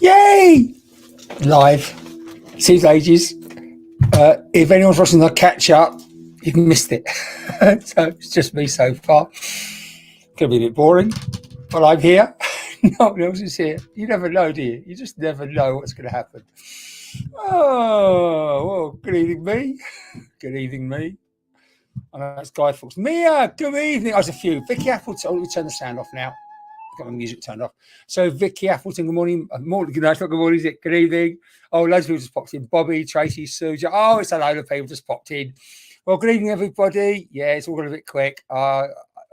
Yay! Live. Seems ages. If anyone's watching the catch up, you've missed it. So it's just me so far. Gonna be a bit boring, but I'm here. No one else is here. You never know, do you? You just never know what's going to happen. Oh, well, good evening, me. Good evening, me. I know it's Guy Fawkes. Mia, good evening. I was a few. Vicky Appleton. Oh, let me turn the sound off now. Got my music turned off. So Vicky Appleton, good morning. Morning, good night, good morning, is it? Good evening. Oh, loads of people just popped in. Bobby, Tracy, Suja. Oh, it's a load of people just popped in. Well, good evening, everybody. Yeah, it's all gone a bit quick.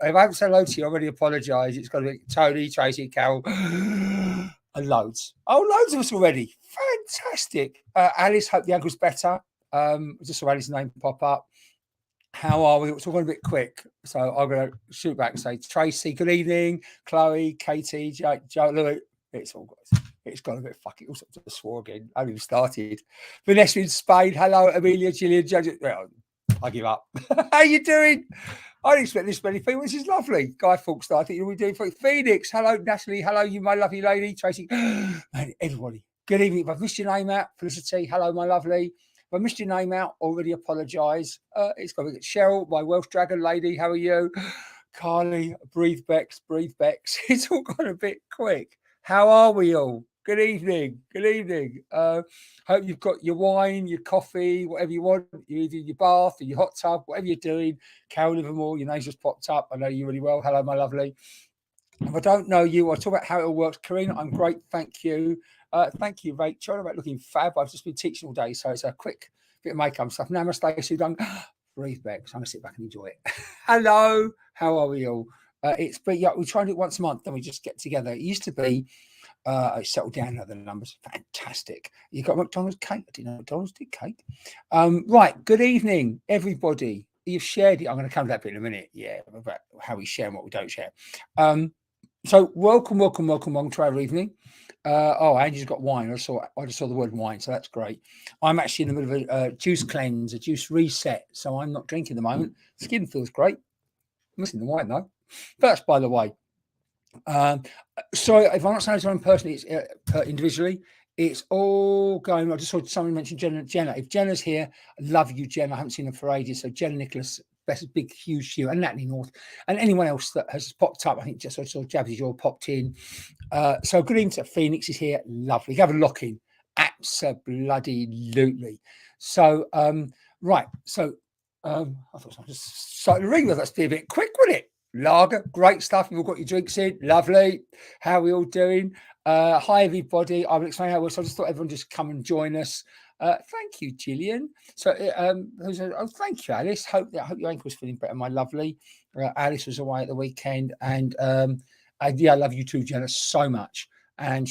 If I haven't said hello to you, I already apologise. It's got to be Tony, Tracy, Carol, and loads. Oh, loads of us already. Fantastic. Alice, hope the ankle's better. Just saw Alice's name pop up. How are we? It's all going a bit quick. So I'm going to shoot back and say, Tracy, good evening. Chloe, Katie, Joe, Louis. It's all good. It's gone a bit fucking. Also, just swore again. I haven't even started. Vanessa in Spain. Hello, Amelia, Gillian, Judge. Well, I give up. How you doing? I didn't expect this many people. This is lovely. Guy Fawkes, I think you'll be doing for Phoenix. Hello, Natalie. Hello, you, my lovely lady. Tracy. Man, everybody. Good evening. If I've missed your name out, Felicity. Hello, my lovely. If I missed your name out, already apologise. It's got to be Cheryl, my Welsh Dragon lady. How are you? Carly, breathe Bex. It's all gone a bit quick. How are we all? Good evening. Good evening. Hope you've got your wine, your coffee, whatever you want. You're either in your bath or your hot tub, whatever you're doing. Carol Livermore, your name's just popped up. I know you really well. Hello, my lovely. If I don't know you, I'll talk about how it all works. Karina, I'm great. Thank you. Thank you, Rachel. About looking fab. I've just been teaching all day, so it's a quick bit of makeup stuff. Namaste, Sudan. Breathe back. So I'm going to sit back and enjoy it. Hello. How are we all? We try and do it once a month, then we just get together. It used to be, I settled down now, the numbers. Fantastic. You got McDonald's cake? I didn't know McDonald's did cake. Right. Good evening, everybody. You've shared it. I'm going to come to that bit in a minute. Yeah, about how we share and what we don't share. So welcome to our evening. Angie's got wine. I just saw the word wine, so that's great. I'm actually in the middle of a juice cleanse, a juice reset, so I'm not drinking at the moment. Skin feels great. I'm missing the wine though. But that's by the way. Sorry if I'm not saying to one personally, it's individually. It's all going. I just saw someone mention Jenna. If Jenna's here, I love you, Jenna. I haven't seen her for ages. So Jenna Nicholas, best big huge you, and Natalie North, and anyone else that has popped up. I think just I saw Jabsy Jaw popped in. So good evening to Phoenix is here. Lovely. Have a lock in. Absolutely. So right. So I thought I just started to ring. That's be a bit quick, wouldn't it? Lager, great stuff. You've all got your drinks in. Lovely. How are we all doing? Hi everybody. I will explain how it works. I just thought everyone just come and join us. Thank you, Gillian. So, thank you, Alice. Hope your ankle's feeling better, my lovely. Alice was away at the weekend, and I love you too, Jenna, so much. And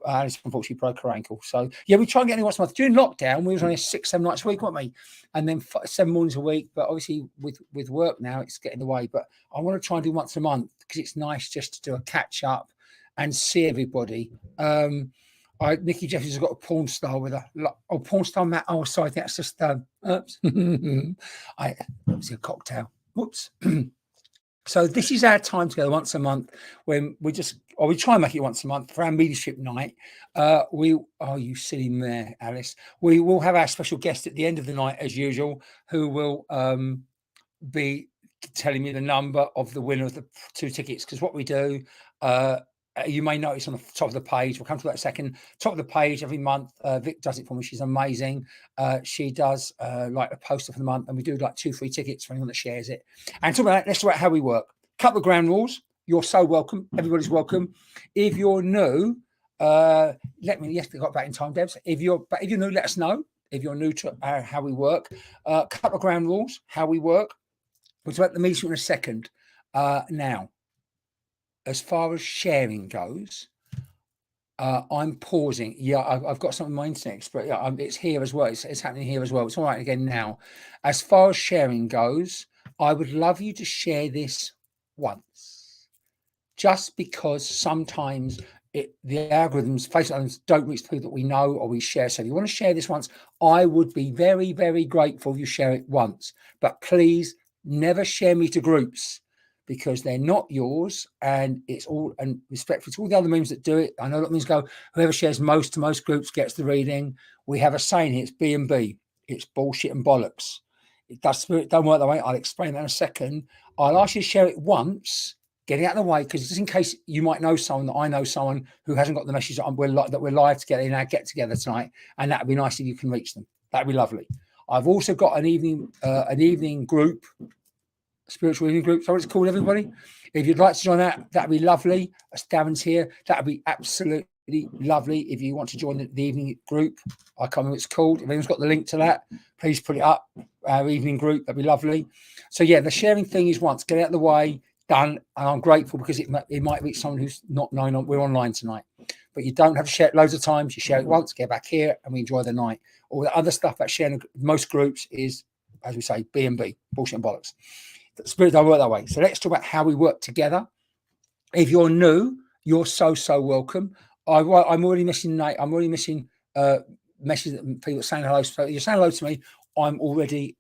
Alice unfortunately broke her ankle. So yeah, we try and get any once a month. During lockdown, we was only 6-7 nights a week, weren't we? And then 7 mornings a week. But obviously with work now, it's getting away. But I want to try and do once a month because it's nice just to do a catch up and see everybody. Nikki Jeffries has got a porn star with her. Oh, porn star Matt. Oh, sorry, that's just oops. That was a cocktail. Whoops. So this is our time together once a month when we try and make it once a month for our mediumship night. You silly mare, Alice. We will have our special guest at the end of the night as usual, who will be telling me the number of the winner of the 2 tickets. Because what we do, you may notice on the top of the page, we'll come to that in a second, top of the page every month, Vic does it for me. She's amazing. She does like a poster for the month, and we do like 2 free tickets for anyone that shares it. And talk about that, let's talk about how we work. Couple of ground rules. You're so welcome. Everybody's welcome. If you're new, yes, we got back in time, Debs. If you're new, let us know. If you're new to how we work. Couple of ground rules, how we work. We'll talk about the meeting in a second. Now, as far as sharing goes, I'm pausing. Yeah, I've got something on my internet, but yeah, it's here as well. It's happening here as well. It's all right again now. As far as sharing goes, I would love you to share this once, just because sometimes the algorithms, Facebook don't reach people that we know or we share. So if you want to share this once, I would be very, very grateful if you share it once. But please never share me to groups, because they're not yours, and it's all and respectful to all the other mediums that do it. I know a lot of mediums go, whoever shares most to most groups gets the reading. We have a saying here, it's B and B. It's bullshit and bollocks. It does spirit don't work that way. I'll explain that in a second. I'll ask you to share it once, get it out of the way, because just in case you might know someone that I know someone who hasn't got the message that we're live together in our get together tonight, and that'd be nice if you can reach them. That'd be lovely. I've also got an evening group, spiritual evening group. So it's called, everybody. If you'd like to join that, that'd be lovely. As Darren's here, that'd be absolutely lovely. If you want to join the evening group, I can't remember what it's called. If anyone's got the link to that, please put it up. Our evening group, that'd be lovely. So yeah, the sharing thing is once, get it out of the way, done. And I'm grateful because it might reach someone who's not known we're online tonight. But you don't have to share it loads of times. You share it once, get back here, and we enjoy the night. All the other stuff that sharing most groups is, as we say, B and B, bullshit and bollocks. The spirit don't work that way. So let's talk about how we work together. If you're new, you're so welcome. I'm already missing Nate. I'm already missing messages that people saying hello. So you're saying hello to me. I'm already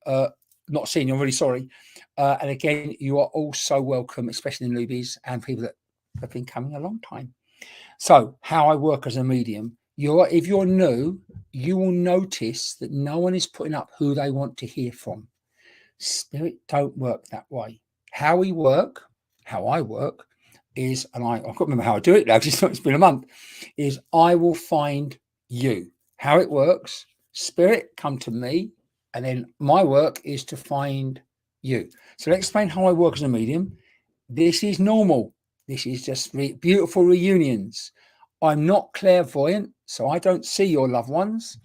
not seeing you. I'm really sorry. And again, you are all so welcome, especially newbies and people that have been coming a long time. So how I work as a medium, if you're new, you will notice that no one is putting up who they want to hear from. Spirit don't work that way. How I work is, and I can't remember how I do it now, it's been a month, is I will find you. How it works, spirit come to me, and then my work is to find you. So let's explain how I work as a medium. This is normal. This is just beautiful reunions. I'm not clairvoyant, so I don't see your loved ones.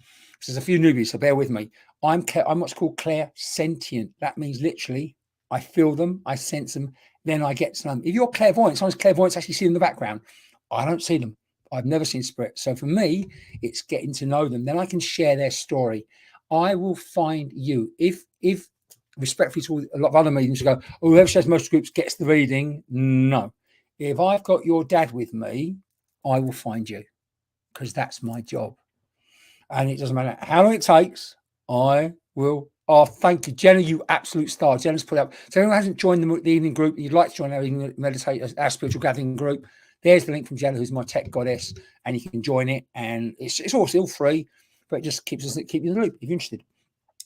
There's a few newbies, so bear with me. I'm what's called clairsentient. That means literally I feel them, I sense them, then I get to know them. If you're clairvoyant, someone's clairvoyant actually see in the background. I don't see them. I've never seen spirit. So for me, it's getting to know them. Then I can share their story. I will find you. If respectfully to a lot of other mediums who go, oh, whoever shares most groups gets the reading. No. If I've got your dad with me, I will find you, because that's my job. And it doesn't matter how long it takes, I will. Oh, thank you, Jenna, you absolute star. Jenna's put up. So anyone who hasn't joined the evening group, you'd like to join our evening meditate, our spiritual gathering group, there's the link from Jenna, who's my tech goddess, and you can join it. And it's all still free, but it just keeps you in the loop if you're interested.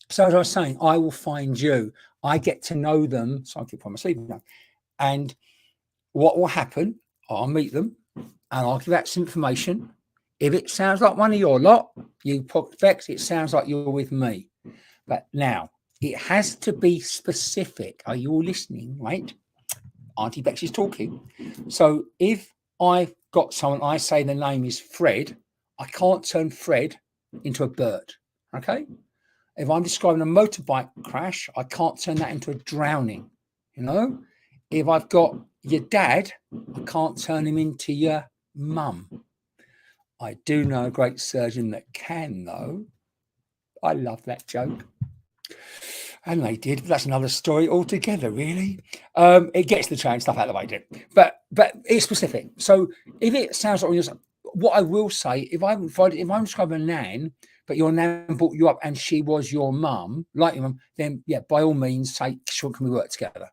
So as I was saying, I will find you. I get to know them. So I keep on my sleeve now. And what will happen, I'll meet them and I'll give out some information. If it sounds like one of your lot, you put Bex, it sounds like you're with me. But now, it has to be specific. Are you all listening, right? Auntie Bex is talking. So if I've got someone, I say the name is Fred, I can't turn Fred into a bird, okay? If I'm describing a motorbike crash, I can't turn that into a drowning, you know? If I've got your dad, I can't turn him into your mum. I do know a great surgeon that can, though. I love that joke. And they did, but that's another story altogether, really. It gets the train stuff out of the way, did it? But it's specific. So if it sounds like what I will say, if I'm describing a nan, but your nan brought you up and she was your mum, like your mum, then yeah, by all means, say, sure, can we work together?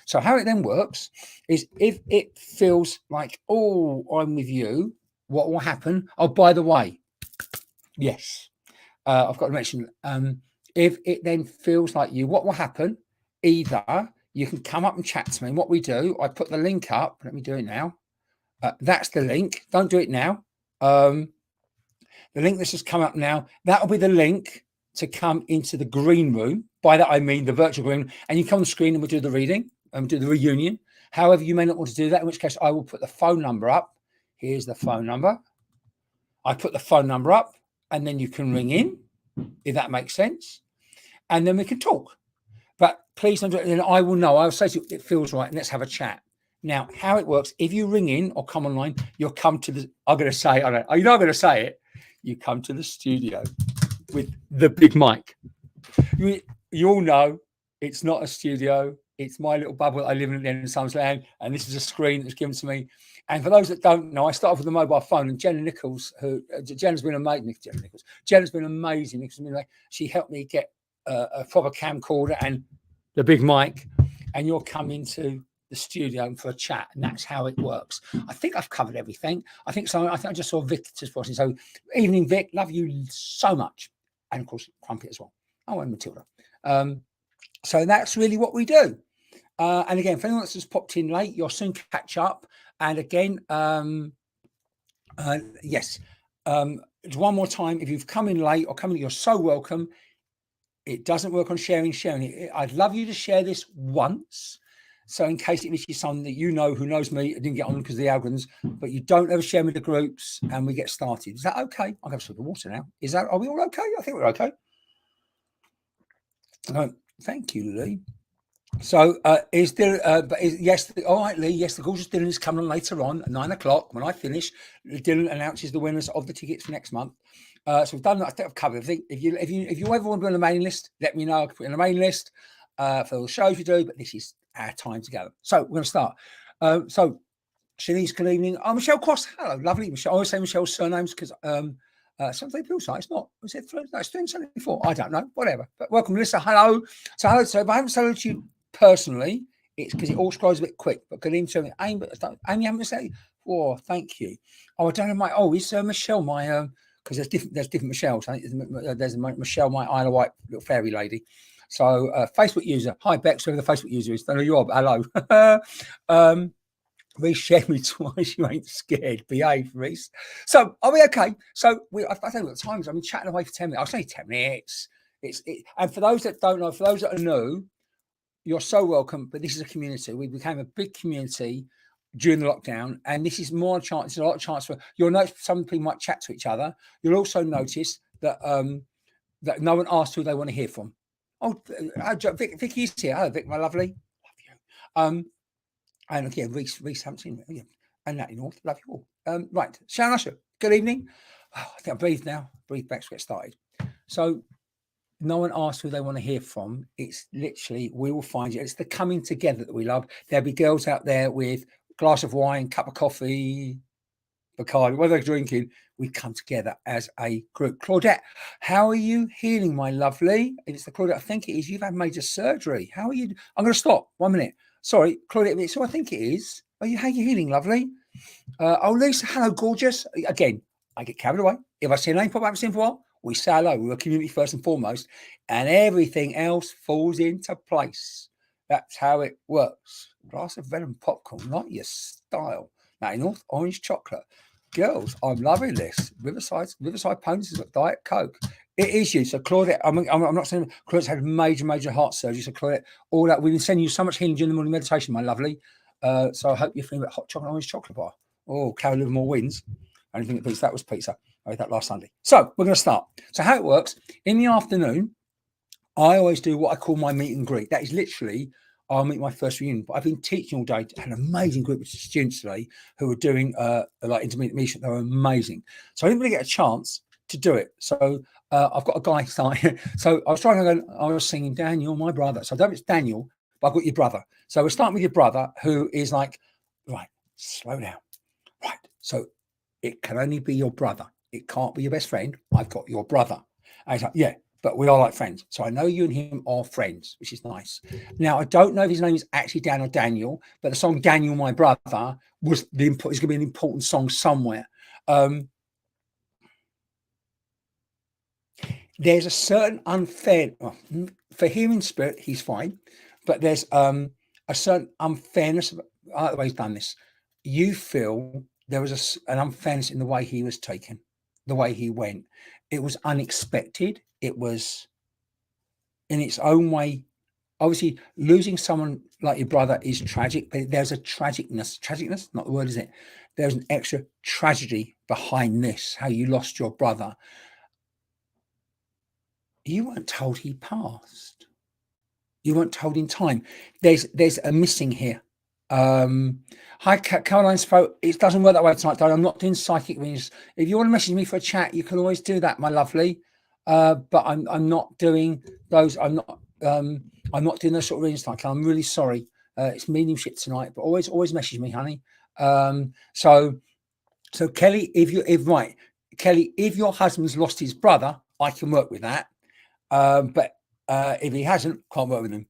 So how it then works is if it feels like, oh, I'm with you, what will happen? Oh, by the way, yes, I've got to mention, if it then feels like you, what will happen? Either you can come up and chat to me. And what we do, I put the link up. Let me do it now. That's the link. Don't do it now. The link that's just come up now, that'll be the link to come into the green room. By that, I mean the virtual green room. And you come on the screen and we'll do the reading and do the reunion. However, you may not want to do that, in which case I will put the phone number up. Here's the phone number. I put the phone number up and then you can ring in, if that makes sense. And then we can talk. But please don't do it. And I will know. I'll say to you, it feels right. And let's have a chat. Now, how it works, if you ring in or come online, you'll come to the, I'm going to say, I'm going to say it. You come to the studio with the big mic. You all know it's not a studio. It's my little bubble that I live in at the end of Summer's Land. And this is a screen that's given to me. And for those that don't know, I started with a mobile phone, and Jenna Nichols, Jenna's been amazing. Jenna's been amazing because she helped me get a proper camcorder and the big mic, and you're coming to the studio for a chat, and that's how it works. I think I've covered everything. I think so. I think I just saw Vic just watching. So, evening, Vic. Love you so much, and of course, Crumpet as well. Oh, and Matilda. So that's really what we do. And again, if anyone that's just popped in late, you'll soon catch up. And again, yes, one more time, if you've come in late or come in, you're so welcome. It doesn't work on sharing. I'd love you to share this once. So in case it misses someone that you know who knows me, I didn't get on because of the algorithms, but you don't ever share with the groups and we get started. Is that okay? I'll have a sip of water now. Are we all okay? I think we're okay. Thank you, Lee. So yes, all right, Lee, yes, the gorgeous Dylan is coming on later on at 9 o'clock. When I finish, Dylan announces the winners of the tickets for next month. So we've done that. I think I've covered everything. If you ever want to be on the mailing list, let me know. I can put you on the mailing list for all the shows you do, but this is our time together. So we're going to start. So Shanice, good evening. Oh, Michelle Cross, hello, lovely. Michelle, I always say Michelle's surnames because some people say it's not. Was it 374? I don't know. Whatever. But welcome, Melissa. Hello. So hello. So if I haven't saluted you personally, it's because it all scrolls a bit quick. But good evening to me. Amy, you haven't said. Oh, thank you. Oh, I don't know my. Oh, is Michelle my? Because there's different Michelles. I think there's Michelle, my Isle of Wight little fairy lady. So Facebook user. Hi Bex, whoever the Facebook user is. Don't know you are, but hello. Reese shared me twice. You ain't scared. Behave, Reese. So are we okay? So I don't know what the time is. I've been chatting away for 10 minutes. I'll say 10 minutes. And for those that don't know, for those that are new, you're so welcome. But this is a community. We became a big community during the lockdown, and this is more chance. There's a lot of chance for you'll notice some people might chat to each other. You'll also notice that that no one asked who they want to hear from. Oh, Vicky's here. Hello, Vic, my lovely. Love you. And again, Reese haven't seen me. And Natalie North, love you all. Right, Sharon Usher, good evening. Oh, I think I breathe now. Breathe back to get started. So no one asked who they want to hear from. It's literally, we will find you. It's the coming together that we love. There'll be girls out there with a glass of wine, cup of coffee, Bacardi, whatever they're drinking. We come together as a group. Claudette, how are you healing, my lovely? It's the Claudette, I think it is. You've had major surgery. How are you? I'm going to stop. 1 minute. Sorry, Claudette, so I think it is. How are you healing, lovely? Oh, Lisa, hello, gorgeous. Again, I get carried away. If I see a name pop up in for a while, we say hello. We're a community first and foremost, and everything else falls into place. That's how it works. Glass of venom popcorn, not your style. Now, North orange chocolate. Girls, I'm loving this. Riverside Ponies has got Diet Coke. It is you. So Claudette, I'm not saying Claudette's had major heart surgery. So Claudette, all that, we've been sending you so much healing during the morning meditation, my lovely. So I hope you're feeling a hot chocolate orange chocolate bar. Oh, carry a little more wins. Only thing that beats that was pizza. I ate that last Sunday. So we're going to start. So how it works, in the afternoon, I always do what I call my meet and greet. That is literally, I'll meet my first reunion. But I've been teaching all day. I had an amazing group of students today who were doing like intermediate mediumship. They were amazing. So I didn't really get a chance to do it. So I've got a guy starting. So I was singing Daniel, my brother. So I don't know if it's Daniel, but I've got your brother. So we're starting with your brother, who is like, right, slow down. Right. So it can only be your brother. It can't be your best friend. I've got your brother. And he's like, yeah, but we are like friends. So I know you and him are friends, which is nice. Now, I don't know if his name is actually Dan or Daniel, but the song Daniel, my brother, is going to be an important song somewhere. There's a certain unfair, for him in spirit, he's fine, but there's a certain unfairness about the way he's done this. You feel there was an unfairness in the way he was taken, the way he went. It was unexpected. It was in its own way. Obviously, losing someone like your brother is tragic, but there's a tragicness, not the word, is it? There's an extra tragedy behind this, how you lost your brother. You weren't told he passed. You weren't told in time. There's a missing here. Hi, Caroline Sprout. It doesn't work that way tonight, darling. I'm not doing psychic readings. If you want to message me for a chat, you can always do that, my lovely. But I'm not doing those. I'm not doing those sort of readings tonight. I'm really sorry. It's mediumship tonight, but always message me, honey. So Kelly, if your husband's lost his brother, I can work with that. But if he hasn't, can't work with him.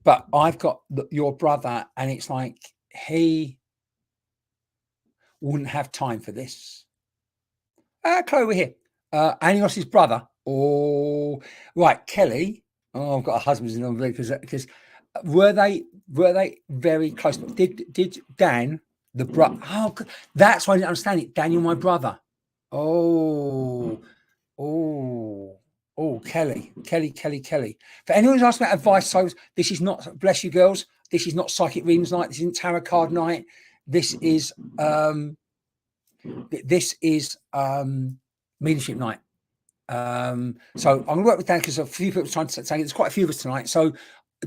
But I've got your brother, and it's like he wouldn't have time for this. Chloe, we're here. Anios's brother. Oh, right, Kelly. Oh, I've got a husband's in on because were they very close? Did Dan the brother? Oh, that's why I didn't understand it. Daniel, my brother. Oh, Kelly. For anyone who's asking about advice, so this is not, bless you girls, this is not psychic readings night. This isn't tarot card night. This is mediumship night. So I'm gonna work with Dan because a few people are trying to say there's quite a few of us tonight. So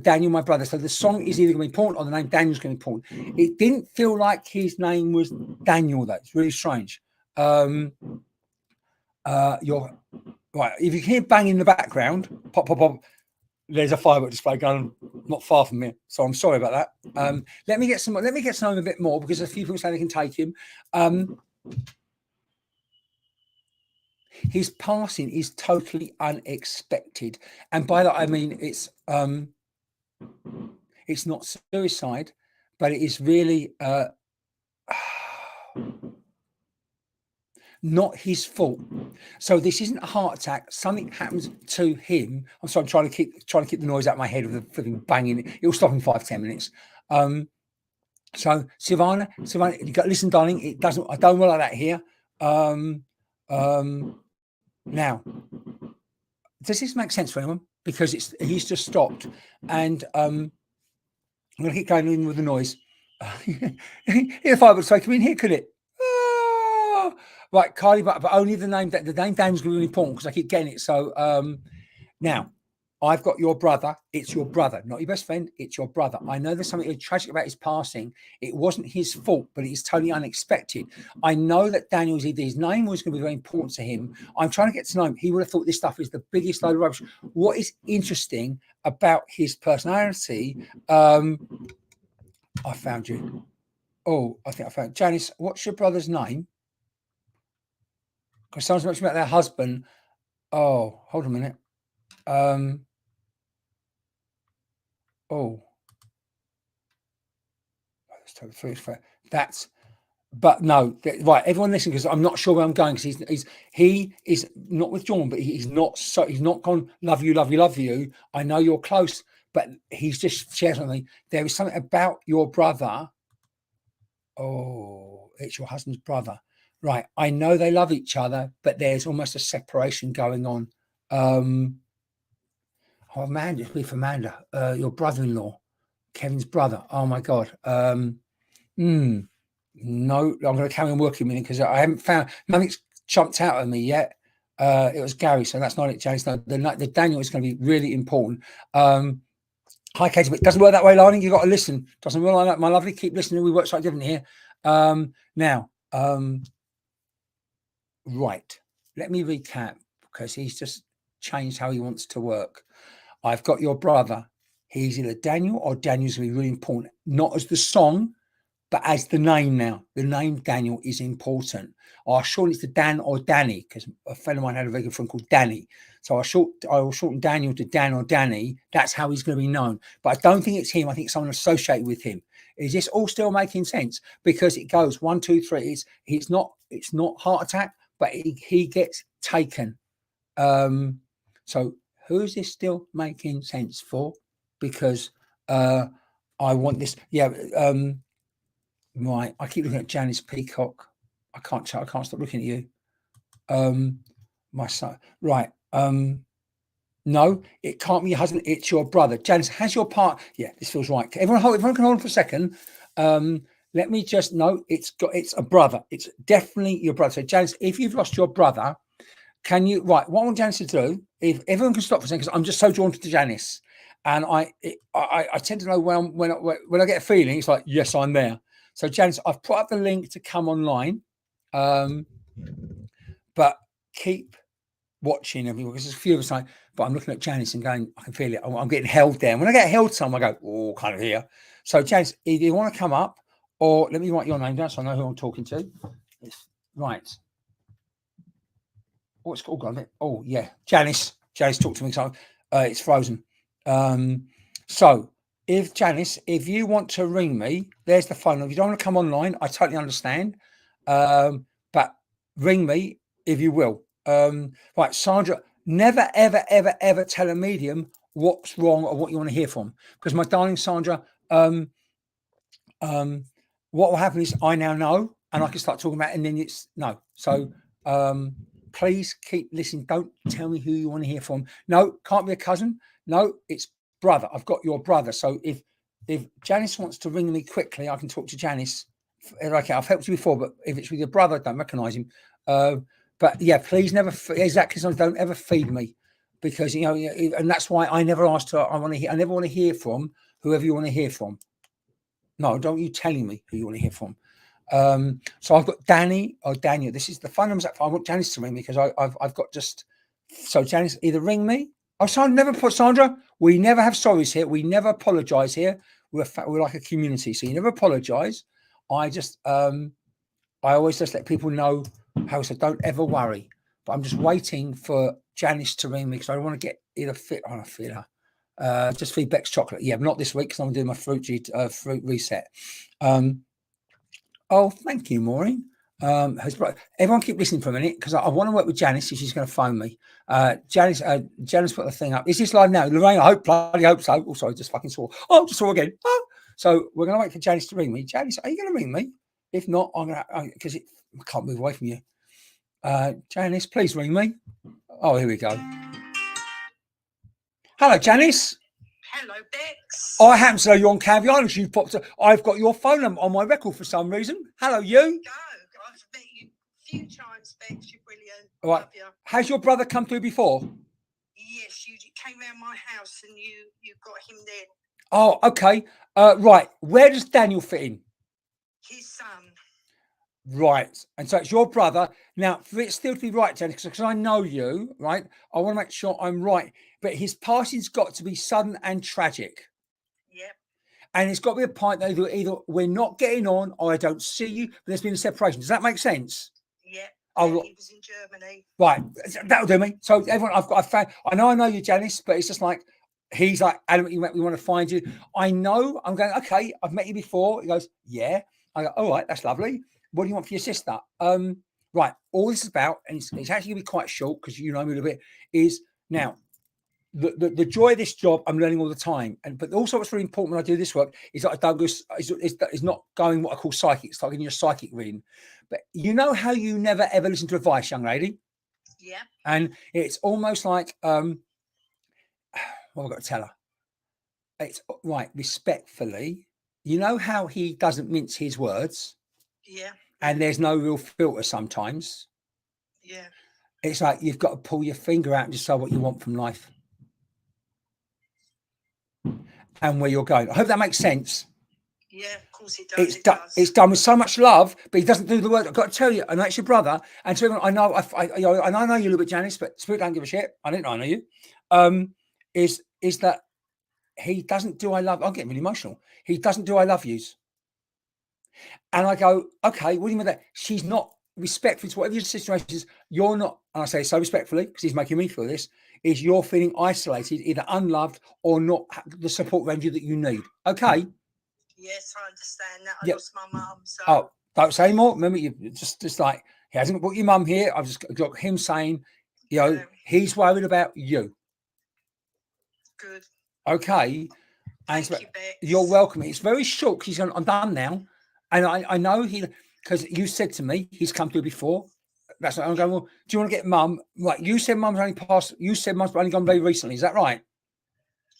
Daniel, my brother. So the song is either going to be important or the name Daniel's going to be important. It didn't feel like his name was Daniel, though. It's really strange. You're right. If you hear bang in the background, pop, pop, pop, there's a firework display going not far from me. So I'm sorry about that. Let me get to know him a bit more because a few people say they can take him. His passing is totally unexpected, and by that I mean it's not suicide, but it is really not his fault. So this isn't a heart attack. Something happens to him. I'm sorry, I'm trying to keep the noise out of my head with the flipping banging. It'll stop in 5-10 minutes. So Silvana, you got listen, darling. It doesn't. I don't like that here. Now, does this make sense for anyone? Because he's just stopped, and I'm going to keep going in with the noise. If I would say, come in here, could it? Right, Carly, but only the name Dan's going to be really important because I keep getting it. So now, I've got your brother. It's your brother, not your best friend. It's your brother. I know there's something tragic about his passing. It wasn't his fault, but it's totally unexpected. I know that Daniel's either his name was going to be very important to him. I'm trying to get to know him. He would have thought this stuff is the biggest load of rubbish. What is interesting about his personality? I found you. Oh, I think I found Janice. What's your brother's name? Because someone's mentioned about their husband. Oh, hold on a minute. That's, but no, right. Everyone listen, because I'm not sure where I'm going. Because he is not withdrawn, but he's not gone. Love you. I know you're close, but he's just shared something. There is something about your brother. Oh, it's your husband's brother, right? I know they love each other, but there's almost a separation going on. Oh, Amanda, it's me for Amanda, your brother-in-law, Kevin's brother. Oh my God. No, I'm going to carry on working with it because I haven't found nothing's jumped out at me yet. It was Gary, so that's not it, James. No, the Daniel is going to be really important. Hi, Katie, but it doesn't work that way, Lani. You've got to listen. Doesn't work like that, my lovely. Keep listening. We work slightly different here. Now, right. Let me recap because he's just changed how he wants to work. I've got your brother. He's either Daniel or Daniel's going to be really important. Not as the song, but as the name now. The name Daniel is important. I shorten it to Dan or Danny because a friend of mine had a very good friend called Danny. So I will shorten Daniel to Dan or Danny. That's how he's going to be known. But I don't think it's him. I think it's someone associated with him. Is this all still making sense? Because it goes 1, 2, 3. It's not heart attack, but he gets taken. So who is this still making sense for? Because I want this. Yeah. Right. I keep looking at Janice Peacock. I can't stop looking at you. My son. Right. No, it can't be your husband. It's your brother. Janice, has your part? Yeah, this feels right. Everyone can hold on for a second. Let me just know it's a brother. It's definitely your brother. So Janice, if you've lost your brother, can you, right, what I want Janice to do, if everyone can stop for a second, because I'm just so drawn to Janice. And I tend to know when I get a feeling, it's like, yes, I'm there. So Janice, I've put up the link to come online. But keep watching everyone because there's a few of us like, but I'm looking at Janice and going, I can feel it. I'm getting held down. When I get held some, I go, oh, kind of here. So Janice, if you want to come up, or let me write your name down so I know who I'm talking to. Right. Oh, it's all gone. Oh, yeah. Janice, talk to me. So it's frozen. So If Janice, if you want to ring me, there's the phone. If you don't want to come online, I totally understand. But ring me if you will. Right, Sandra, never, ever, ever, ever tell a medium what's wrong or what you want to hear from. Because my darling Sandra, what will happen is I now know and I can start talking about it, and then it's no. So please keep listening. Don't tell me who you want to hear from. No, can't be a cousin. No, it's brother. I've got your brother. So if Janice wants to ring me quickly, I can talk to Janice. Okay, I've helped you before, but if it's with your brother, I don't recognise him. But yeah, please never exactly. So don't ever feed me, because and that's why I never asked her. I never want to hear from whoever you want to hear from. No, don't you telling me who you want to hear from. So I've got Danny or Daniel. This is the phone number. I want Janice to ring me because I've got just. So Janice, either ring me. Oh, Sandra, never put Sandra. We never have sorries here. We never apologise here. We're like a community, so you never apologise. I just I always just let people know how. So don't ever worry. But I'm just waiting for Janice to ring me because I don't want to get either fit on a feeler. Just feed Beck's chocolate. Yeah, but not this week because I'm doing my fruit reset. Oh, thank you, Maureen. Everyone keep listening for a minute because I want to work with Janice. She's going to phone me. Janice put the thing up. Is this live now? Lorraine, I bloody hope so. Oh, sorry, just fucking saw. Oh, just saw again. Oh. So we're going to wait for Janice to ring me. Janice, are you going to ring me? If not, I'm going to, because I can't move away from you. Janice, please ring me. Oh, here we go. Hello, Janice. Hello, Bex. I happen to know you're on Canvey Island. You popped. I've got your phone number on my record for some reason. Hello, you. Go. I've met you a few times, Bex. You're brilliant. All right. Love you. Has your brother come through before? Yes, you came round my house and you got him then. Oh, okay. Right. Where does Daniel fit in? His son. Right. And so it's your brother. Now, for it still to be right, Janice, because I know you, right? I want to make sure I'm right. But his passing's got to be sudden and tragic. Yep. And it's got to be a point that either we're not getting on or I don't see you, but there's been a separation. Does that make sense? Yeah. Oh, he was in Germany. Right. That'll do me. So everyone, I've found, I know you, Janice, but it's just like, he's like, adamant, we want to find you. I know. I'm going, okay, I've met you before. He goes, yeah. I go, all right, that's lovely. What do you want for your sister? Right. All this is about, and it's actually going to be quite short because you know me a little bit, is now, the joy of this job, I'm learning all the time. But also what's really important when I do this work is that I don't go, is not going what I call psychic. It's like getting your psychic reading. But you know how you never ever listen to advice, young lady? Yeah. And it's almost like, what have I got to tell her? It's right, respectfully. You know how he doesn't mince his words? Yeah. And there's no real filter sometimes. Yeah. It's like you've got to pull your finger out and decide what you want from life. And where you're going. I hope that makes sense. Yeah, of course it does. It's done with so much love, but he doesn't do the work. I've got to tell you, and that's your brother. And so I know, I know you a little bit, Janice, but Spirit don't give a shit. I didn't know I know you. Is that he doesn't do I love? I'm getting really emotional. He doesn't do I love yous. And I go, okay, what do you mean that? She's not respectful to whatever your situation is. You're not, and I say so respectfully because he's making me feel this. Is you're feeling isolated, either unloved or not the support around you that you need. Okay. Yes, I understand that. I lost my mum. So. Oh, don't say more. Remember, you just like he hasn't got your mum here. I've just got him saying, he's worried about you. Good. Okay. Thank you, Bex. You're welcome. It's very short because I'm done now, and I know because you said to me he's come through before. That's what I'm going. Well, do you want to get mum? Right. You said mum's only passed. You said mum's only gone very recently. Is that right?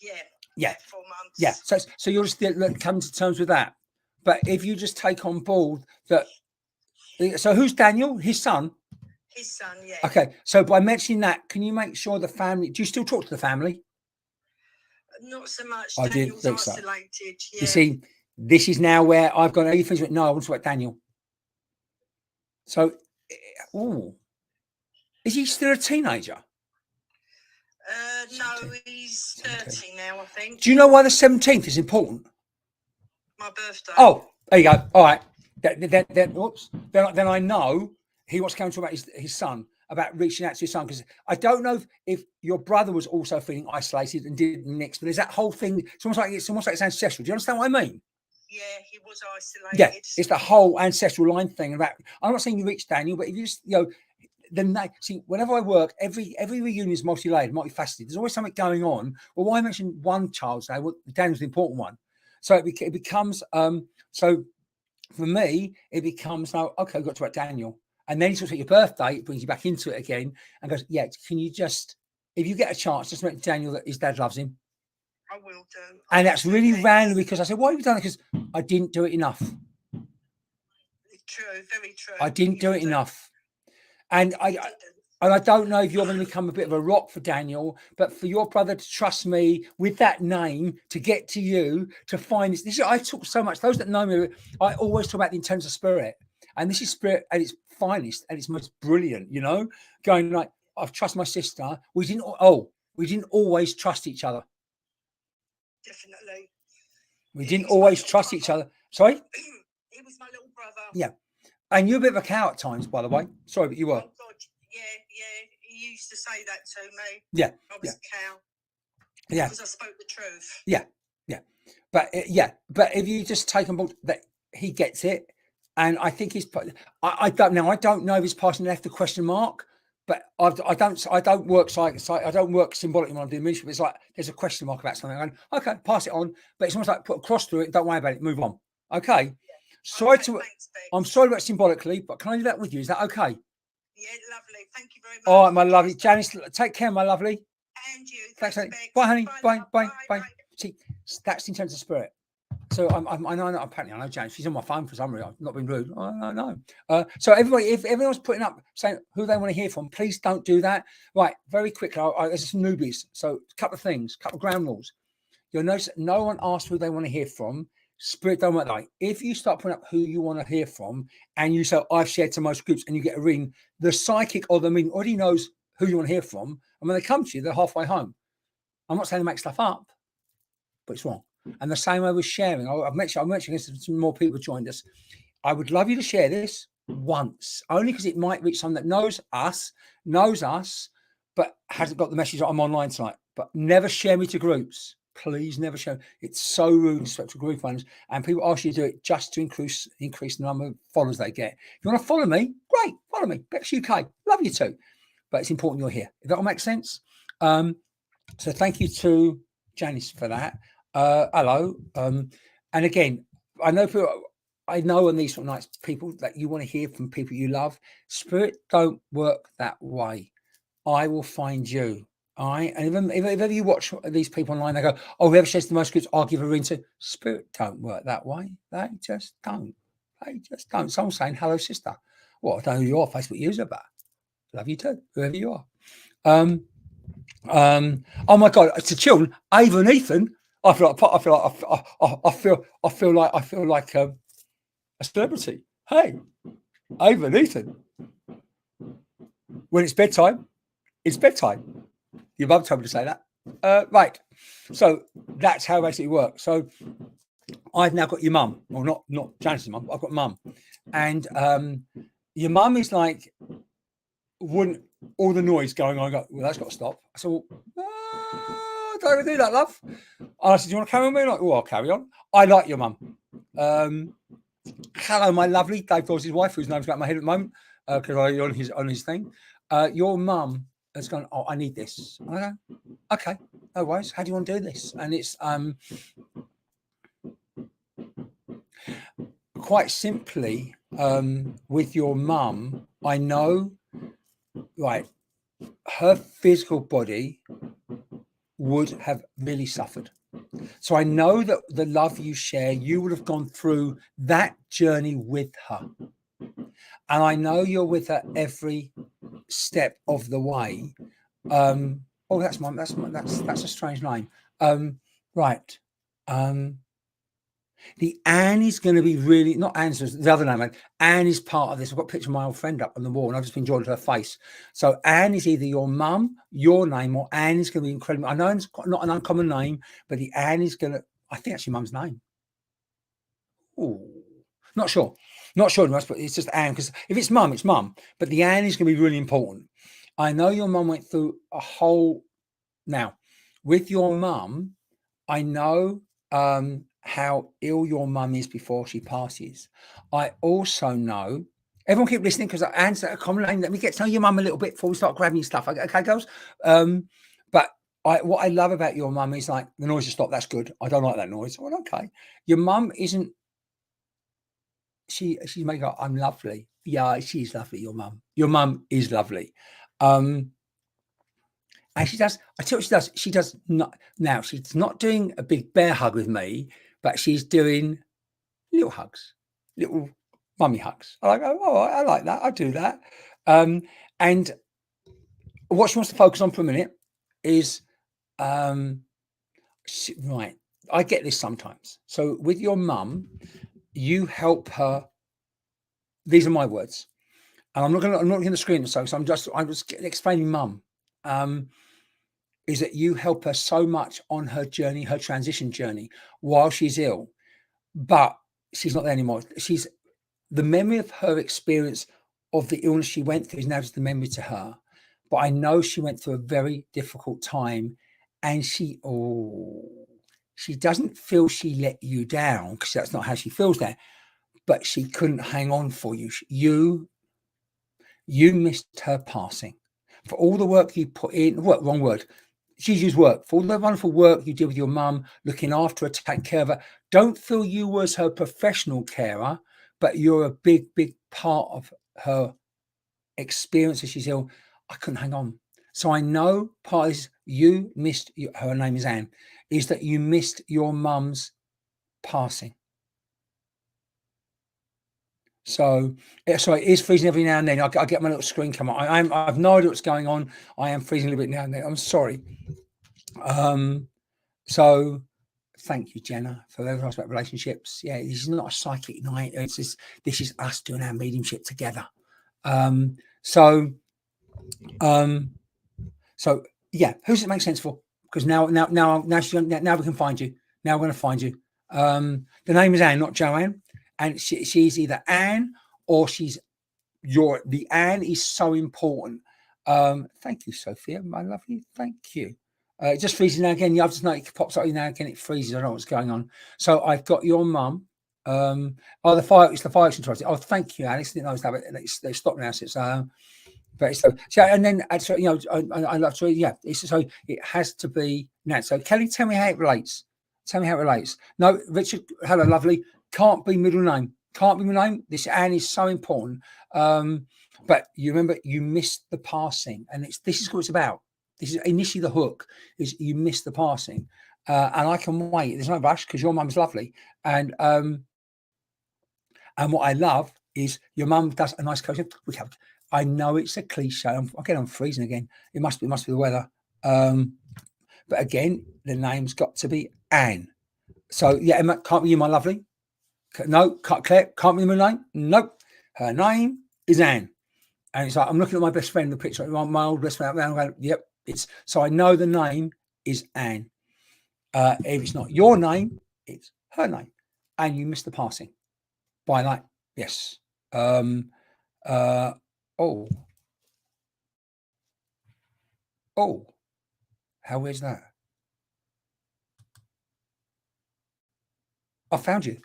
Yeah. Yeah. 4 months. Yeah. So you're just coming to terms with that. But if you just take on board that. So who's Daniel? His son? His son, yeah. Okay. So by mentioning that, can you make sure the family, do you still talk to the family? Not so much. I Daniel's did think so. isolated. Yeah. You see, this is now where I've got anything to it. No, I want to talk about Daniel. So, is he still a teenager? No, he's 30 now, I think. Do you know why the 17th is important? My birthday. Oh, there you go. All right. Then I know he wants to come to about his son. about reaching out to your son, because I don't know if your brother was also feeling isolated and didn't mix, but there's that whole thing. It's almost like it's ancestral. Do you understand what I mean? Yeah, he was Yeah, isolated. it's the whole ancestral line thing about. I'm not saying you reach Daniel, but if you just then see, whenever I work, every reunion is multi-layered, multifaceted. There's always something going on. Well, why I mentioned one child's day? Well, Daniel's the important one. So it becomes so for me, it becomes now, okay, we've got to talk about Daniel. And then he talks about your birthday, it brings you back into it again and goes, yeah, can you just, if you get a chance, just make Daniel that his dad loves him. I will do. And that's really random, because I said, why have you done it? Because I didn't do it enough. True, very true. I didn't do it enough. And I don't know if you're going to become a bit of a rock for Daniel, but for your brother to trust me with that name to get to you, to find this. I talk so much. Those that know me, I always talk about the intents of spirit. And this is spirit at its finest, at its most brilliant, going like, I've trusted my sister. We didn't always trust each other. Definitely. We didn't always trust each other. Sorry? He was my little brother. Yeah. And you're a bit of a cow at times, by the way. Sorry, but you were. Oh, God. Yeah. He used to say that to me. Yeah. I was a cow. Yeah. Because I spoke the truth. Yeah. But if you just take on board that he gets it, and I think he's. I don't know if he's passing left a question mark, but I don't work I don't work symbolically when I'm doing mediumship. It's like there's a question mark about something. I'm going, okay, pass it on, but it's almost like put a cross through it. Don't worry about it. Move on. Okay. I'm sorry about symbolically, but can I do that with you? Is that okay? Yeah, lovely. Thank you very much. All right, my lovely Janice. Take care, my lovely. And you. Thanks, honey. Bye, honey. Bye. See, that's the intent of spirit. So I know apparently I know Janice. She's on my phone for some reason. I've not been rude. I know. So everybody, if everyone's putting up saying who they want to hear from, please don't do that. Right, very quickly. There's some newbies. So a couple of things, couple of ground rules. You'll notice that no one asks who they want to hear from. Spirit don't work like. If you start putting up who you want to hear from, and you say I've shared to most groups, and you get a ring, the psychic or the medium already knows who you want to hear from, and when they come to you, they're halfway home. I'm not saying they make stuff up, but it's wrong. And the same way with sharing. I've mentioned some more people joined us. I would love you to share this once, only because it might reach someone that knows us, but hasn't got the message that I'm online tonight. But never share me to groups. Please never share. It's so rude to group ones, and people ask you to do it just to increase the number of followers they get. If you want to follow me, great, follow me. Bex UK, love you too. But it's important you're here. If that all makes sense. So thank you to Janice for that. Hello. And again, I know on these sort of nights, people that you want to hear from people you love. Spirit don't work that way. I will find you. All right. And if ever you watch these people online, they go, oh, whoever shares the most groups, I'll give a ring to. Spirit don't work that way. They just don't. Someone's saying, hello, sister. Well, I don't know who you are, Facebook user, but love you too, whoever you are. Oh my God, to children, Ava and Ethan. I feel like a celebrity. Hey, Ava and Ethan. When it's bedtime, it's bedtime. Your mum told me to say that. Right. So that's how it basically works. So I've now got your mum. Well, not Janice's mum. I've got mum. And your mum is like, wouldn't all the noise going on, I go, well, that's got to stop. I said, well, don't ever do that, love. And I said, do you want to carry on with me? Like, oh, I'll carry on. I like your mum. Hello, my lovely Dave Dawes' wife, whose name's got my head at the moment, because I'm on his thing. Your mum has gone, oh, I need this. And I go, okay, no worries. How do you want to do this? And it's quite simply, with your mum, I know, right, her physical body would have really suffered. So I know that the love you share, you would have gone through that journey with her. And I know you're with her every step of the way. Oh, that's a strange name. Right. The Anne is going to be really, not Anne's the other name, Anne is part of this. I've got a picture of my old friend up on the wall and I've just been drawn to her face. So Anne is either your mum, your name, or Anne is going to be incredible. I know it's not an uncommon name, but the Anne is going to, I think that's your mum's name. Oh, not sure. Not sure, but it's just Anne, because if it's mum, it's mum. But the Anne is going to be really important. I know your mum went through a whole. Now, with your mum, I know how ill your mum is before she passes. I also know. Everyone keep listening, because Anne's a common name. Let me get to know your mum a little bit before we start grabbing stuff. Okay, girls. But what I love about your mum is, like, the noise has stopped. That's good. I don't like that noise. Well, okay. Your mum isn't. She's making go, I'm lovely. Yeah, she's lovely. Your mum is lovely. And she does. I tell you what she does. She does not now. She's not doing a big bear hug with me, but she's doing little hugs, little mummy hugs. I like. Oh, I like that. I do that. And what she wants to focus on for a minute is, right. I get this sometimes. So with your mum, you help her. These are my words, and I'm not going to screen them. So I'm just explaining mum. Is that you help her so much on her journey, her transition journey, while she's ill, but she's not there anymore. She's the memory of her experience of the illness she went through is now just the memory to her. But I know she went through a very difficult time, and she doesn't feel she let you down, because that's not how she feels there. But she couldn't hang on for you. You missed her passing. For all the work you put in, wrong word. She's used work. For all the wonderful work you did with your mum, looking after her, taking care of her. Don't feel you was her professional carer, but you're a big, big part of her experience as she's ill. I couldn't hang on. So I know part is you missed, her name is Anne, is that you missed your mum's passing. So it is freezing every now and then. I get my little screen come on. I've no idea what's going on. I am freezing a little bit now and then. I'm sorry. So thank you, Jenna, for whoever asked about relationships. Yeah, this is not a psychic night. This is us doing our mediumship together. So yeah, who's it make sense for? Because now we can find you. Now we're going to find you. The name is Anne, not Joanne, and she's either Anne or she's the Anne is so important. Thank you, Sophia, my lovely. Thank you. It just freezes now again. I've just noticed it pops up now again. It freezes. I don't know what's going on. So I've got your mum. It's the fire extinguisher. Oh, thank you, Alice. Didn't know that, but they stopped now. So it's but it's so and then I love to so it has to be now. So Kelly, tell me how it relates. Tell me how it relates. No, Richard, hello, lovely. Can't be middle name. Can't be middle name. This Anne is so important. But you remember you missed the passing, and this is what it's about. This is initially the hook, is you missed the passing. And I can wait. There's no rush, because your mum's lovely. And what I love is your mum does a nice coaching. I know it's a cliche. I'm freezing again. It must be the weather. But again, the name's got to be Anne. So yeah, Emma, can't be you, my lovely. No, Claire, can't be my name. Nope. Her name is Anne. And it's like, I'm looking at my best friend, the picture, my old best friend. I'm going, yep, so I know the name is Anne. If it's not your name, it's her name. And you missed the passing by like, yes. Oh, how is that? I found you.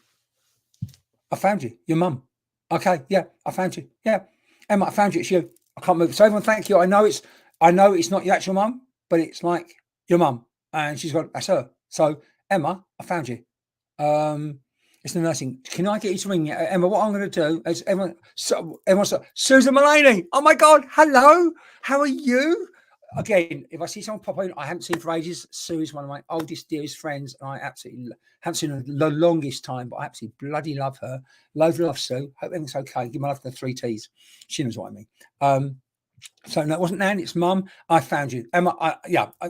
Your mum. Okay, yeah, I found you. Yeah, Emma, I found you. It's you. I can't move. So everyone, thank you. I know it's not your actual mum, but it's like your mum, and she's got that's her. So Emma, I found you. It's the nursing. Can I get you to ring Emma? What I'm going to do is everyone. Susan Mulaney. Oh my God! Hello. How are you? Again, if I see someone pop in I haven't seen for ages, Sue is one of my oldest, dearest friends, and I absolutely haven't seen her the longest time, but I absolutely bloody love her. Loads of love, Sue. Hope everything's okay. Give my love to the 3 T's. She knows what I mean. So no, it wasn't Nan, it's mum. I found you. Emma,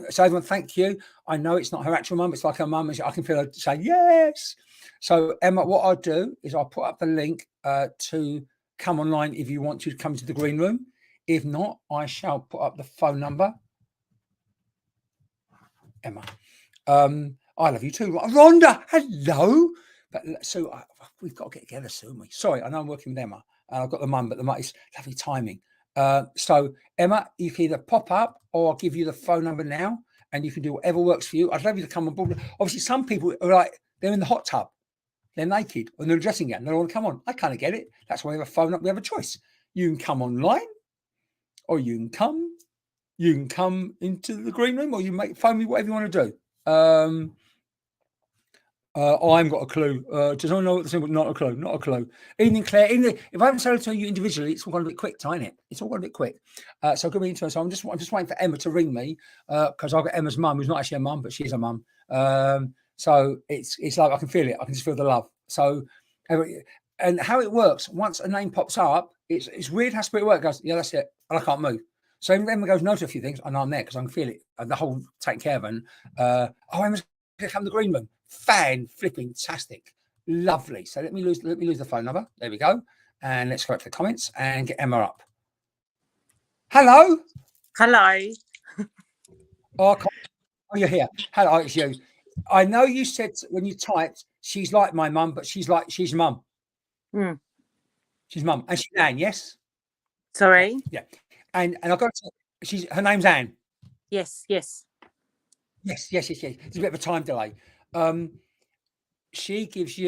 so everyone, thank you. I know it's not her actual mum, it's like her mum. I can feel her say yes. So Emma, what I'll do is I'll put up the link to come online if you want to come to the green room. If not, I shall put up the phone number. Emma. I love you too. Rhonda, hello. But Sue, we've got to get together soon. Sorry, I know I'm working with Emma. I've got the mum, but the mum is lovely timing. So Emma, you can either pop up or I'll give you the phone number now, and you can do whatever works for you. I'd love you to come on board. Obviously, some people are like they're in the hot tub, they're naked, and they're dressing gown. They don't want to come on. I kind of get it. That's why we have a phone up. We have a choice. You can come online, or you can come into the green room, or you phone me, whatever you want to do. I haven't got a clue. Does anyone know what the symbol? Not a clue. Not a clue. Evening, Claire. If I haven't said it to you individually, it's all gone a bit quick, isn't it? It's all gone a bit quick. So good evening to her. So I'm just waiting for Emma to ring me because I've got Emma's mum, who's not actually a mum, but she's a mum. So it's like I can feel it. I can just feel the love. So, and how it works, once a name pops up, it's weird how spirit works. It goes, yeah, that's it. And I can't move. So Emma goes no to a few things, and I'm there because I can feel it. The whole taking care of it. Emma's going to come to the green room. Fantastic, lovely. So let me lose the phone number. There we go. And let's go up to the comments and get Emma up. Hello. Oh, you're here. Hello, it's you. I know you said when you typed, she's like my mum, but she's mum. She's mum, and she's Anne. Yes. Sorry. Yeah. And I got to, her name's Anne. Yes. Yes. There's a bit of a time delay. She gave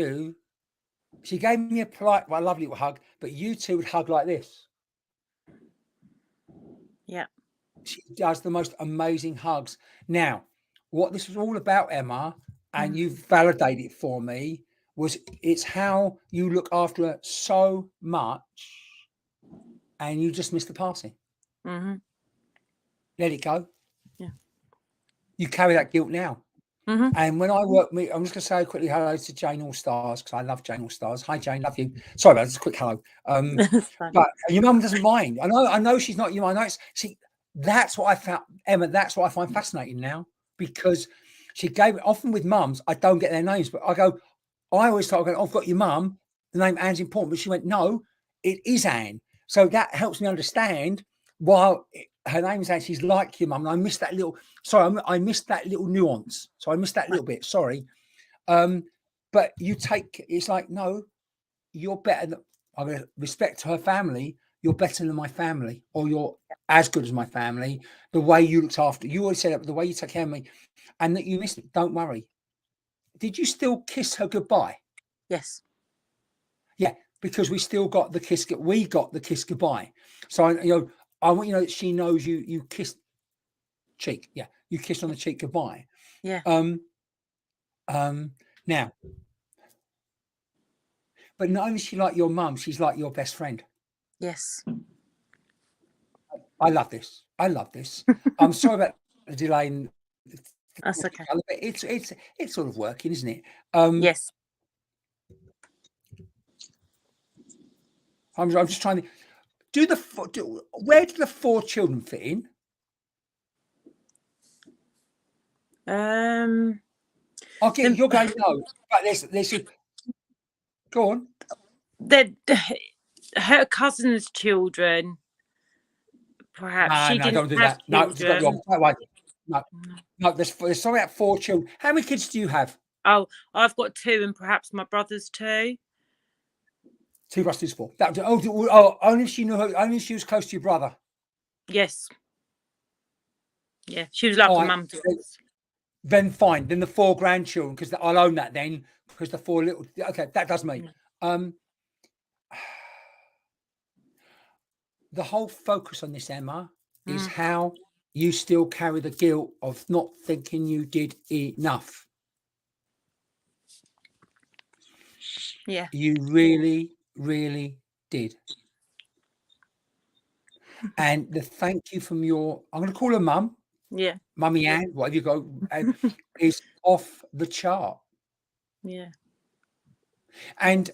me a polite, lovely little hug, but you two would hug like this. Yeah. She does the most amazing hugs. Now, what this was all about, Emma, and you've validated it for me, it's how you look after her so much, and you just missed the passing. Mm-hmm. Let it go. Yeah. You carry that guilt now. Mm-hmm. And when I work, I'm just going to say quickly hello to Jane All Stars because I love Jane All Stars. Hi, Jane, love you. Sorry about this, quick hello. But your mum doesn't mind. I know she's not you. I know that's what I found, Emma. That's what I find fascinating now because she gave it. Often with mums, I don't get their names, but I always thought, I've got your mum. The name Anne's important, but she went, no, it is Anne. So that helps me understand why her name's Anne. She's like your mum. And I missed that little. Sorry, I missed that little nuance. So I missed that little bit. Sorry. But it's like, no, you're better than, I'm going to respect her family. You're better than my family, or you're as good as my family. The way you looked after, you always said it, the way you take care of me, and that you missed it. Don't worry. Did you still kiss her goodbye? Yes. Yeah, because we still got the kiss. We got the kiss goodbye. So I want you to know that she knows you kissed cheek. Yeah, you kissed on the cheek goodbye. Yeah. Now, but not only is she like your mum, she's like your best friend. Yes. I love this. I'm sorry about the delay. That's okay. It's sort of working, isn't it? Yes. I'm just trying to where do the 4 children fit in? You're going no, but there's go on. Her cousin's children, perhaps. No, don't do that. No, you've got wrong. No, there's sorry about 4 children. How many kids do you have? Oh, I've got 2, and perhaps my brother's 2. 2 plus 2 is 4. Only if she knew her. Only if she was close to your brother. Yes. Yeah, she was like a mum to us. Then fine. Then the 4 grandchildren, because I'll own that then, because the 4 little. Okay, that does me. The whole focus on this, Emma, is how you still carry the guilt of not thinking you did enough. Yeah. You really, really did. And the thank you from I'm going to call her mum. Yeah. Mummy Anne, whatever you go, is off the chart. Yeah. And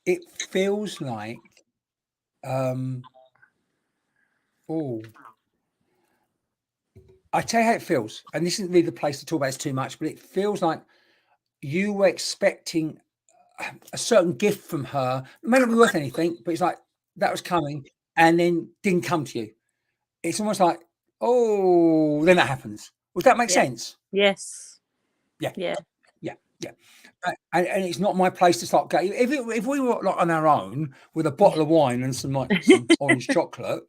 it feels like, I tell you how it feels, and this isn't really the place to talk about this too much, but it feels like you were expecting a certain gift from her. It may not be worth anything, but it's like that was coming and then didn't come to you. It's almost like, then that happens. Does that make sense? Yes. Yeah. And it's not my place to start going. If we were like on our own with a bottle of wine and some orange chocolate,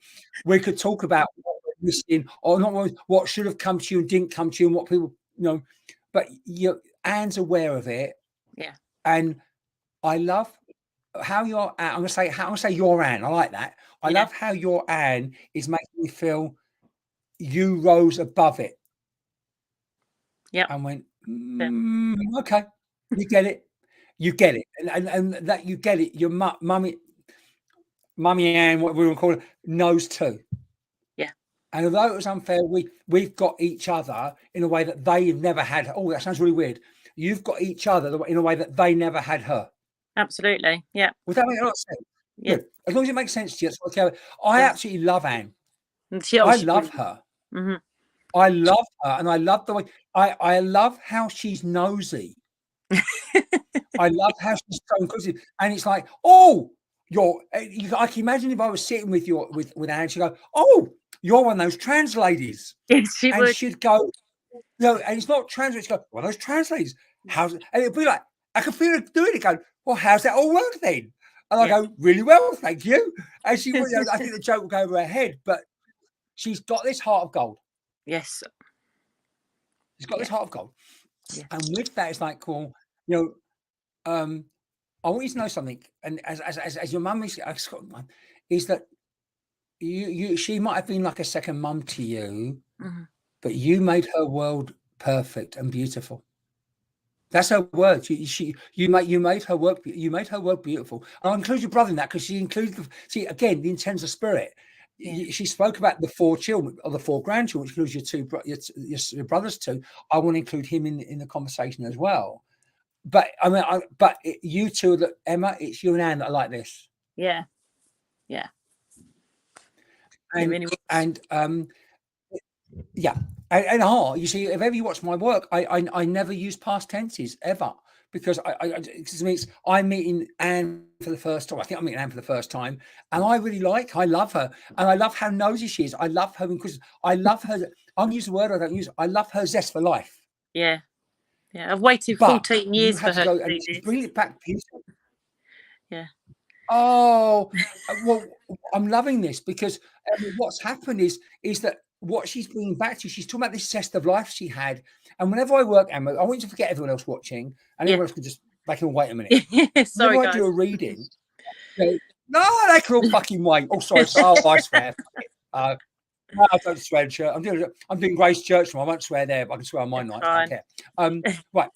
we could talk about what we're missing, or not what should have come to you and didn't come to you, and what people But Anne's aware of it. Yeah. And I love how you're. I'm gonna say your Anne. I like that. I love how your Anne is making me feel you rose above it. Yeah. And went, okay, you get it. You get it. And that you get it. Your mummy Anne, what we want to call it, knows too. Yeah. And although it was unfair, we've got each other in a way that they've never had. Oh, that sounds really weird. You've got each other in a way that they never had her. Absolutely. Yeah. Would that make a lot of sense? Yeah. Good. As long as it makes sense to you. Okay. I absolutely love Anne. I love her. Mm-hmm. I love her, and I love the way I love how she's nosy. I love how she's so inquisitive, and it's like, oh, I can imagine if I was sitting with Anne, she'd go, oh, you're one of those trans ladies. Yes, she would. She'd go, and it's not trans. She'd go, one of those trans ladies. And it'd be like, I can feel her doing it, going, well, how's that all work then? And I go, really well, thank you. And she would, I think the joke would go over her head, but she's got this heart of gold. Yes. She's got this heart of gold. Yeah. And with that, it's like, cool, I want you to know something. And as your mum is that she might have been like a second mum to you, but you made her world perfect and beautiful. That's her word. You made her work. You made her world beautiful. And I'll include your brother in that, because she includes the intense spirit. Yeah. She spoke about the 4 children or the 4 grandchildren, which includes your brothers too. I want to include him in the conversation as well. But I mean, you two, Emma, it's you and Anne that are like this. Yeah. Yeah. And you see, if ever you watch my work, I never use past tenses ever, because I'm meeting Anne for the first time. I think I'm meeting Anne for the first time, and I love her, and I love how nosy she is. I love her because I love her. I'll use the word I don't use. I love her zest for life. Yeah. Yeah. I've waited 14 years for her to do this. Bring it back. Yeah. Oh, well, I'm loving this, because what's happened is that what she's bringing back to you, she's talking about this zest of life she had. And whenever I work, Emma, I want you to forget everyone else watching, and everyone else can just, they can wait a minute. Sorry, whenever I do a reading, no, they can all fucking wait. Oh, sorry, I swear. No, I don't swear in church. I'm doing Grace Church. I won't swear there, but I can swear on my night. I don't care. Right.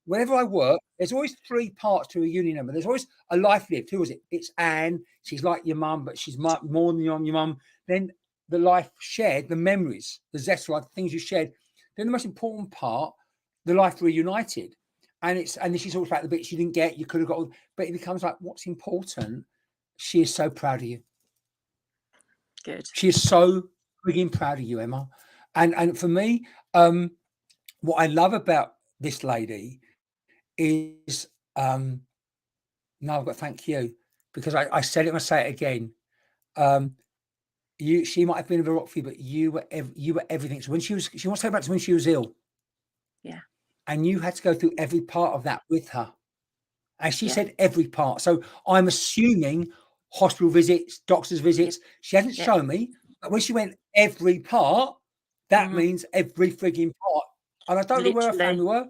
Whenever I work, there's always 3 parts to a union number. There's always a life lived. Who is it? It's Anne. She's like your mum, but she's more than your mum. Then the life shared, the memories, the zest, like the things you shared. Then the most important part, the life reunited. And then she talks about the bits you didn't get, you could have got, but it becomes like, what's important? She is so proud of you. Good. She is so frigging proud of you, Emma. And for me, what I love about this lady is no, I've got to thank you, because I said it and I say it again. She might have been a bit rock for you, but you were everything. So when she wants to go back to when she was ill. Yeah. And you had to go through every part of that with her. And she said every part. So I'm assuming hospital visits, doctor's visits. She hasn't shown me, but when she went every part, that means every frigging part. And I don't know where her family were,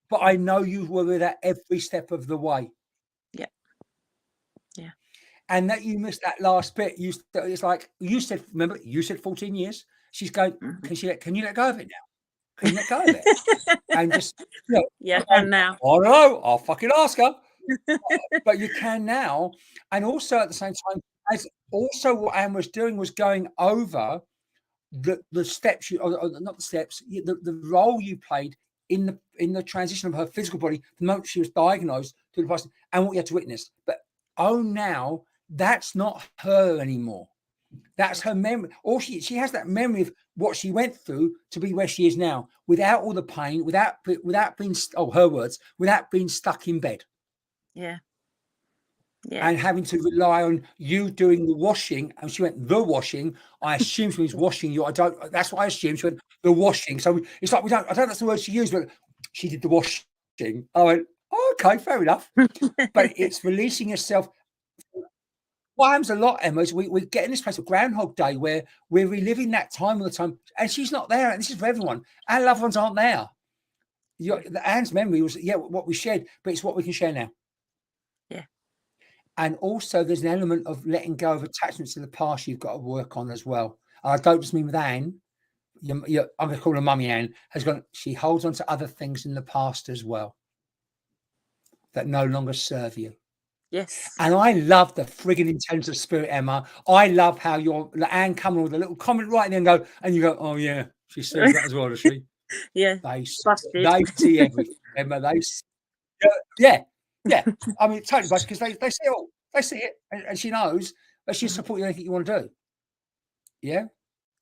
but I know you were with her every step of the way. Yeah. Yeah. And that you missed that last bit. It's like you said. Remember, you said 14 years. She's going. Can you let go of it now? Can you let go of it? And just and now. I don't know. I'll fucking ask her. But you can now. And also at the same time, as also what Anne was doing was going over the steps, not the steps, the role you played in the transition of her physical body the moment she was diagnosed to the person, and what you had to witness. But now that's not her anymore. That's her memory. Or she has that memory of what she went through to be where she is now, without all the pain, without being, her words, without being stuck in bed. Yeah. Yeah. And having to rely on you doing the washing. And she went, the washing. I assume she means washing you. That's what I assumed. She went, the washing. So it's like, I don't know if that's the word she used, but she did the washing. I went, oh, okay, fair enough. But it's releasing yourself. What happens a lot, Emma, is we get in this place of Groundhog Day where we're reliving that time all the time, and she's not there. And this is for everyone. Our loved ones aren't there. Anne's memory was, what we shared, but it's what we can share now. Yeah. And also, there's an element of letting go of attachments to the past you've got to work on as well. And I don't just mean with Anne. I'm going to call her Mummy Anne. She holds on to other things in the past as well that no longer serve you. Yes. And I love the frigging intelligence of spirit, Emma. I love how your Anne come on with a little comment right and then go, and you go, oh yeah, she sees that as well, does she? Yeah. They see everything, Emma. Yeah. I mean, totally busted because they see it all. They see it, and she knows, but she'll support you anything you want to do. Yeah.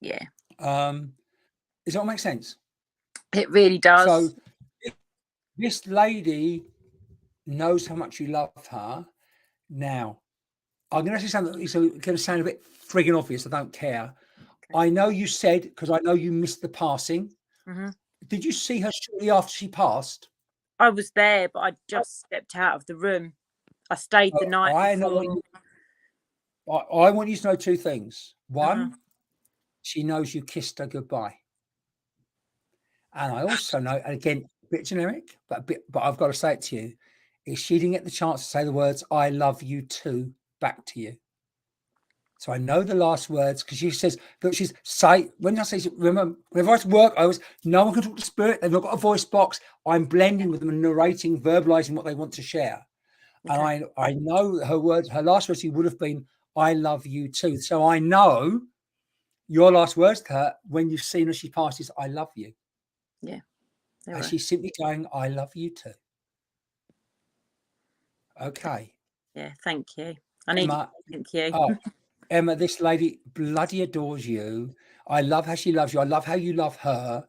Yeah. Does that make sense? It really does. So this lady knows how much you love her. Now, I'm going to say something. It's going to sound a bit frigging obvious. I don't care. Okay. I know you said, because I know you missed the passing. Mm-hmm. Did you see her shortly after she passed? I was there, but I just stepped out of the room. I stayed the night before. I want you to know two things. One, she knows you kissed her goodbye. And I also know, and again, a bit generic, but I've got to say it to you, is she didn't get the chance to say the words, I love you too, back to you. So I know the last words because she says, look, when I say, remember, whenever I work, no one can talk to spirit. They've not got a voice box. I'm blending with them and narrating, verbalizing what they want to share. Okay. And I know her last words, she would have been, I love you too. So I know your last words to her when you've seen her, she passes, I love you. Yeah. And she's simply going, I love you too. Okay. Yeah, thank you. Thank you. Oh, Emma, this lady bloody adores you. I love how she loves you. I love how you love her.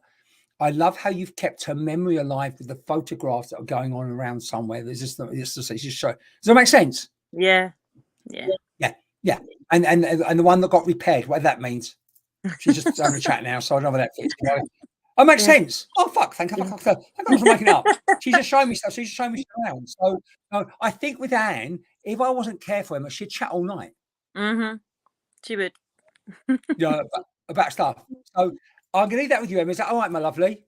I love how you've kept her memory alive with the photographs that are going on around somewhere. There's just show. Does that make sense? Yeah. And the one that got repaired, whatever that means. She's just having a chat now, so I know where that fits. Oh, makes sense. Oh, fuck. Thank God for making it up. She's just showing me stuff. She's just showing me stuff around. So I think with Anne, if I wasn't careful, Emma, she'd chat all night. Mm-hmm. She would. About stuff. So I'm going to leave that with you, Emma. Is that all right, my lovely?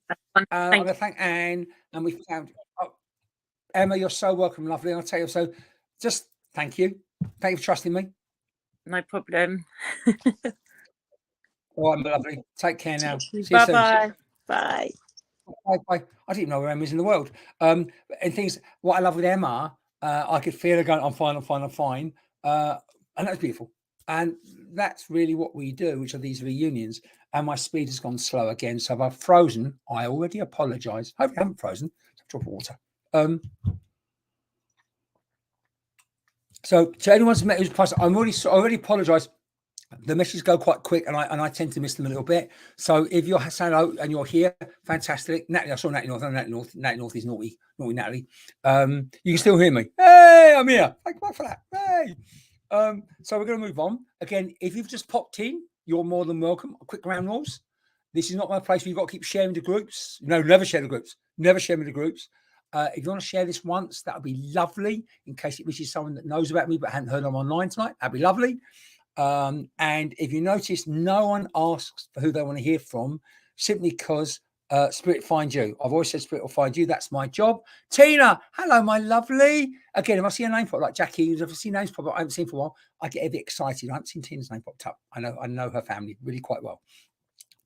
I'm going to thank Anne. And we found Emma, you're so welcome, lovely. And I'll tell you, so just thank you. Thank you for trusting me. No problem. All right, my lovely. Take care now. See you soon. Bye. Bye. I didn't even know where Emma is in the world. And things, what I love with Emma, I could feel her going, I'm fine. And that's beautiful. And that's really what we do, which are these reunions. And my speed has gone slow again. So if I've frozen, I already apologize. Hope you haven't frozen. Drop of water. So to anyone who's passed, I already apologize. The messages go quite quick, and I tend to miss them a little bit. So if you're saying hello and you're here, fantastic. Natalie, I saw Natalie North. Natalie North is naughty Natalie. You can still hear me. Hey, I'm here. Thank you for that. Hey. So we're going to move on. Again, if you've just popped in, you're more than welcome. A quick ground rules. This is not my place where you've got to keep sharing the groups. No, never share the groups. Never share with the groups. If you want to share this once, that would be lovely. In case it reaches someone that knows about me but hadn't heard I'm online tonight, that'd be lovely. And if you notice, no one asks for who they want to hear from, simply because Spirit finds you. I've always said Spirit will find you. That's my job. Tina, hello, my lovely. Again, if I see a name pop like Jackie, if I see names pop up I haven't seen for a while, I get a bit excited. I haven't seen Tina's name popped up. I know her family really quite well.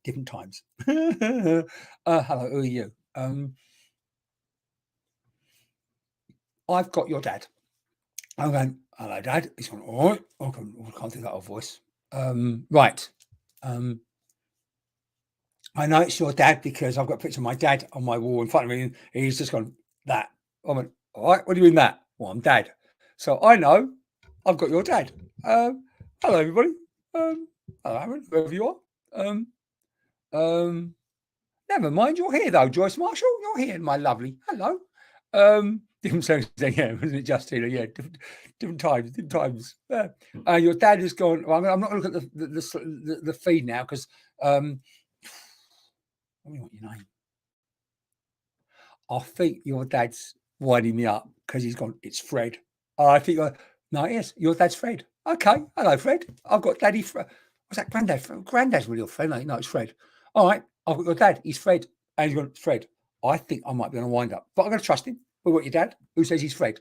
Different times. Hello, who are you? I've got your dad. I'm going, hello, Dad. He's going, all right. I can't do that old voice. Right. I know it's your dad because I've got a picture of my dad on my wall in front of me. And he's just gone, that. I went, all right, what do you mean that? Well, I'm Dad. So I know I've got your dad. Hello, everybody. Hello, Aaron, whoever you are. Never mind, you're here, though, Joyce Marshall. You're here, my lovely. Hello. Different songs, yeah, wasn't it, Justina? Yeah, different times. Your dad has gone. Well, I'm not going to look at the feed now because I mean, what your name? I think your dad's winding me up because he's gone, it's Fred. I think, no, it is. Your dad's Fred. Okay. Hello, Fred. I've got Daddy Fred. What's that, Granddad? Granddad's really your friend. No, it's Fred. All right. I've got your dad. He's Fred. And he's gone, Fred. I think I might be on a wind up, but I'm going to trust him. We've got your dad who says he's Fred.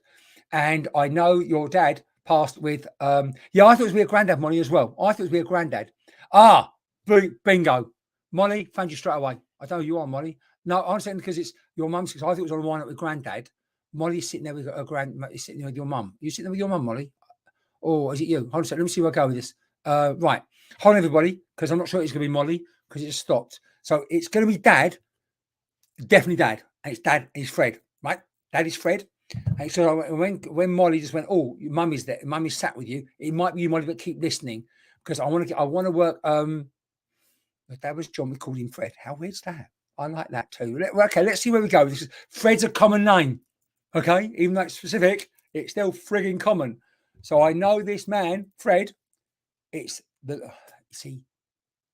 And I know your dad passed with, I thought it was with a granddad, Molly, as well. I thought it was with a granddad. Bingo. Molly, found you straight away. I know who you are, Molly. No, I'm saying because it's your mum's, because I thought it was on a wind up with granddad. Molly's sitting there with her sitting there with your mum. You sitting there with your mum, Molly? Or is it you? Hold on a second. Let me see where I go with this. Right. Hold on, everybody, because I'm not sure it's going to be Molly because it just stopped. So it's going to be Dad. Definitely Dad. And it's Dad. It's Fred. Right? Dad is Fred. And so when Molly just went, oh, your mum is there. Mum is sat with you. It might be you, Molly, but keep listening because I want to work. That was John. We called him Fred. How weird's that? I like that too. Okay, let's see where we go. Fred's a common name. Okay, even though it's specific, it's still frigging common. So I know this man, Fred. It's the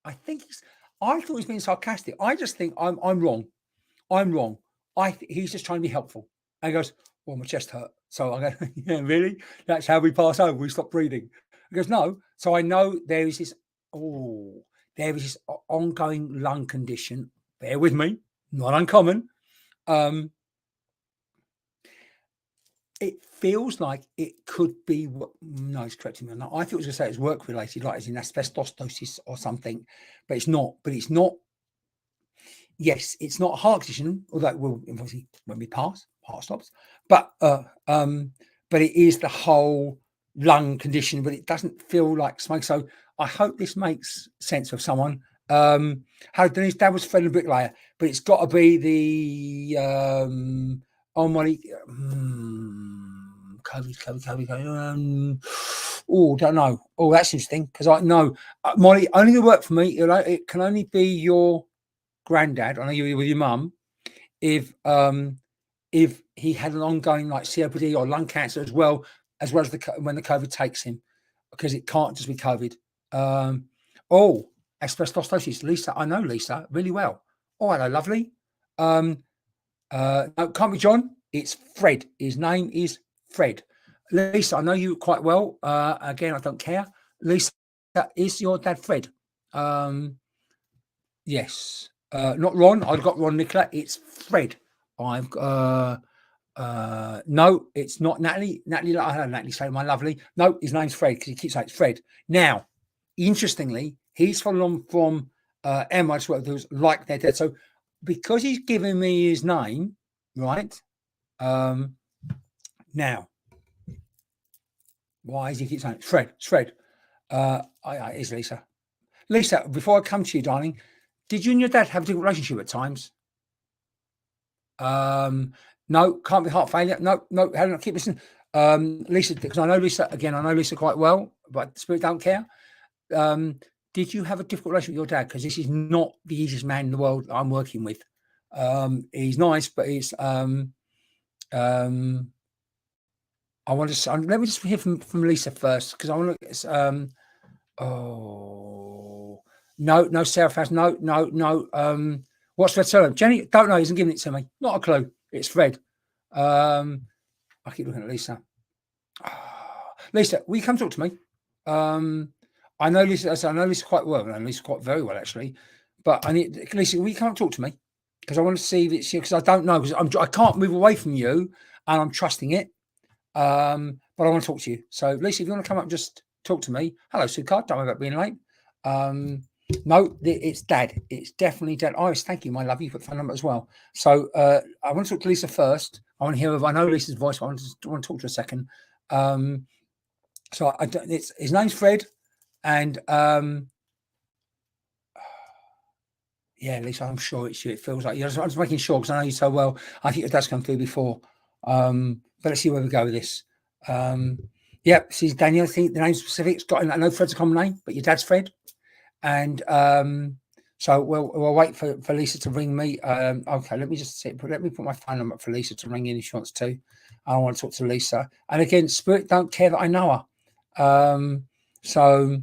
I thought he was being sarcastic. I just think I'm wrong. I'm wrong. He's just trying to be helpful. And he goes, well, my chest hurt. So I go, yeah, really? That's how we pass over. We stop breathing. He goes, no. So I know there is this ongoing lung condition. Bear with me. Not uncommon. It feels like it could be no, it's correcting me. I thought it was going to say it's work related, like as in asbestosis or something, but it's not. But it's not. Yes, it's not a heart condition, although it will obviously when we pass, heart stops. But it is the whole lung condition. But it doesn't feel like smoke. So I hope this makes sense of someone. How Denise dad was Fred and bricklayer, but it's got to be the Molly. COVID. Don't know. Oh, that's interesting because I know Molly only will work for me. It can only be your granddad. I know you're with your mum. If he had an ongoing like COPD or lung cancer as well as when the COVID takes him, because it can't just be COVID. Asbestosis. Lisa, I know Lisa really well. Oh, hello, lovely. No, can't be John. It's Fred. His name is Fred. Lisa, I know you quite well. Again, I don't care. Lisa, is your dad Fred? Yes. Not Ron. I've got Ron Nicola. It's Fred. I've no, it's not Natalie. I heard Natalie say my lovely. No, his name's Fred because he keeps saying it's Fred. Now, interestingly, he's followed on from Emma, who's like their dad. So because he's given me his name, right? Now, why does he keep saying Fred? It's Fred. It's Lisa. Lisa, before I come to you, darling, did you and your dad have a different relationship at times? No, can't be heart failure. No, Helen, keep listening. Lisa, because I know Lisa, again, I know Lisa quite well, but Spirit don't care. Did you have a difficult relationship with your dad? Because this is not the easiest man in the world I'm working with. He's nice, but he's I want to let me just hear from Lisa first, because I want to no, Sarah Faust, no. What's Fred Sullivan? Jenny, don't know, he hasn't given it to me. Not a clue. It's Fred. I keep looking at Lisa. Lisa, will you come talk to me? I know Lisa quite well. I know Lisa quite very well, actually. But I need Lisa, will you come talk to me? Because I want to see if it's you, because I don't know, because I can't move away from you and I'm trusting it. But I want to talk to you. So Lisa, if you want to come up and just talk to me. Hello, Sukar. Don't worry about being late. No, it's Dad. It's definitely Dad. Iris, thank you, my love. You put the phone number as well. So I want to talk to Lisa first. I want to hear. I know Lisa's voice. But I want to talk to her a second. So his name's Fred, and yeah, Lisa, I'm sure it's you. It feels like you. I'm just making sure because I know you so well. I think your dad's come through before. But let's see where we go with this. Yeah, this is Daniel. I think the name specific's got. I know Fred's a common name, but your dad's Fred. And so we'll wait for Lisa to ring me. Okay, let me just see. Let me put my phone number up for Lisa to ring in if she wants to. I want to talk to Lisa. And again, Spirit don't care that I know her. So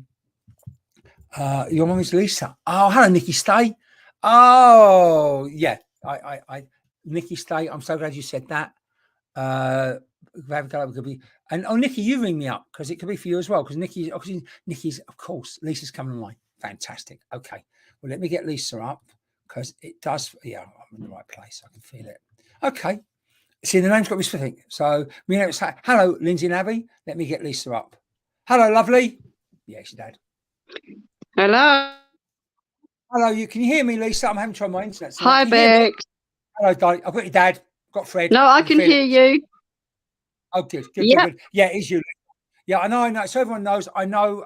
your mum is Lisa. Oh, hello, Nikki Stay. Oh, yeah. Nikki State, I'm so glad you said that. Could be, and Nikki, you ring me up because it could be for you as well. Because Nikki's, of course, Lisa's coming online. Fantastic. Okay, well, let me get Lisa up because it does. Yeah, I'm in the right place. I can feel it. Okay. See, the name's got to be specific. So, hello, Lindsay and Abby. Let me get Lisa up. Hello, lovely. Yeah, she's dad. Hello. Hello, can you hear me, Lisa? I'm having trouble with my internet. So Hi, Bex. Hello, darling. I've got your dad. I've got Fred. No, I can hear you. Oh, good. Yeah, it's you. Yeah, I know. So everyone knows. I know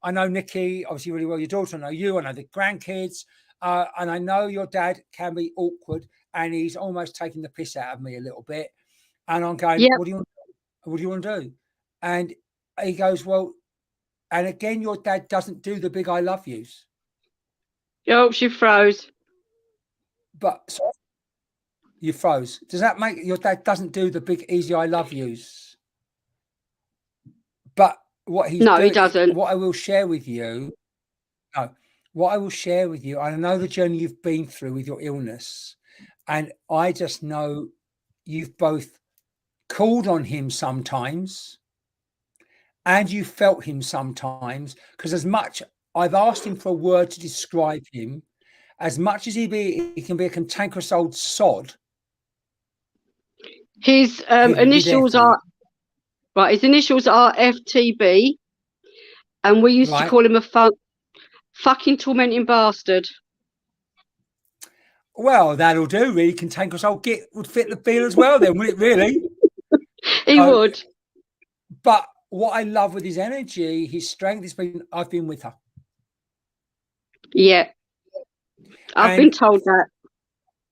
Nikki obviously really well. Your daughter, I know you. I know the grandkids, and I know your dad can be awkward, and he's almost taking the piss out of me a little bit. And I'm going, what do you want to do? And he goes, well, and again, your dad doesn't do the big I love yous. Oh, she froze. But sorry, you froze. Does that make your dad doesn't do the big easy I love yous? But what he's he doesn't. What I will share with you, I know the journey you've been through with your illness, and I just know you've both called on him sometimes and you felt him sometimes, because as much I've asked him for a word to describe him, as much as he can be a cantankerous old sod. His initials are His initials are FTB, and we used to call him a fucking tormenting bastard. Well, that'll do. Really, cantankerous old git would fit the bill as well. Then, would it really? He would. But what I love with his energy, his strength, has been I've been with her. Yeah, I've been told that.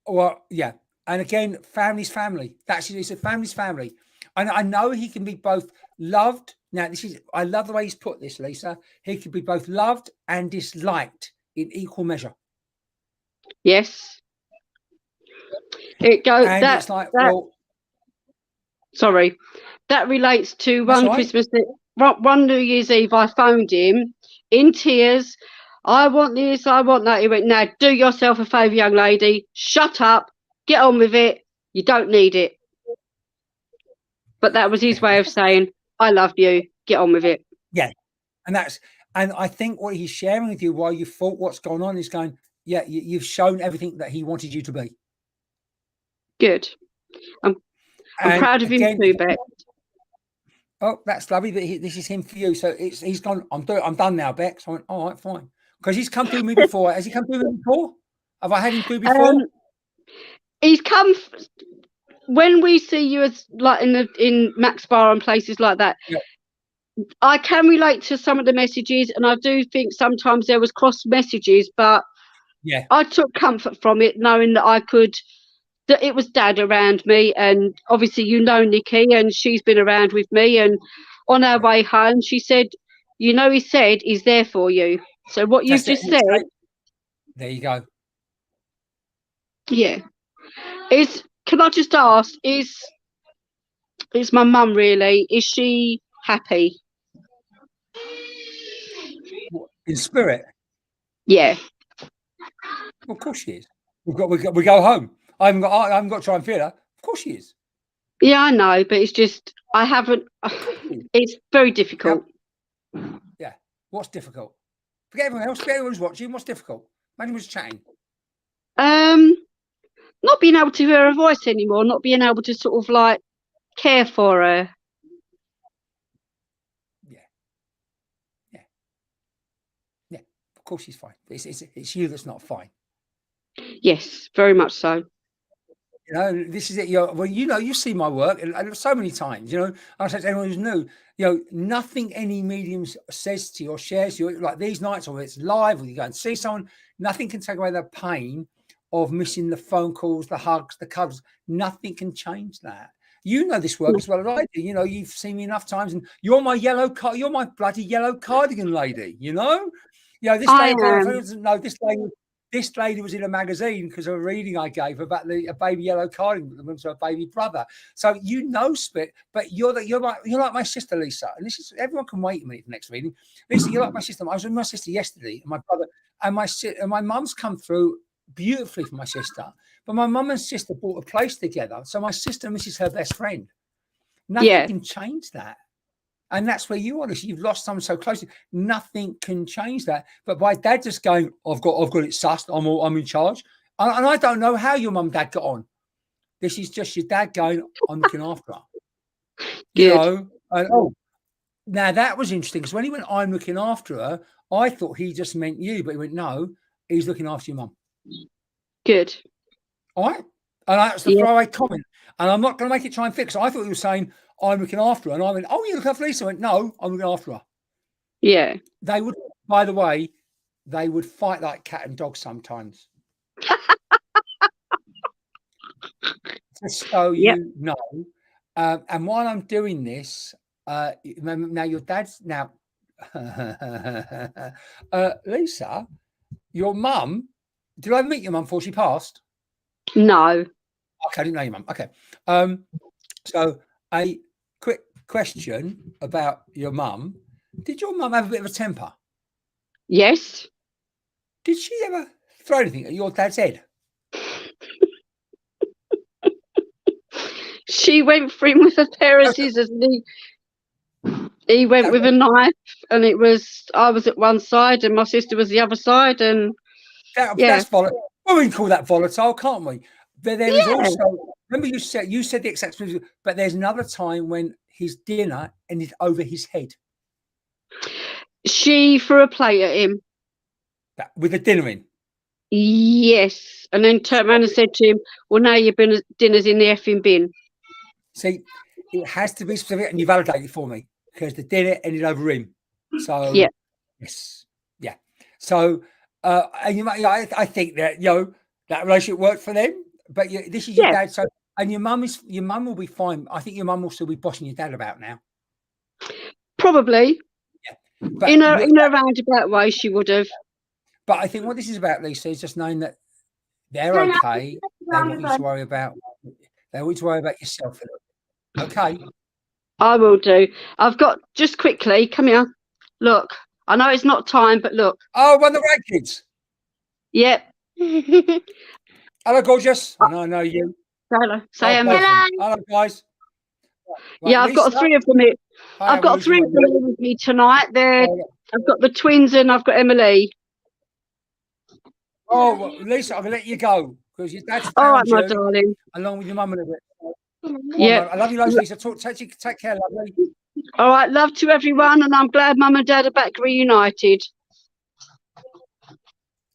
Well, yeah, and again, family's family. That's it's a family's family, and I know he can be both loved. Now, I love the way he's put this, Lisa. He can be both loved and disliked in equal measure. Yes, it goes. And it's like, well, sorry, that relates to one Christmas, one New Year's Eve. I phoned him in tears. I want this, I want that. He went, now do yourself a favour, young lady. Shut up. Get on with it. You don't need it. But that was his way of saying, I love you. Get on with it. Yeah. And I think what he's sharing with you while you thought what's going on is going, yeah, you've shown everything that he wanted you to be. Good. I'm proud of him too, Beck. Oh, that's lovely. But this is him for you. So he's gone. I'm done now, Beck. So I went, all right, fine. Because he's come through me before. Has he come through me before? Have I had him through before? He's come when we see you as like in Max Bar and places like that. Yeah. I can relate to some of the messages, and I do think sometimes there was cross messages, but yeah, I took comfort from it, knowing that that it was Dad around me, and obviously Nikki, and she's been around with me, and on our way home she said, he said he's there for you. So what you've just said, there you go. Yeah. Can I just ask, is my mum really, is she happy? In spirit? Yeah. Well, of course she is. We go home. I haven't got to try and feel her. Of course she is. Yeah, I know, but it's just I haven't. It's very difficult. Yeah. What's difficult? Forget everyone else. Forget everyone's watching. What's difficult? Imagine was chatting. Not being able to hear her voice anymore. Not being able to sort of like care for her. Yeah. Of course she's fine. It's you that's not fine. Yes, very much so. This is it. You see my work so many times. I said to anyone who's new, nothing any medium says to you or shares to you, like these nights, or it's live, or you go and see someone, nothing can take away the pain of missing the phone calls, the hugs, the cuddles. Nothing can change that. You know this work as well as I do. You've seen me enough times, and you're my bloody yellow cardigan lady. This lady was in a magazine because of a reading I gave about a baby yellow cardigan that belongs to a baby brother. So Spit, but you're like my sister, Lisa. And this is, everyone can wait a minute for the next reading. Lisa, you're like my sister. I was with my sister yesterday, and my brother and my mum's come through beautifully for my sister. But my mum and sister bought a place together. So my sister misses her best friend. Nothing can change that. And that's where you are. You've lost someone so close. Nothing can change that. But by dad just going, I've got it sussed. I'm in charge. And I don't know how your mum and dad got on. This is just your dad going, I'm looking after her. You know, and, now that was interesting because when he went, I'm looking after her, I thought he just meant you, but he went, no, he's looking after your mum. Good. All right. And that's the throwaway comment. And I'm not going to make it try and fix. I thought he was saying, I'm looking after her. And I went, oh, you look after Lisa. I went, no, I'm looking after her. Yeah. They would, by the way, they would fight like cat and dog sometimes. Just so you know. And while I'm doing this, now your dad's now Lisa, your mum, did I meet your mum before she passed? No. Okay, I didn't know your mum. Okay. So a quick question about your mum. Did your mum have a bit of a temper? Yes. Did she ever throw anything at your dad's head? She went for him with a pair of scissors and he went with a knife, and I was at one side and my sister was the other side, and that's volatile. Well, we can call that volatile, can't we? But there is also, remember you said the exact same, but there's another time when his dinner ended over his head. She threw a plate at him. With the dinner in? Yes. And then turned around and said to him, well, now your dinner's in the effing bin. See, it has to be specific, and you validate it for me because the dinner ended over him. So yes, yeah. So I think that that relationship worked for them. But this is your dad. So and your mum will be fine. I think your mum will still be bossing your dad about now. Probably. Yeah. But in a roundabout way, she would have. But I think what this is about, Lisa, is just knowing that they're okay. They want you to worry about. They want you to worry about yourself. Okay. I will do. I've got, just quickly, come here. Look, I know it's not time, but look. Oh, one of the grandkids. Yep. Hello, gorgeous. I know you. Hello. Say hello. Hello, guys. Right, yeah, I've got 3 of them here. I've got 3 of them with me tonight. I've got the twins and I've got Emily. Oh, well, Lisa, I'm going to let you go because your dad's all right, my darling. Along with your mum a little bit. Yeah. I love you loads, Lisa. Take care, lovely. All right, love to everyone, and I'm glad Mum and Dad are back reunited.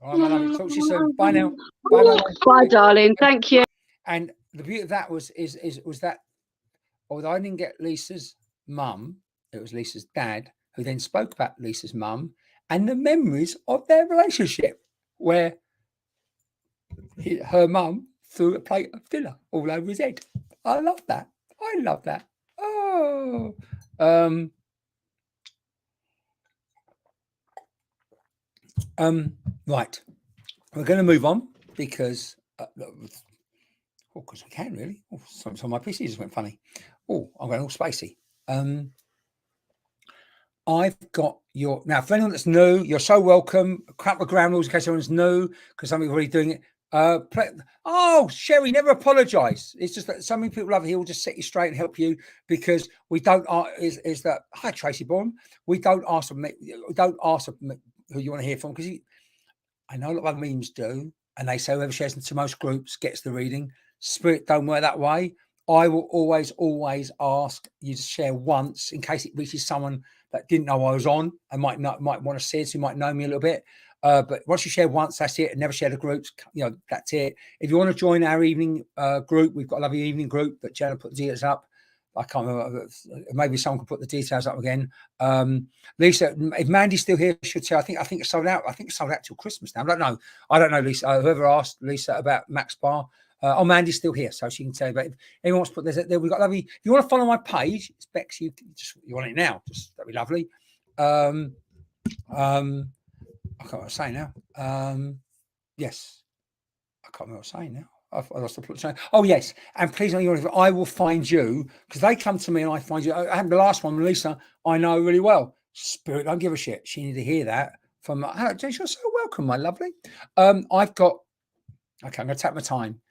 All right, my lovely. Talk to you soon. Bye now. Bye, darling. Thank you. And the beauty of that was that although I didn't get Lisa's mum, it was Lisa's dad who then spoke about Lisa's mum and the memories of their relationship, where her mum threw a plate of dinner all over his head. I love that. Oh. Right. We're going to move on because we can really. Oh, some of my PC just went funny. Oh, I'm going all spacey. I've got your now. For anyone that's new, you're so welcome. A couple of ground rules in case anyone's new, because some people are already doing it. Sherry, never apologize. It's just that so many people love it. He'll just set you straight and help you, because we don't is that hi Tracy Bourne. We don't ask them who you want to hear from, because I know a lot of other memes do, and they say whoever shares into most groups gets the reading. Spirit don't work that way. I will always ask you to share once in case it reaches someone that didn't know I was on and might want to see it, so you might know me a little bit. But once you share once, that's it, and never share the groups. That's it. If you want to join our evening group, we've got a lovely evening group that Jenna put the details up. I can't remember. Maybe someone can put the details up again. Lisa, if Mandy's still here, should say. I think it's sold out. I think it's sold out till Christmas now. I don't know, Lisa. Whoever asked Lisa about Max Bar. Mandy's still here, so she can tell you. But if anyone wants to put there, we've got lovely. If you want to follow my page, it's Bex. You want it now? That'd be lovely. I can't remember what I'm saying now. Yes, I can't remember what I'm saying now. I lost the plot. Oh yes, and please know I will find you, because they come to me and I find you. I had the last one, Lisa. I know really well. Spirit, don't give a shit. She needed to hear that from. You're so welcome, my lovely. I've got. Okay, I'm going to take my time.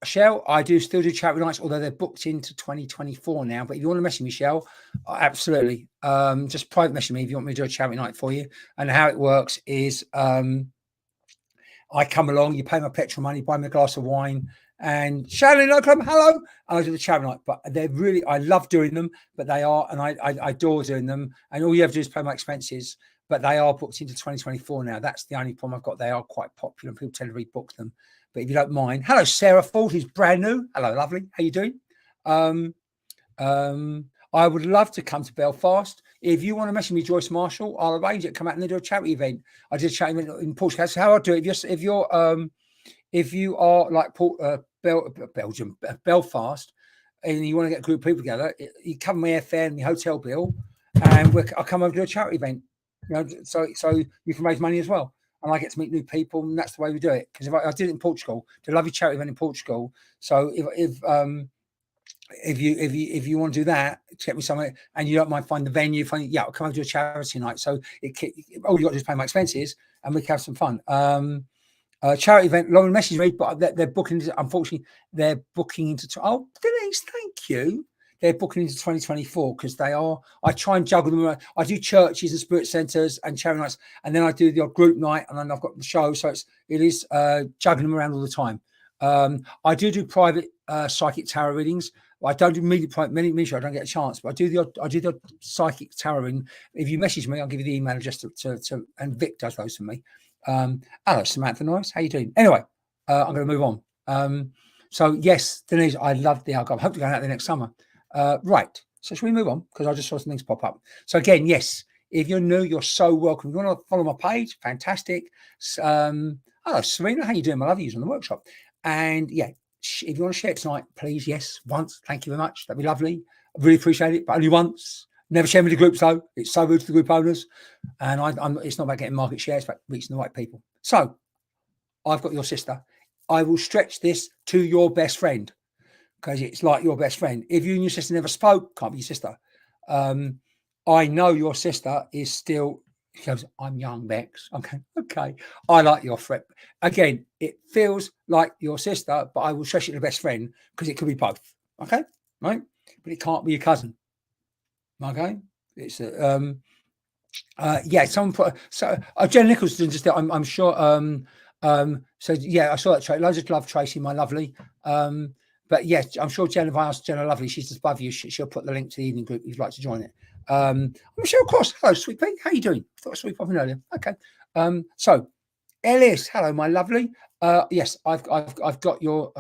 Shell, I do still do charity nights, although they're booked into 2024 now. But if you want to message me, Shell, absolutely. Just private message me if you want me to do a charity night for you. And how it works is I come along, you pay my petrol money, buy me a glass of wine, and Shannon, hello. And I do the charity night. But they're really, I love doing them, but they are, and I adore doing them. And all you have to do is pay my expenses. But they are booked into 2024 now. That's the only problem I've got. They are quite popular. People tend to rebook them. But if you don't mind, hello, Sarah Ford, who's brand new. Hello, lovely. How you doing? I would love to come to Belfast. If you want to message me, Joyce Marshall, I'll arrange it. Come out and do a charity event. I did a charity event in Portugal. That's how I do it. If you are like Belgium, Belfast, and you want to get a group of people together, you cover my airfare and the hotel bill, and I'll come over to do a charity event. You know, so you can raise money as well, and I get to meet new people, and that's the way we do it. Because if I did it in Portugal, the lovely charity event in Portugal. So if you want to do that, check me somewhere, and you don't mind find the venue, I'll come over to a charity night. So all you got to do is pay my expenses, and we can have some fun. Charity event, Lauren messaged me, but they're booking. Unfortunately, they're booking into. Oh, Denise, thank you. They're booking into 2024 because they are. I try and juggle them around. I do churches and spirit centres and charity nights, and then I do the odd group night, and then I've got the show. So it is juggling them around all the time. I do private psychic tarot readings. I don't do many I don't get a chance, but I do the psychic tarot reading. If you message me, I'll give you the email address to and Vic does those for me. Hello, Samantha, nice. How you doing? Anyway, I'm going to move on. So yes, Denise, I love the alcohol. I hope to go out there next summer. Right. So should we move on? Because I just saw some things pop up. So again, yes, if you're new, you're so welcome. If you want to follow my page, fantastic. Hello, Serena. How you doing? I love you on the workshop. And yeah, if you want to share it tonight, please, yes, once. Thank you very much. That'd be lovely. I really appreciate it, but only once. Never share with the groups though. It's so rude to the group owners. And it's not about getting market share, it's about reaching the right people. So I've got your sister. I will stretch this to your best friend because it's like your best friend. If you and your sister never spoke, can't be your sister. I know your sister is still, she goes, I'm young, Bex. Okay. I like your friend. Again, it feels like your sister, but I will stretch it to the best friend because it could be both. Okay, right? But it can't be your cousin. Okay, it's yeah. Someone put Jen Nicholson just. I'm sure. So yeah, I saw that. Loads of love, Tracy, my lovely. But yes, I'm sure Jen. If I ask Jenna, lovely, she's just above you. She'll put the link to the evening group if you'd like to join it. I'm sure, of course. Hello, sweet pea. How you doing? I thought I saw you popping earlier. Okay. So Ellis, hello, my lovely. Yes, I've got your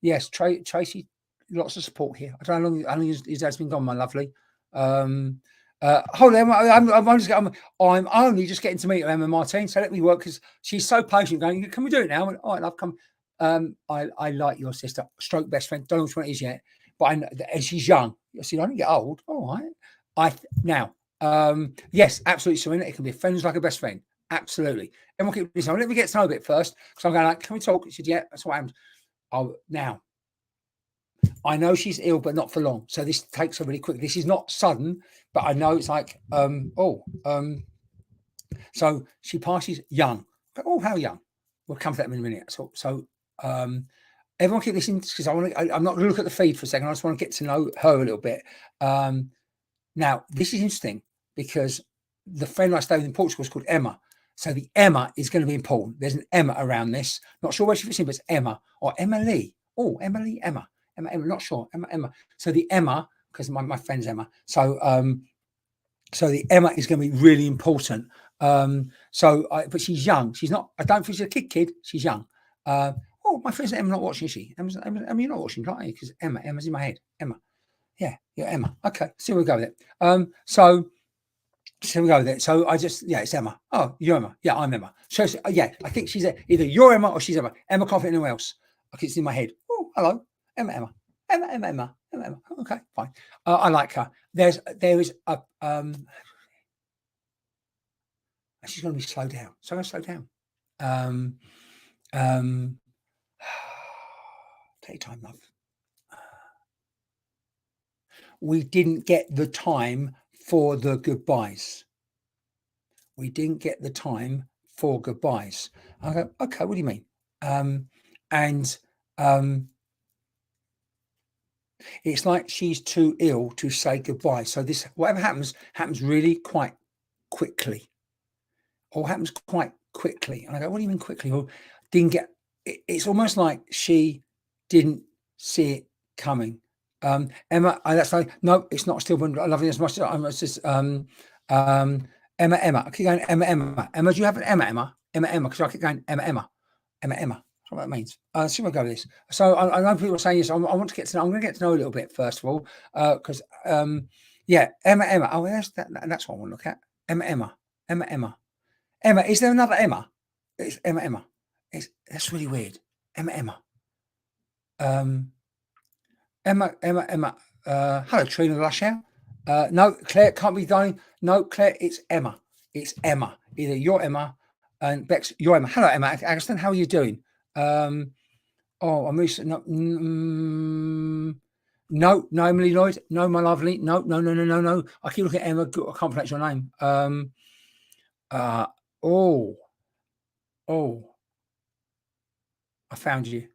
yes, Tracy. Lots of support here. I don't know how long his dad's been gone, my lovely. Hold on, I'm only just getting to meet Emma Martin, so let me work because she's so patient. Going, can we do it now? I went, all right, I've come. I like your sister, stroke best friend. Don't know which one it is yet, but I know, and she's young. I said, I don't get old. All right. Yes, absolutely, Serena. It can be a friend who's like a best friend. Absolutely. Everyone keep this on. Let me get to know a bit first, because I'm going like, can we talk? She said, yeah, that's what happened. Oh, now. I know she's ill, but not for long. So this takes her really quick. This is not sudden, but I know it's like, so she passes young. Oh, how young? We'll come to that in a minute. So everyone keep listening because I'm not going to look at the feed for a second. I just want to get to know her a little bit. Now, this is interesting because the friend I stayed with in Portugal is called Emma. So the Emma is going to be important. There's an Emma around this. Not sure where she fits in, but it's Emma or Emily. Oh, Emily, Emma, not sure. Emma. So the Emma, because my friend's Emma. So the Emma is going to be really important. But she's young. She's not. I don't think she's a kid. She's young. My friend's Emma not watching, is she? Emma, you're not watching, can't you? Because Emma's in my head. Emma. Yeah, Emma. Okay, so we'll go with it. So we go with it. So it's Emma. Oh, you're Emma. Yeah, I'm Emma. So yeah, I think she's either you're Emma or she's Emma. Emma can't fit anywhere else. Okay, it's in my head. Oh, hello, Emma. Okay, fine. I like her. There is a she's going to be slow down. So I'm going to slow down. Take your time, love. We didn't get the time for the goodbyes. I go, okay, what do you mean? and it's like she's too ill to say goodbye. So this, whatever happens really quite quickly, or happens quite quickly. And I go, what do you mean quickly? Well, didn't get. It's almost like she didn't see it coming. Emma, that's like, no, it's not stillborn. I love you as much as I'm just Emma. I keep going Emma. Do you have an Emma? Because I keep going Emma. That's what that means. See where I go with this. So I know people are saying yes. I want to get to know. I'm going to get to know a little bit first of all, because yeah, Emma. Oh, that's what I want to look at. Emma. Is there another Emma? It's Emma. That's really weird. Emma. Emma. Hello, Trina Lushow. No, Claire can't be dying. No, Claire, it's Emma. Either you're Emma and Bex, you're Emma. Hello, Emma Agaston. How are you doing? I'm really no, Emily Lloyd. No, my lovely. No. I keep looking at Emma. I can't pronounce your name. I found you.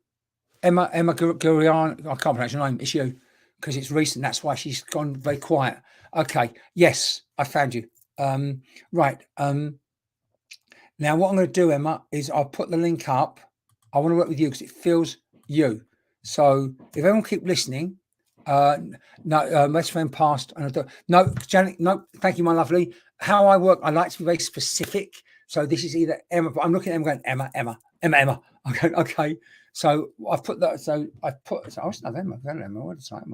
Emma Gurian. I can't pronounce your name. It's you, because it's recent. That's why she's gone very quiet. Okay. Yes, I found you. Right. Now what I'm going to do, Emma, is I'll put the link up. I want to work with you because it feels you. So if everyone keep listening, best friend passed. No, Janet, no, thank you, my lovely. How I work, I like to be very specific. So this is either Emma, but I'm looking at Emma going, Emma. Okay. So I've put that. So I've put. So I was not Emma. What did I say?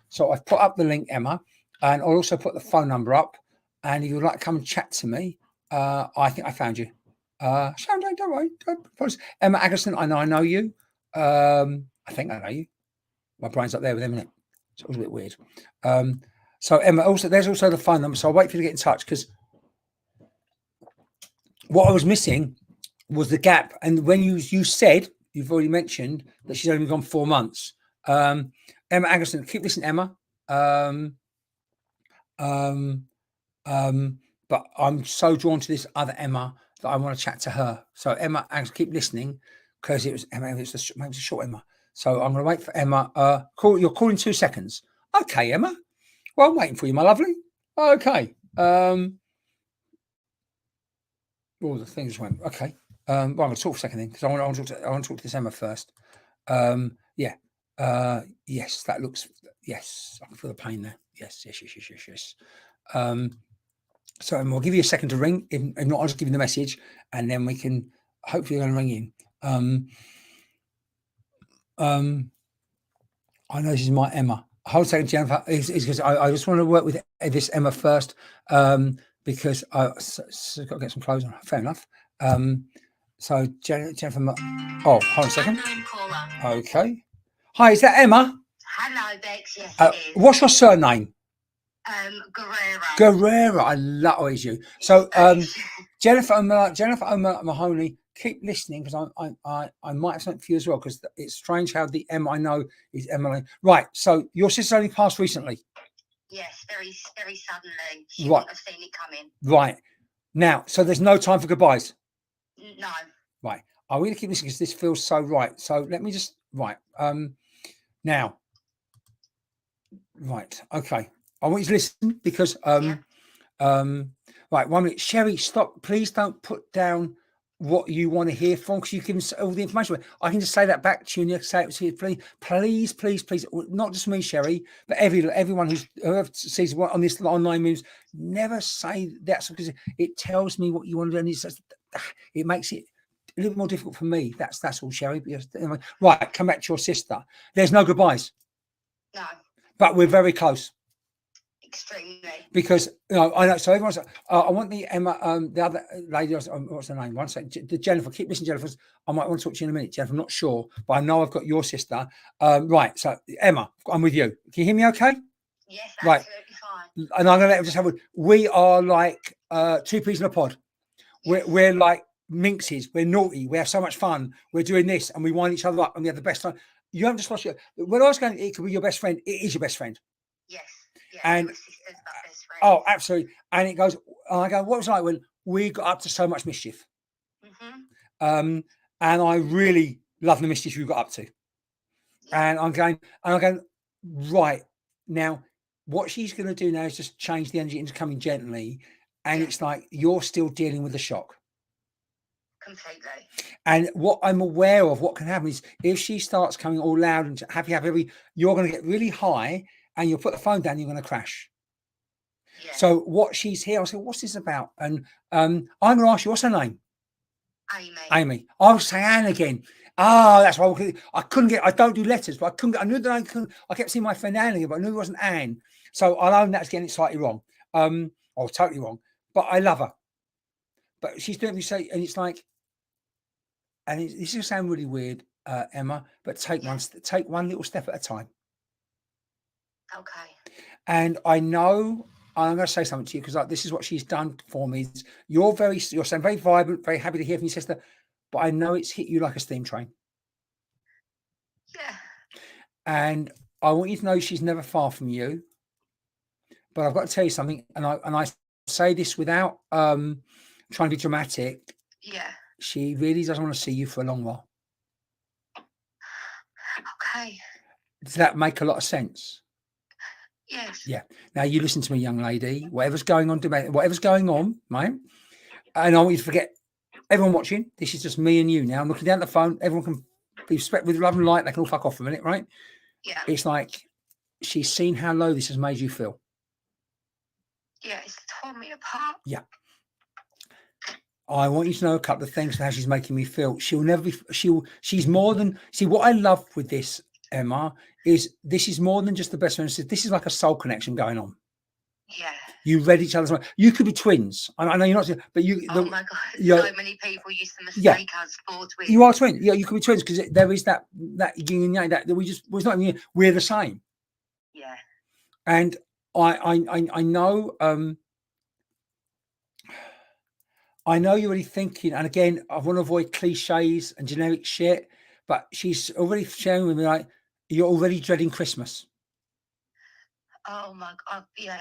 So I've put up the link, Emma, and I'll also put the phone number up. And if you'd like to come and chat to me, I think I found you. Don't worry. Emma Agaston, I know you. I think I know you. My brain's up there with him, isn't it? So it was a bit weird. So Emma, there's also the phone number. So I'll wait for you to get in touch, because what I was missing was the gap. And when you said, you've already mentioned that she's only gone 4 months. Emma Agaston, keep listening, Emma. But I'm so drawn to this other Emma that I want to chat to her. So Emma, keep listening, because it was a short Emma. So I'm going to wait for Emma. You're calling 2 seconds. Okay, Emma. Well, I'm waiting for you, my lovely. Okay. All the things went. Okay. Well, I'm going to talk for a second then, because I want to talk to this Emma first. Yeah. Yes, that looks. Yes, I can feel the pain there. Yes. So we'll give you a second to ring. If not, I'll just give you the message, and then we can hopefully going to ring in. I know this is my Emma. Hold a second, Jennifer. Is because I just want to work with this Emma first, because I've got to get some clothes on. Fair enough. So Jennifer. Oh, hold on a second. Okay. Hi, is that Emma? Hello, Bex. Yes, it is. What's your surname? Guerrero. I love always you. So Jennifer Mahoney, keep listening, because I might have something for you as well, because it's strange how the M I know is Emily. Right. So your sister only passed recently. Yes, very, very suddenly. She Right. wouldn't have seen it coming. Right. Now, so there's no time for goodbyes. No. Right. I really keep listening because this feels so right. So let me just now. Right. Okay. I want you to listen, because right, 1 minute. Sherry, stop. Please don't put down what you want to hear from, because you give all the information. I can just say that back to you and say it to you, please. Not just me, Sherry, but everyone whoever sees what on this online moves, never say that, because it tells me what you want to do, and it makes it a little more difficult for me. That's all, Sherry. Right, come back to your sister. There's no goodbyes. No. But we're very close. Extremely. Because I know. So everyone's. I want the Emma, the other lady. What's her name? One second. The Jennifer. Keep listening, Jennifer. I might want to talk to you in a minute, Jennifer. I'm not sure, but I know I've got your sister. Right. So Emma, I'm with you. Can you hear me? Okay. Yes, right. Absolutely fine. And I'm going to let her just have a. We are like 2 peas in a pod. Yes. We're like minxes. We're naughty. We have so much fun. We're doing this, and we wind each other up, and we have the best time. You haven't just lost your. When I was going, it could be your best friend. It is your best friend. Yes. And oh, absolutely. And it goes, I go, what was it like when we got up to so much mischief? Mm-hmm. And I really love the mischief you got up to. Yeah. And I'm going, right now, what she's going to do now is just change the energy into coming gently. And Yeah. it's like you're still dealing with the shock. Completely. And what I'm aware of, what can happen is if she starts coming all loud and happy, you're going to get really high and you'll put the phone down, you're going to crash. Yeah. So what she's here, I said, what's this about? And I'm going to ask you, what's her name? Amy. I was saying Anne again. That's why I couldn't get, I don't do letters, but I couldn't get, I knew that I kept seeing my friend Anne again, but I knew it wasn't Anne. So I'll own that's getting it slightly wrong. Or totally wrong. But I love her. But she's doing me say, and it's like, and this is going to sound really weird, Emma, but take one little step at a time. Okay. And I know I'm going to say something to you because like this is what she's done for me. You're saying very vibrant, very happy to hear from your sister, but I know it's hit you like a steam train. Yeah. And I want you to know she's never far from you. But I've got to tell you something, and I say this without trying to be dramatic. Yeah. She really doesn't want to see you for a long while. Okay. Does that make a lot of sense? Yes. Yeah. Now you listen to me, young lady. Whatever's going on, right? And I want you to forget everyone watching. This is just me and you now. I'm looking down at the phone. Everyone can be with love and light. They can all fuck off for a minute, right? Yeah. It's like she's seen how low this has made you feel. Yeah, it's torn me apart. Yeah. I want you to know a couple of things for how she's making me feel. She's more than, see, what I love with this, Emma, is this is more than just the best friend. This is like a soul connection going on. Yeah. You read each other's mind. You could be twins. I know you're not, but you. Oh my God! So many people used to mistake us for twins. You are twins. Yeah, you could be twins because there is that yin and yang that we just was not. We're the same. Yeah. And I know. I know you're already thinking, and again, I want to avoid cliches and generic shit. But she's already sharing with me like you're already dreading Christmas. Oh my God! Yeah.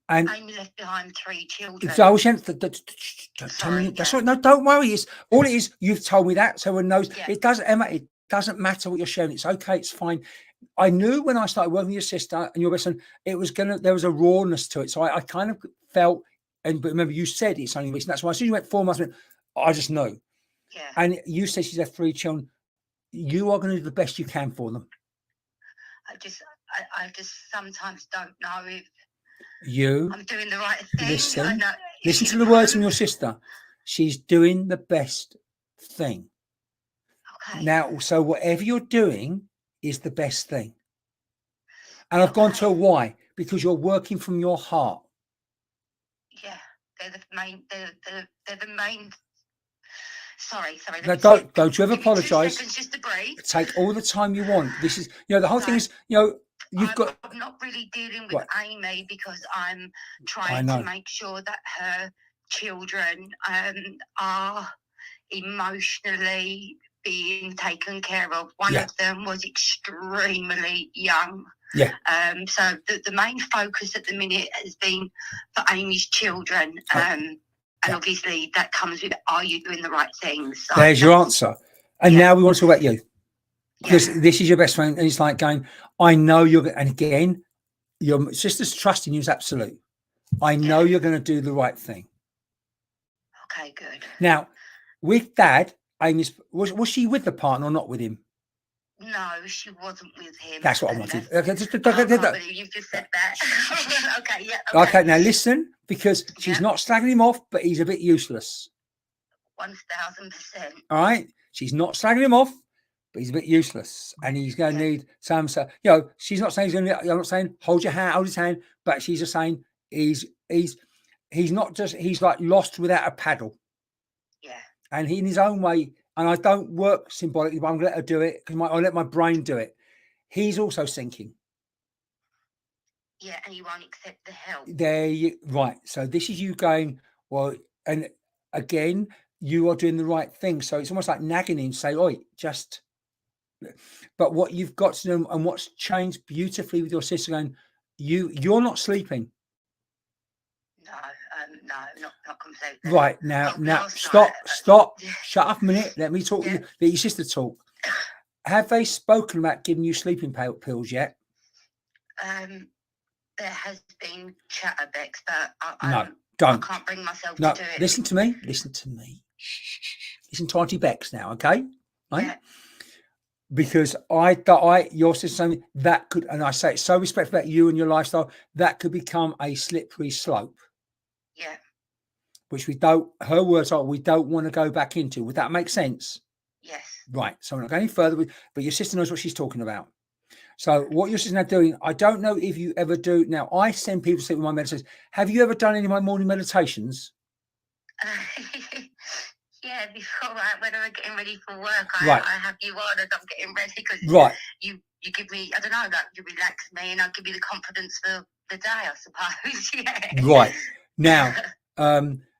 And Amy left behind 3 children. So I was saying, that's right. No, don't worry. It's all it is. You've told me that, so everyone knows. Yeah. It doesn't, Emma. It doesn't matter what you're sharing. It's okay. It's fine. I knew when I started working with your sister and your best friend, there was a rawness to it. So I kind of felt, but remember, you said it's only recent. That's why as soon as you went 4 months, I just know. Yeah. And you said she's had 3 children. You are going to do the best you can for them. I just sometimes don't know if I'm doing the right thing. Listen to the words from your sister. She's doing the best thing. Okay. Now, so whatever you're doing is the best thing. And I've gone to a why, because you're working from your heart. Yeah, they're the main. Sorry. No, don't you ever apologise. Just to breathe. Take all the time you want. This is, the whole thing is, I'm not really dealing with Amy because I'm trying to make sure that her children are emotionally being taken care of. One of them was extremely young. Yeah. So the main focus at the minute has been for Amy's children. And obviously that comes with, are you doing the right things? So there's your answer. And now we want to talk about you. Because this is your best friend. And it's like going, I know you're, and again, your sister's trusting you is absolute. I know you're going to do the right thing. Okay, good. Now, with Dad, Amy's, was she with the partner or not with him? No, she wasn't with him. That's what I wanted. I can't believe you've just said that. Okay, yeah. Okay, now listen, because she's not slagging him off, but he's a bit useless. 1000%. All right? She's not slagging him off, but he's a bit useless. And he's going to need some, she's not saying I'm not saying hold his hand, but she's just saying he's like lost without a paddle. Yeah. And he in his own way, and I don't work symbolically, but I'm going to let her do it because I'll let my brain do it. He's also sinking. Yeah, and he won't accept the help. Right. So this is you going, well, and again, you are doing the right thing. So it's almost like nagging him, say, oi, just. But what you've got to know and what's changed beautifully with your sister going, you're not sleeping. No, not completely. Right, now, stop. Shut up a minute. Let me talk. Let your sister talk. Have they spoken about giving you sleeping pills yet? There has been chatter, Bex, but No, don't. I can't bring myself No, to do it. listen to me. Listen to me. Listen to Auntie Bex now, okay? Right? Yeah. Because your sister saying that could, and I say it so respectful about you and your lifestyle, that could become a slippery slope. Yeah. Which we don't, her words are, we don't want to go back into. Would that make sense? Yes. Right. So I'm not going any further with, but your sister knows what she's talking about. So what your sister's now doing, I don't know if you ever do. Now, I send people to sleep with my meditations. Have you ever done any of my morning meditations? Yeah, before when I'm getting ready for work, I have you on as I'm getting ready because you give me, I don't know, that you relax me and I give you the confidence for the day, I suppose. Yeah. Right. Now,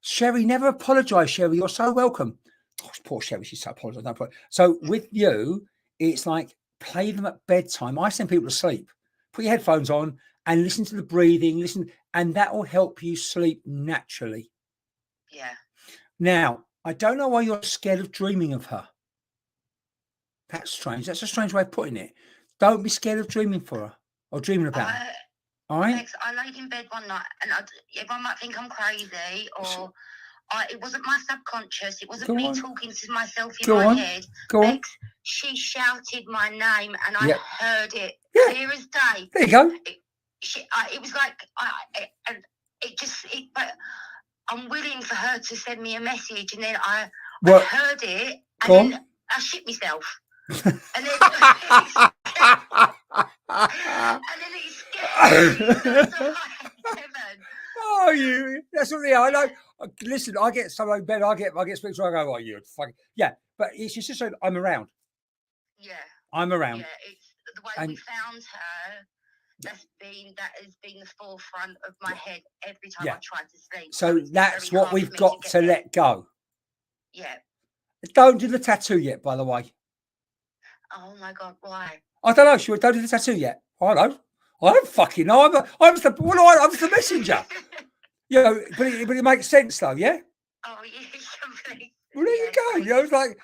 Sherry, never apologise, Sherry. You're so welcome. Oh, poor Sherry, she's so apologised. No problem. So with you, it's like play them at bedtime. I send people to sleep. Put your headphones on and listen to the breathing, and that will help you sleep naturally. Yeah. Now, I don't know why you're scared of dreaming of her. That's strange. That's a strange way of putting it. Don't be scared of dreaming for her or dreaming about her. All right? Alex, I laid in bed one night and everyone might think I'm crazy or it wasn't my subconscious. It wasn't me talking to myself in my head. Alex, she shouted my name and I heard it clear as day. There you go. It was like, but I'm willing for her to send me a message and then I heard it and then I shit myself. And then it scared me. Oh, you! That's what I know. Listen, I get something better. I get spiritual. I go, oh, you fucking But it's just so I'm around. Yeah, I'm around. Yeah, it's the way we found her. That has been the forefront of my head every time I try to sleep. So that's what we've got to let go. Yeah. Don't do the tattoo yet, by the way. Oh my God, why? I don't know. Sure, don't do the tattoo yet. I don't fucking know. I'm the messenger. But it makes sense though, yeah. Oh yeah, well, there you go. It's like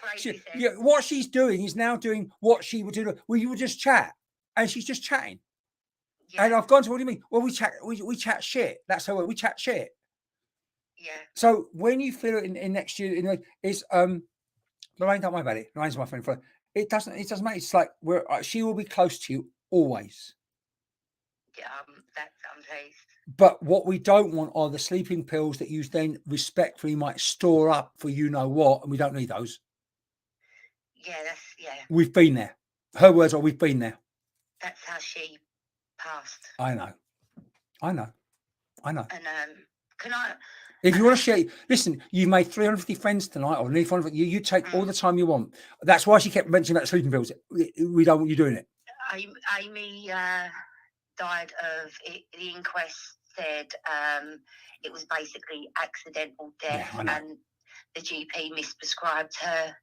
what she's doing is now doing what she would do. Well, you would just chat, and she's just chatting. Yeah. And I've gone to, what do you mean? Well, we chat shit. That's how we chat shit. Yeah. So when you feel it in next year, it's Lorraine, don't worry about it. Lorraine's my friend. It doesn't matter. It's like she will be close to you always. Yeah, I'm pleased. But what we don't want are the sleeping pills that you then respectfully might store up for you know what, and we don't need those. Yeah, We've been there. Her words are, we've been there. That's how she passed. I know. And can I? If you want to share, listen, you've made 350 friends tonight, or nearly 500. You take all the time you want. That's why she kept mentioning about sleeping pills. We don't want you doing it. Amy died of it. The inquest said it was basically accidental death, and the GP misprescribed her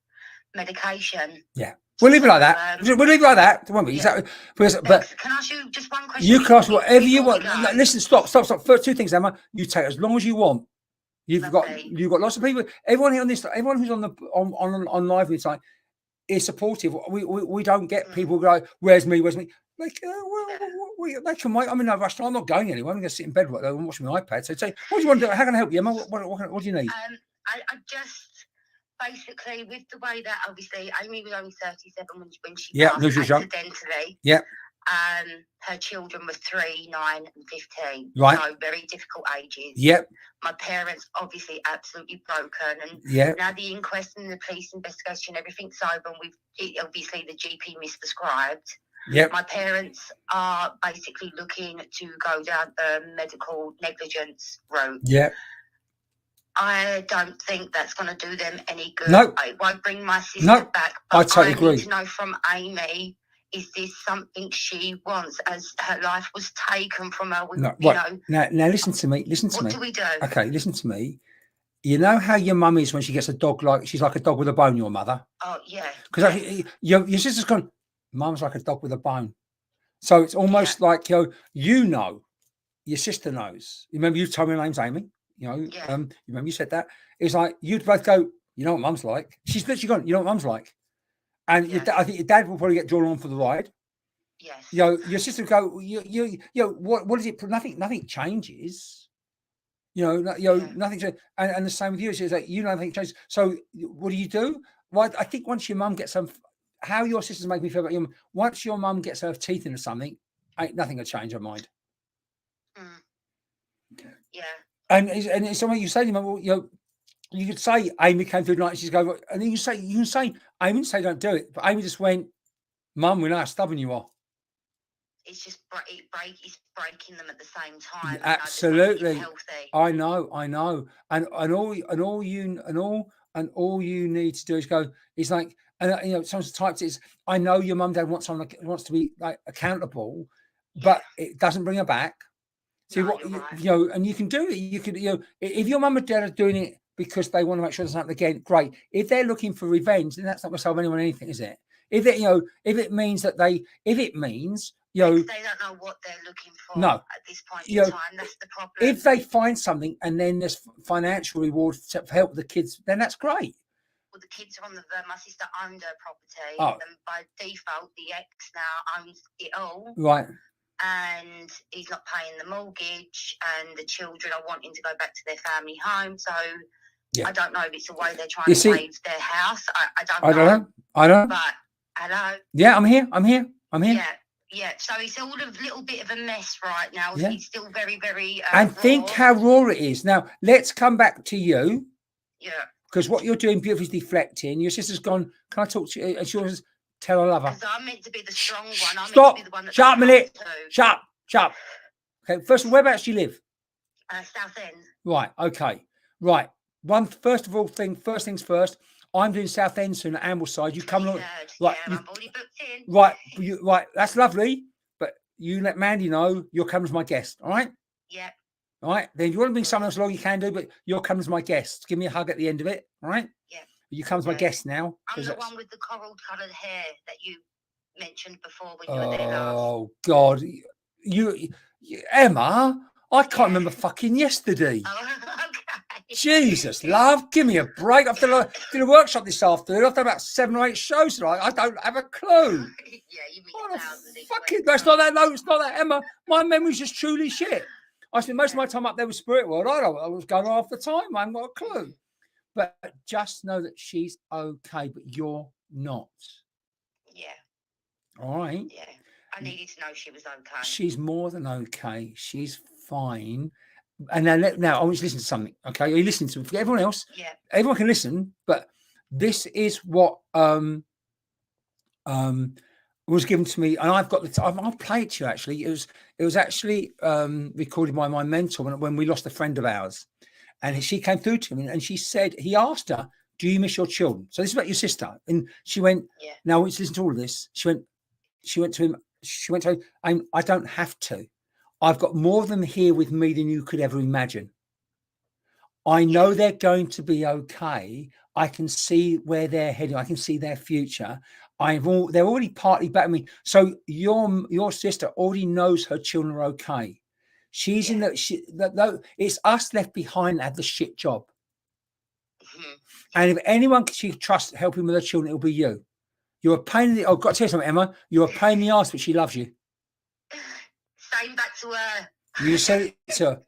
medication. Yeah. We'll leave it like that. We'll leave it like that. Won't we? Yeah. But can I ask you just one question? You can ask whatever you want. Listen, stop. First, two things, Emma. You take as long as you want. You've got lots of people. Everyone here on this, everyone who's on live this site is supportive. We don't get people go, where's me? Like, they can wait. I'm in no rush. I'm not going anywhere. I'm going to sit in bed and watch my iPad. So say, what do you want to do? How can I help you, Emma? What do you need? I just basically, with the way that obviously Amy was only 37 when she passed accidentally. Yeah. Her children were 3, 9, and 15. Right. So very difficult ages. Yep. My parents obviously absolutely broken, and now the inquest and the police investigation, everything's over, and obviously the GP misprescribed. Yep. My parents are basically looking to go down the medical negligence route. Yep. I don't think that's going to do them any good. No. It won't bring my sister back. But I totally agree. need to know from Amy, is this something she wants, as her life was taken from her? Now listen to me. What do we do? Okay, listen to me. You know how your mum is when she gets a dog, she's like a dog with a bone, your mother? Oh, yeah. Because your sister's gone, Mum's like a dog with a bone. So it's almost like, your sister knows. Remember, you told me her name's Amy. You remember you said that? It's like, you'd both go, you know what Mum's like. She's literally gone, you know what Mum's like. And I think your dad will probably get drawn on for the ride. Yes. You know, your sister will go, you know, what is it? Nothing changes. Nothing changes. And the same with you. It's like, nothing changes. So what do? Well, I think once your mum gets how your sisters make me feel about your mum, once your mum gets her teeth into something, nothing will change her mind. Yeah. And it's something you say to your mum, well, you could say Amy came through the night and she's going, and then you can say Amy didn't say don't do it, but Amy just went, Mum, we know how stubborn you are. It's just it's breaking them at the same time. Absolutely. I know. And all you need to do is go. It's like, and someone's typed it. I know your mum, dad wants someone that wants to be like accountable, but it doesn't bring her back. See what and you can do it. You could, if your mum and dad are doing it because they want to make sure there's nothing again, great. If they're looking for revenge, then that's not going to solve anyone anything, is it? If it means they don't know what they're looking for at this point in time, that's the problem. If they find something and then there's financial reward to help the kids, then that's great. Well, the kids are on my sister owned her property, and by default, the ex now owns it all. Right. And he's not paying the mortgage, and the children are wanting to go back to their family home. So I don't know if it's the way they're trying to save their house. I don't know. I don't know. But hello. Yeah, I'm here. Yeah. So it's all a little bit of a mess right now. Yeah. It's still very, very. And raw. Think how raw it is. Now let's come back to you. Yeah. Because what you're doing beautifully is deflecting. Your sister's gone. Can I talk to you? And she was tell her lover. Because I'm meant to be the strong one. I'm meant to be the one that. Shut up a minute. Shut up. Okay. First of all, whereabouts do you live? South End. Right. Okay. Right. First things first. I'm doing South End soon at Ambleside. You come along. Right. Yeah, I've already booked in. Right. Right. That's lovely. But you let Mandy know you're coming as my guest. All right. Yeah. All right. Then if you want to bring someone else along, you can do. But you're coming as my guest. Give me a hug at the end of it. All right. Yeah. You come as my guest now. I'm the one with the coral-coloured hair that you mentioned before when you were there last. Oh God, you Emma. I can't remember fucking yesterday. Oh, okay. Jesus, love, give me a break. I've done a workshop this afternoon. I've done about 7 or 8 shows tonight. I don't have a clue. Yeah, you mean fucking. That's not that. No, it's not that, Emma. My memory's just truly shit. I spent most of my time up there with Spirit World. I was going half the time. I haven't got a clue. But just know that she's okay, but you're not. Yeah. All right. Yeah. I needed to know she was okay. She's more than okay. She's fine. And now I want you to listen to something. Okay. Are you listening to forget everyone else? Yeah. Everyone can listen, but this is what was given to me, and I've got I'll play it to you actually. It was actually recorded by my mentor when we lost a friend of ours. And she came through to him and she said, he asked her, do you miss your children? So this is about your sister. And she went, now I want you to listen to all of this. She went to him, I don't have to. I've got more of them here with me than you could ever imagine. I know they're going to be okay. I can see where they're heading. I can see their future. They're already partly back with me. So your sister already knows her children are okay. She's in it's us left behind that have the shit job. Mm-hmm. And if anyone she trusts helping with her children, it'll be you. You're a pain in the I've got to tell you something, Emma. You're a pain in the ass, but she loves you. Same back to her. You said it to her.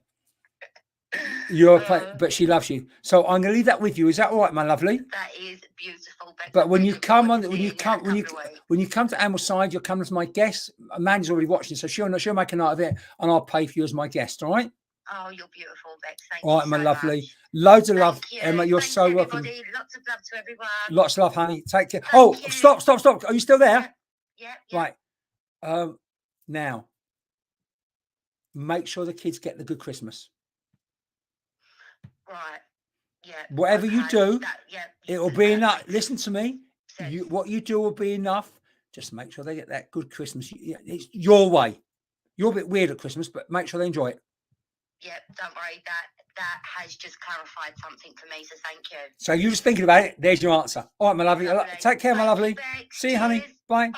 You're a pain, but she loves you. So I'm gonna leave that with you. Is that all right, my lovely? That is beautiful. But when you come to Ambleside, you're coming as my guest. Amanda's already watching, so she'll make a night of it, and I'll pay for you as my guest. All right? Oh, you're beautiful, Bex. Thank you. All right, my lovely. Much. Loads of love, Emma. You're so welcome. Lots of love to everyone. Lots of love, honey. Take care. Stop. Are you still there? Yeah. Right. Now, make sure the kids get the good Christmas. Right. Yeah. Whatever you do, it'll be enough. Listen to me. What you do will be enough. Just make sure they get that good Christmas. It's your way. You're a bit weird at Christmas, but make sure they enjoy it. Yeah, don't worry. That has just clarified something for me. So thank you. So you're just thinking about it. There's your answer. All right, my lovely. Take care, my lovely. See you, honey. Bye.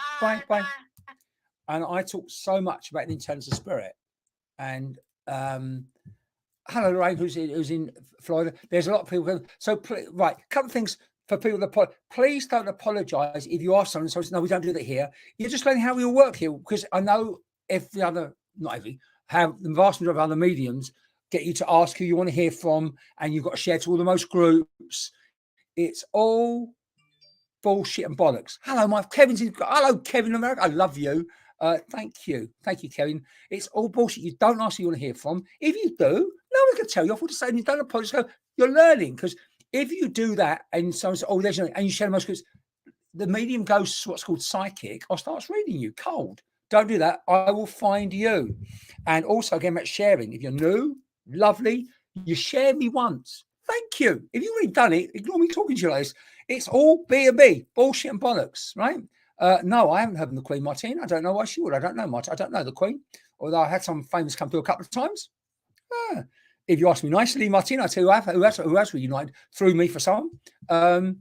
And I talk so much about the intelligence of spirit. And hello, Lorraine, who's in Florida. There's a lot of people. So, right, a couple of things. for people that please don't apologise if you ask someone. So no, we don't do that here. You're just learning how we all work here, because I know the vast majority of other mediums get you to ask who you want to hear from, and you've got to share to all the most groups. It's all bullshit and bollocks. Hello, hello, Kevin America. I love you. Thank you, Kevin. It's all bullshit. You don't ask who you want to hear from. If you do, no one can tell you off what to say. And you don't apologise. You're learning, because if you do that and someone says, "Oh, there's no," and you share the most groups, the medium goes to what's called psychic or starts reading you cold. Don't do that. I will find you. And also, again, about sharing. If you're new, lovely, you share me once. Thank you. If you've already done it, ignore me talking to you like this. It's all B&B, bullshit and bollocks, right? No, I haven't heard from the Queen, Martine. I don't know why she would. I don't know much. I don't know the Queen, although I had some famous come through a couple of times. If you ask me nicely, Martine, I'll tell you who else reunited through me for some. As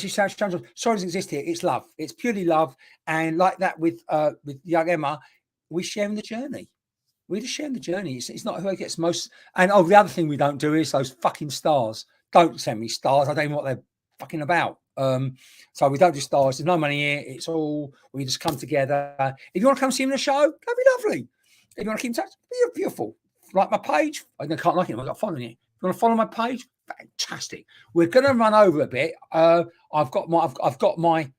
you say, sorry doesn't exist here. It's love. It's purely love. And like that with young Emma, we're sharing the journey. We're just sharing the journey. It's not who gets most. And the other thing we don't do is those fucking stars. Don't send me stars. I don't know what they're fucking about. So we don't do stars. There's no money here. It's all, we just come together. If you want to come see me in the show, that'd be lovely. If you want to keep in touch, be beautiful. Like my page. I can't like it. I've got following it. If you want to follow my page, fantastic. We're going to run over a bit. I've got my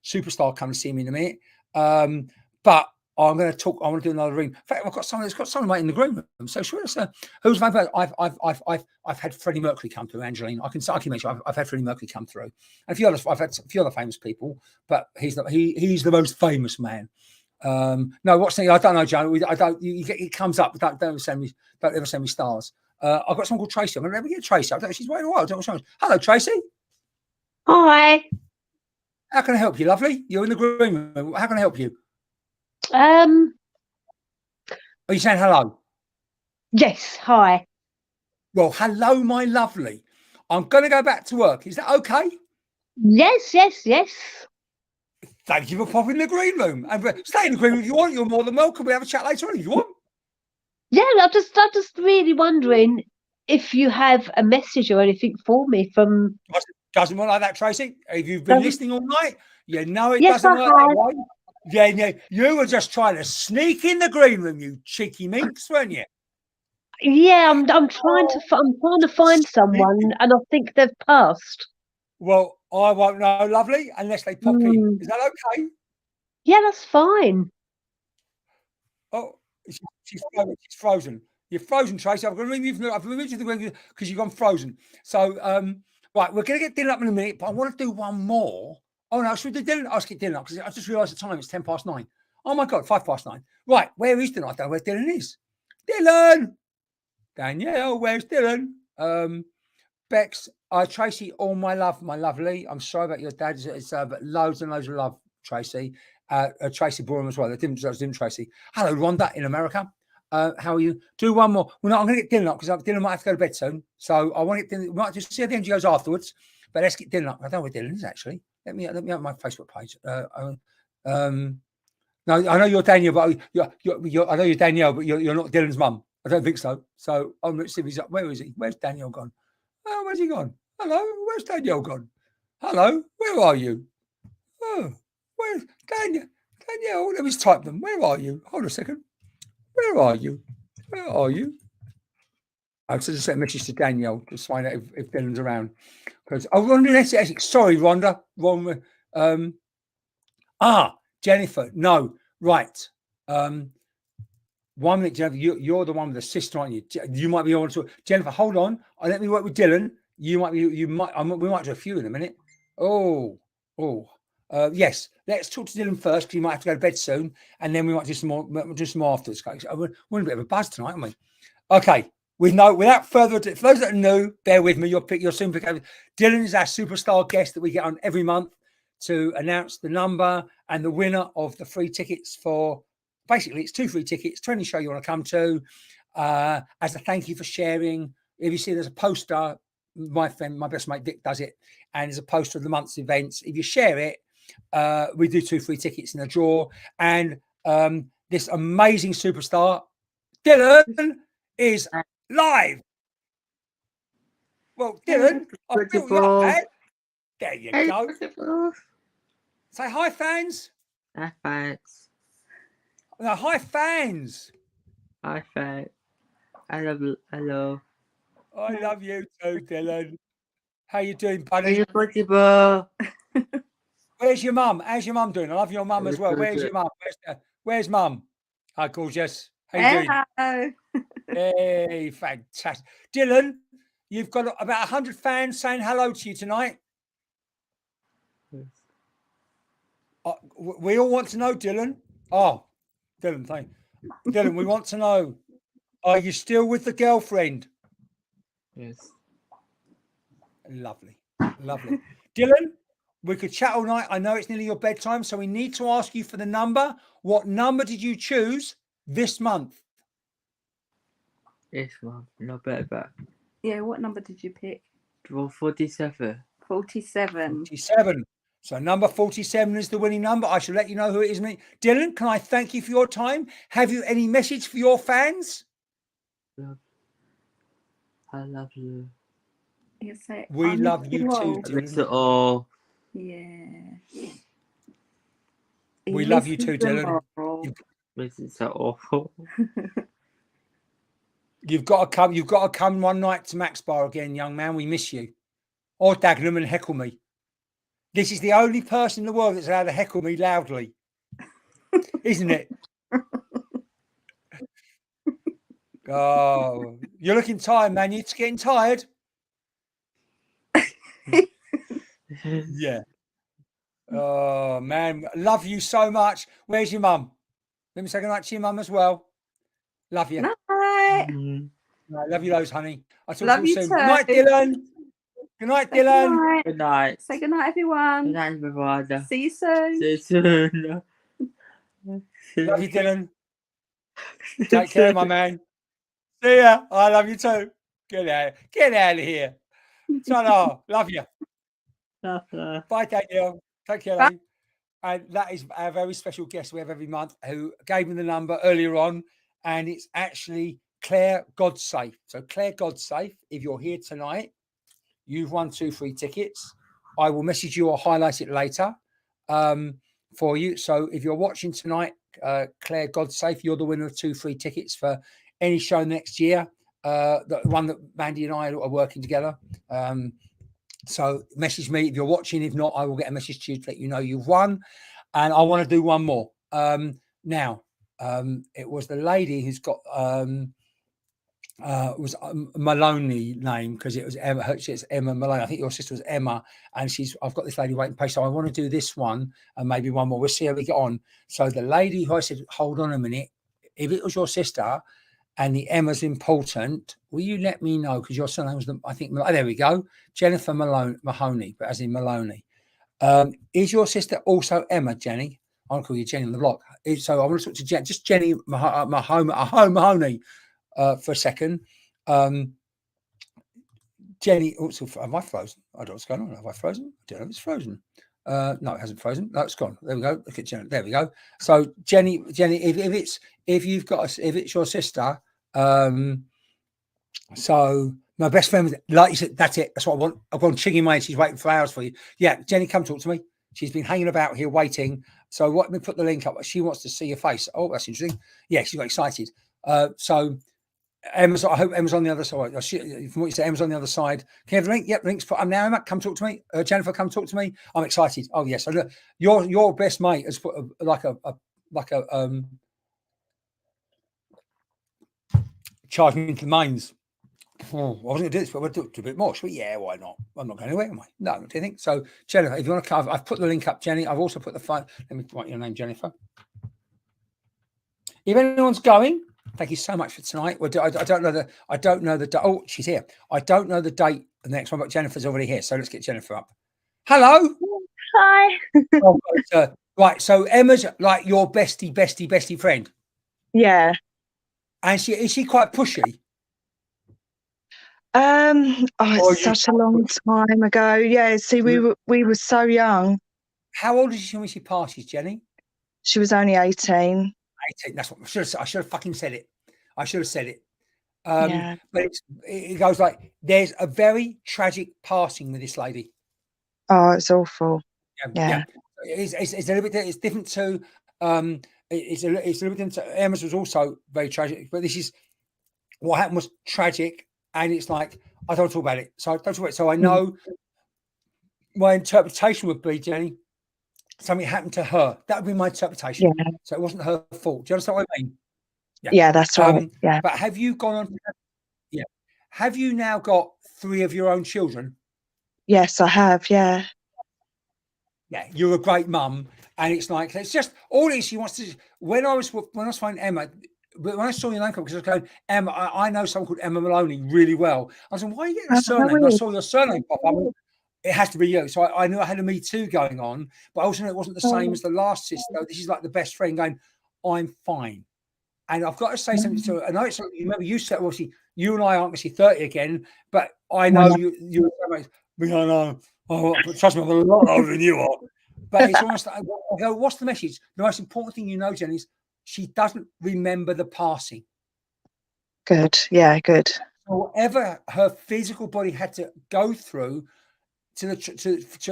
superstar coming to see me in a minute. But I'm going to talk. I want to do another room. In fact, I've got someone that's got someone in the green room. So sure, who's my favorite? I've had Freddie Mercury come through. Angeline, I can make sure I've had Freddie Mercury come through. And I've had a few other famous people, but he's the most famous man. No, what's the? I don't know, Joe. I don't. It comes up. Don't ever send me stars. I've got someone called Tracy. I'm going to never get Tracy. I don't know. She's waiting a while. I don't know what. Hello, Tracy. Hi. How can I help you, lovely? You're in the green room. How can I help you? Are you saying hello? Yes, hi. Well, hello, my lovely. I'm going to go back to work. Is that okay? Yes. Thank you for popping in the green room. And stay in the green room if you want. You're more than welcome. We have a chat later on if you want. Yeah, I'm just really wondering if you have a message or anything for me from. Doesn't work like that, Tracy. If you've been listening all night, you know it yes, doesn't work that way. Yeah, you were just trying to sneak in the green room, you cheeky minx, weren't you? Yeah, I'm trying to find someone, and I think they've passed. Well, I won't know, lovely, unless they pop in. Is that okay? Yeah, that's fine. Oh, she's frozen. You're frozen, Tracy. I've removed you from the green room because you've gone frozen. So, right, we're going to get dinner up in a minute, but I want to do one more. Oh, no, should we do dinner? I'll skip dinner because I just realised the time. It's 9:10. Oh, my God, 9:05. Right, where is Dylan? I don't know where Dylan is. Dylan! Danielle, where's Dylan? Bex, Tracy, all my love, my lovely. I'm sorry about your dad. But loads and loads of love, Tracy. Tracy Borum as well. That didn't Tracy. Hello, Rhonda in America. How are you? Do one more. Well, no, I'm going to get Dylan up because Dylan might have to go to bed soon. So I want to get Dylan. We might just see how the energy goes afterwards. But let's get Dylan up. I don't know where Dylan is actually. Let me have my Facebook page. No, I know you're Danielle, but I know you're Danielle, but you're not Dylan's mum. I don't think so. So let's see if he's up. Where is he? Where's Danielle gone? Oh, where's he gone? Hello, where's Danielle gone? Hello, where are you? Oh, where's Danielle? Danielle, let me just type them. Where are you? Hold on a second. Where are you? Where are you? I just sent a message to Danielle to find out if Dylan's around. Because Rhonda, sorry, Rhonda. Wrong. Jennifer. No, right. 1 minute, Jennifer. You're the one with the sister, aren't you? You might be on to Jennifer. Hold on. Let me work with Dylan. We might do a few in a minute. Yes. Let's talk to Dylan first because he might have to go to bed soon, and then we might do some more afterwards. We're in a bit of a buzz tonight, aren't we? Okay. Without further ado, for those that are new, bear with me. You'll soon pick up. Dylan is our superstar guest that we get on every month to announce the number and the winner of the free tickets for. Basically, it's 2 free tickets to any show you want to come to. As a thank you for sharing. If you see there's a poster, my best mate Dick does it, and there's a poster of the month's events. If you share it, we do 2 free tickets in a draw. And this amazing superstar, Dylan, is live. Well, Dylan, I feel you up, man. There you go. Say hi, fans. Hi, fans. No, hi, fans. Hi, fans. I love you. Hello. I love you too, Dylan. How you doing, buddy? Possible. Where's your mum? How's your mum doing? I love your mum as well. Where's your mum? Where's mum? Hi, gorgeous. How you doing? Hello. Hey, fantastic. Dylan, you've got about 100 fans saying hello to you tonight. We all want to know, Dylan. Oh, Dylan, thank you. Dylan, we want to know, are you still with the girlfriend? Yes. Lovely. Lovely. Dylan, we could chat all night. I know it's nearly your bedtime, so we need to ask you for the number. What number did you choose this month? This one. Not better. Yeah, what number did you pick? 47. 47. 47. So number 47 is the winning number. I shall let you know who it is. Dylan, can I thank you for your time? Have you any message for your fans? I love you. You say, We love you too, I miss Dylan. it all. Yeah. We love you too, Dylan. This is so awful. You've got to come. You've got to come one night to Max Bar again, young man. We miss you. Or Dagenham and heckle me. This is the only person in the world that's allowed to heckle me loudly, isn't it? Oh, you're looking tired, man. You're getting tired. Yeah. Oh man, love you so much. Where's your mum? Let me say good night to your mum as well. Love you. Night. I love you loads, honey. I'll talk Love to you you soon. too. Good night, Dylan. Good night, Say Dylan. Good night. Good night. Say good night, everyone. Good night, everyone. See you soon. See you soon. Love you, Dylan. Take care, my man. See ya. I love you too. Get out of here. Ta-da. Love you. Bye, Daniel. Take care, lady. And that is our very special guest we have every month who gave me the number earlier on. And it's actually Claire Godsafe. So Claire Godsafe, if you're here tonight, you've won 2 free tickets. I will message you or highlight it later for you. So if you're watching tonight, Claire Godsafe, you're the winner of 2 free tickets for any show next year. The one that Mandy and I are working together. So message me if you're watching. If not, I will get a message to you to let you know you've won. And I want to do one more. Now, it was the lady who's got was Maloney name because it was Emma. It's Emma Maloney. I think your sister was Emma, and I've got this lady waiting page. So I want to do this one and maybe one more. We'll see how we get on. So the lady who I said, hold on a minute, if it was your sister and the Emma's important, will you let me know? Because your surname was I think. Oh, there we go, Jennifer Mahoney, but as in Maloney. Is your sister also Emma, Jenny? I'll call you Jenny on the block. So I want to talk to just Jenny Mahoney. For a second, Jenny. Also, have I frozen? I don't know what's going on. Have I frozen? I don't know if it's frozen. No, it hasn't frozen. No, it's gone. There we go. Look at Jenny. There we go. So, Jenny, if it's your sister, so my best friend, like you said, that's it. That's what I want. I've gone chigging away. She's waiting for hours for you. Yeah, Jenny, come talk to me. She's been hanging about here waiting. So, let me put the link up. She wants to see your face. Oh, that's interesting. Yeah, she got excited. So. Emma's, I hope Emma's on the other side. From what you said, Emma's on the other side. Can you have the link? Yep, link's put. I'm now, Emma. Come talk to me. Jennifer, come talk to me. I'm excited. Oh yes. So look, your best mate has put charge me into the mains. Oh, I wasn't going to do this, but we'll do a bit more. Should we? Yeah, why not? I'm not going anywhere, am I? No, do you think? So Jennifer, if you want to come, I've put the link up, Jenny. I've also put the phone. Let me write your name, Jennifer. If anyone's going. Thank you so much for tonight. I don't know the. Oh, she's here. I don't know the date of the next one, but Jennifer's already here. So let's get Jennifer up. Hello. Hi. Right. So Emma's like your bestie friend. Yeah. And is she quite pushy? It's such a long time ago. Yeah. See, we were so young. How old is she when she passes, Jenny? She was only 18. 18. That's what I should have fucking said it. I should have said it. Yeah. But it goes like there's a very tragic passing with this lady. Oh, it's awful. Yeah. It's a little bit. It's different to. It's a little bit different. Emma's was also very tragic, but this is what happened was tragic, and it's like I don't talk about it. So I don't talk about it. So I know my interpretation would be, Jenny, something happened to her. That would be my interpretation. Yeah. So it wasn't her fault. Do you understand what I mean? Yeah, that's right. Yeah. But have you gone on? Yeah. Have you now got 3 of your own children? Yes, I have. Yeah. Yeah, you're a great mum, and it's like it's just all it is. She wants to. When I was finding Emma, when I saw your name come, because I was going, Emma, I know someone called Emma Maloney really well. I was like, why are you getting a surname? And I saw your surname pop up. It has to be you. So I knew I had a Me Too going on, but I also knew it wasn't the same as the last sister. This is like the best friend going, I'm fine. And I've got to say something to her. I know it's you remember you said, obviously, you and I aren't going to see 30 again, but I know you I know. Oh, trust me, I'm a lot older than you are. But it's almost like, I go, what's the message? The most important thing you know, Jen, is she doesn't remember the passing. Good. Yeah, good. So whatever her physical body had to go through to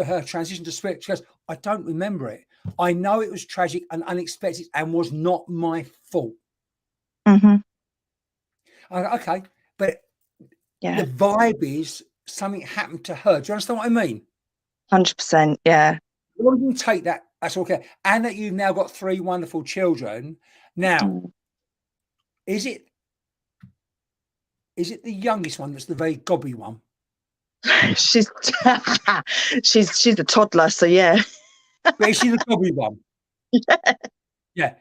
her transition to spirit, she goes, I don't remember it. I know it was tragic and unexpected and was not my fault. Mm-hmm. Okay, but yeah, the vibe is something happened to her. Do you understand what I mean? 100%. Yeah. Well, you take that. That's okay. And that you've now got 3 wonderful children. Now, is it the youngest one that's the very gobby one? she's a toddler, so yeah. But is she the gobby one? Yeah. Yeah.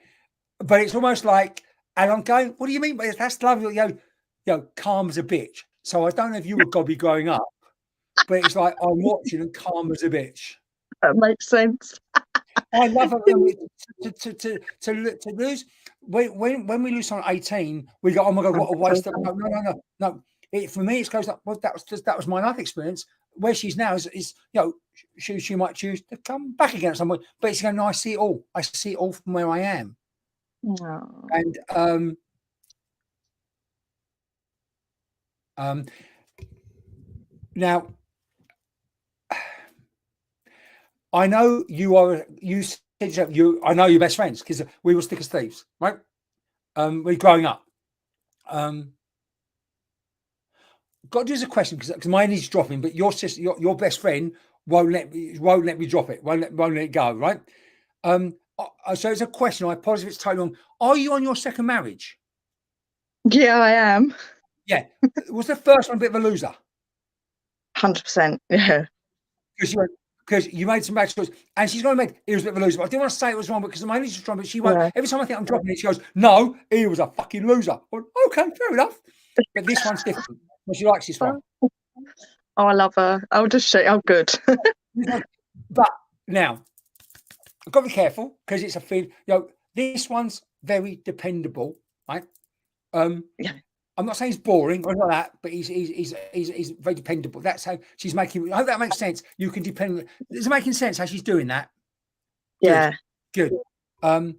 But it's almost like, and I'm going, what do you mean? That's lovely. You know, calm as a bitch. So I don't know if you were gobby growing up, but it's like I'm watching and calm as a bitch. That makes sense. I love it to lose. When we lose someone 18, we go, oh my God, what a waste of no. For me, it goes like, well, that was my life experience. Where she's now is you know, she might choose to come back again at some point, but it's going, no, I see it all. I see it all from where I am. Oh. And now I know you said I know you're best friends because we were thick as thieves, right? We're growing up. Got to do as a question because mine is dropping, but your sister, your best friend won't let me drop it, won't let it go, right? So it's a question. I apologize if it's totally wrong. Are you on your second marriage? Yeah, I am. Yeah. Was the first one a bit of a loser? 100%. Yeah. Because you made some bad choices, and she's going to make it was a bit of a loser. But I didn't want to say it was wrong because my English is strong, but she won't. Yeah. Every time I think I'm dropping it, she goes, "No, he was a fucking loser." Well, okay, fair enough. But this one's different. Well, she likes this one. Oh, I love her. I'll just show you. Oh, good. But now, I've got to be careful because it's a thing. You know, this one's very dependable, right? Yeah. I'm not saying he's boring or not that, but he's very dependable. That's how she's making. I hope that makes sense. You can depend. Is it making sense how she's doing that? Yeah. Good. And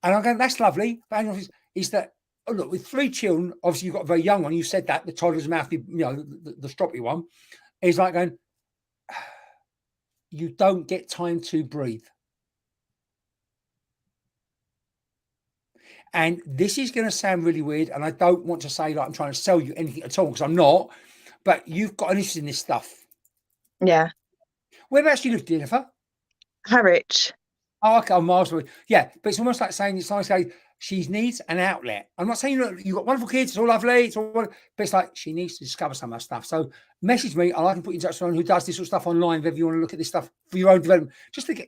I'm going, that's lovely. But is that look with 3 children? Obviously, you've got a very young one. You said that the toddler's mouthy, you know, the stroppy one. Is like going. You don't get time to breathe. And this is going to sound really weird, and I don't want to say like I'm trying to sell you anything at all because I'm not. But you've got an interest in this stuff. Yeah. Whereabouts do you live, Jennifer? Harwich. Oh, okay, I'm miles away. Yeah, but it's almost like saying she needs an outlet. I'm not saying you've got wonderful kids, it's all lovely, but it's like she needs to discover some of that stuff. So message me, and I can put you in touch with someone who does this sort of stuff online. If you want to look at this stuff for your own development, just to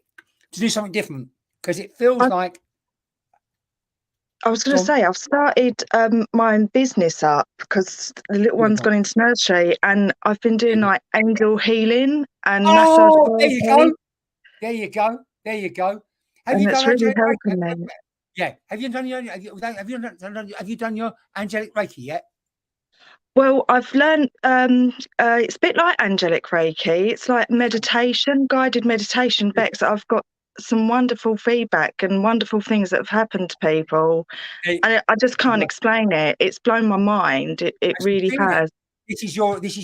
do something different because it feels like. I was going to say, I've started my own business up because the little one's gone into nursery, and I've been doing like angel healing and massage. There you go. There you go. There you go. Have you done really helping me? Yeah. Have you done your angelic Reiki yet? Well, I've learned it's a bit like angelic Reiki. It's like meditation, guided meditation, Bex. I've got some wonderful feedback and wonderful things that have happened to people. I just can't explain it. It's blown my mind. It really has. This is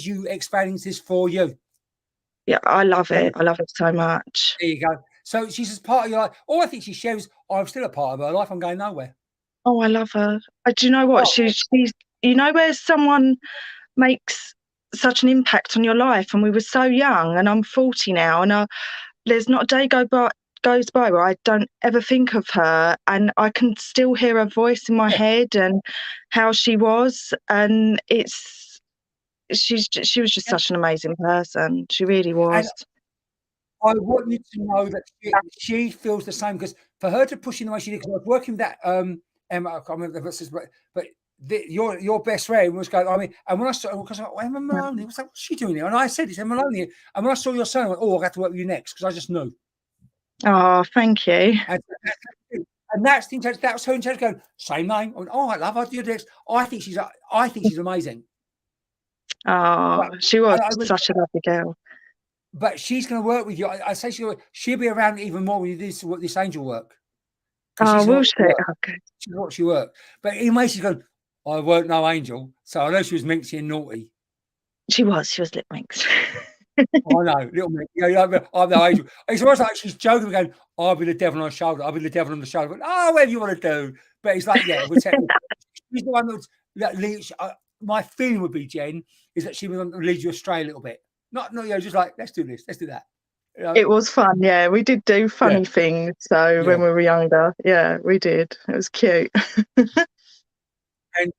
you expanding this for you. Yeah, I love it. I love it so much. There you go. So she's just part of your life. All I think she shares, I'm still a part of her life. I'm going nowhere. Oh, I love her. Do you know what? She's, you know, where someone makes such an impact on your life, and we were so young, and I'm 40 now, and there's not a day goes by where I don't ever think of her, and I can still hear her voice in my head and how she was, and she was just such an amazing person. She really was. And I want you to know that she feels the same, because for her to push in the way she did, because I was working with that Emma, I can't remember the sister, but your best friend was going. I mean, and when I saw, because Emma Maloney, what's she doing here? And I said, it's Emma Maloney. And when I saw your son, I went, oh, I got to work with you next, because I just knew. Oh, thank you. And that's the intention. That was her intention. Going, same name. I went, oh, I love her. I think she's amazing. Oh, she was such a lovely girl. But she's going to work with you. I say she'll be around even more when you do this angel work. Oh, will she? Okay. She's watched you work. But in a way, she's going, I weren't no angel. So I know she was minxy and naughty. She was lip minx. I know, little minx. You know, I'm no angel. It's almost like she's joking, going, I'll be the devil on the shoulder. I'll be the devil on the shoulder. But, oh, whatever you want to do. But it's like, yeah, she's the one that leads. My feeling would be, Jen, is that she was going to lead you astray a little bit. Not just like, let's do this, let's do that. You know? It was fun, yeah. We did do funny things. So when we were younger, yeah, we did. It was cute. And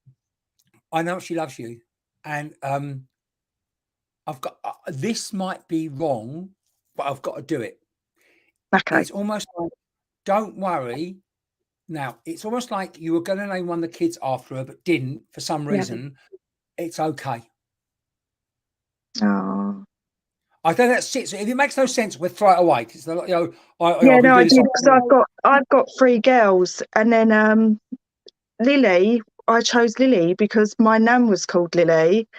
I know she loves you. And I've got this might be wrong, but I've got to do it. Okay. It's almost like, don't worry. Now, it's almost like you were going to name one of the kids after her, but didn't for some reason. It's okay. Oh. I don't know that's it. So if it makes no sense, we'll throw it away. Because I did, because I've got 3 girls, and then Lily. I chose Lily because my nan was called Lily,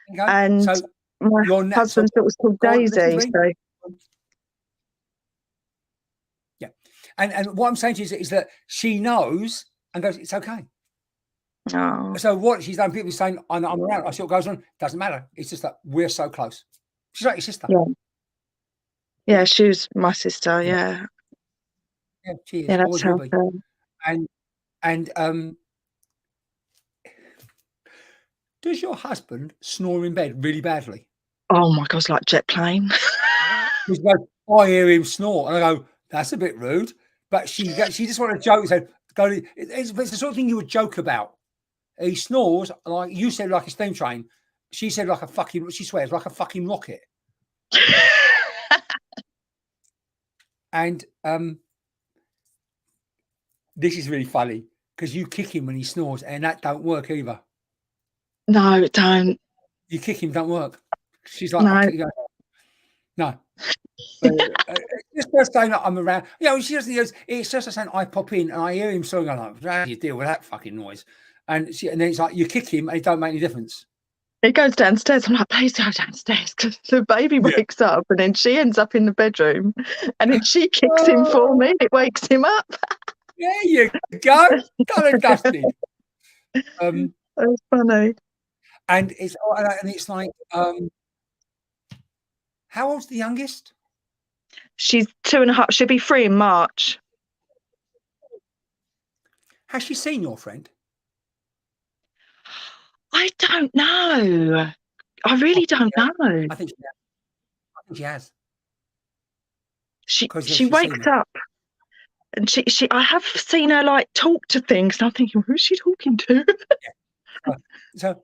and so my husband's was called Daisy. So. Yeah, and what I'm saying to you is that she knows and goes, it's okay. Oh. So what she's done, people saying, I'm around. I see what goes on. Doesn't matter. It's just that we're so close. She's like your sister. Yeah, she was my sister. Yeah. Yeah, she is. Yeah, that's how. And does your husband snore in bed really badly? Oh my God, like jet plane. He goes, I hear him snore, and I go, that's a bit rude. But she just wanted to joke and said, it's the sort of thing you would joke about. He snores, like you said, like a steam train. She said, she swears, like a fucking rocket. And this is really funny because you kick him when he snores, and that don't work either. No, it don't. You kick him, don't work. She's like, no. It's just saying that I'm around. You know, she doesn't. It's just saying I pop in and I hear him sort of going, how do you deal with that fucking noise? And then it's like you kick him and it don't make any difference. It goes downstairs. I'm like, please go downstairs, because the baby wakes up and then she ends up in the bedroom and then she kicks him for me. It wakes him up. There you go. Got it dusted. That's funny. And it's like, how old's the youngest? She's 2.5. She'll be 3 in March. Has she seen your friend? I don't know. I really don't know. I think she has. She wakes up and I have seen her like talk to things, and I'm thinking, who's she talking to? So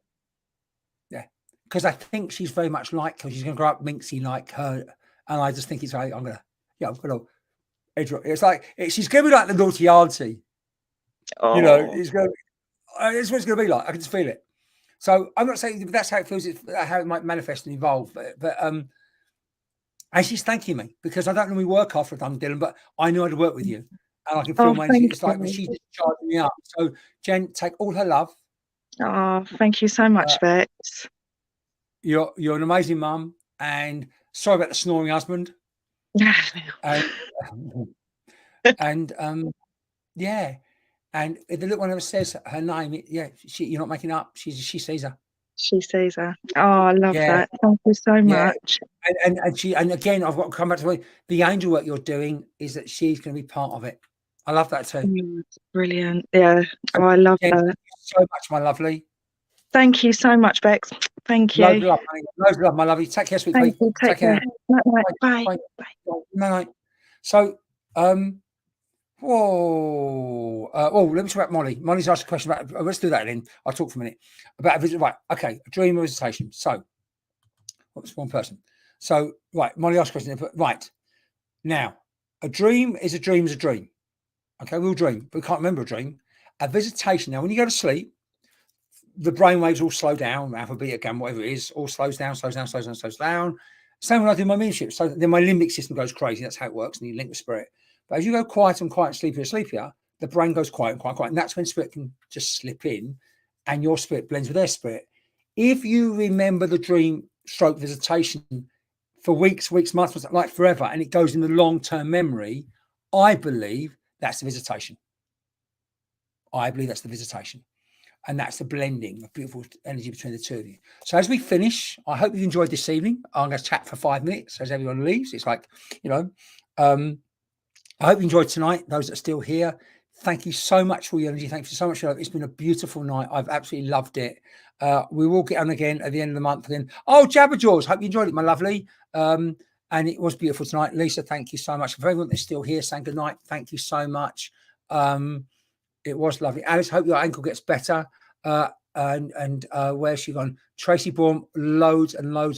because I think she's very much like her. She's going to grow up minxy like her, and I just think it's like I'm gonna edge her. It's like she's going to be like the naughty auntie. Oh. You know, it's what it's going to be like. I can just feel it. So I'm not saying that's how it feels. It's how it might manifest and evolve. But and she's thanking me because I don't normally work after I've done Dylan, but I knew I'd work with you, and I can feel my energy. It's like she just charged me up. So Jen, take all her love. Oh, thank you so much, Vex. You're an amazing mum, and sorry about the snoring husband. And yeah. And if the little one ever says her name, you're not making up. She sees her. She sees her. Oh, I love Yeah. that. Thank you so Yeah. much. And again, I've got to come back to the angel work you're doing is that she's going to be part of it. I love that too. It's brilliant. Yeah. Oh, I love Again, that. thank you so much, my lovely. Thank you so much, Bex. Thank Loads of you. love, honey. Loads of love, my lovely. Take care, sweet Thank pea. you. Take care. Night. Bye. Bye. Night. So, whoa. Let me talk about Molly. Molly's asked a question about. Let's do that then. I'll talk for a minute about a visit. Right. Okay. A dream or visitation. So, what's one person? So, right. Molly asked a question. Right. Now, a dream is a dream is a dream. Okay. We all dream, but we can't remember a dream. A visitation. Now, when you go to sleep, the brain waves all slow down, alpha, beta, gamma, whatever it is, all slows down. Same when I do my mediumship. So then my limbic system goes crazy. That's how it works. And you link with spirit. But as you go quiet and sleepier, the brain goes quiet. And that's when spirit can just slip in and your spirit blends with their spirit. If you remember the dream stroke visitation for weeks, months, like forever, and it goes in the long-term memory, I believe that's the visitation. And that's the blending of beautiful energy between the two of you. So as we finish, I hope you've enjoyed this evening. I'm going to chat for 5 minutes as everyone leaves. It's like, I hope you enjoyed tonight. Those that are still here, thank you so much for your energy. Thank you so much for your love. It's been a beautiful night. I've absolutely loved it. We will get on again at the end of the month again. Oh, Jabberjaws, hope you enjoyed it, my lovely. And it was beautiful tonight. Lisa, thank you so much. For everyone that's still here saying good night, thank you so much. It was lovely. Alice, hope your ankle gets better. And where's she gone? Tracy Baum, loads of love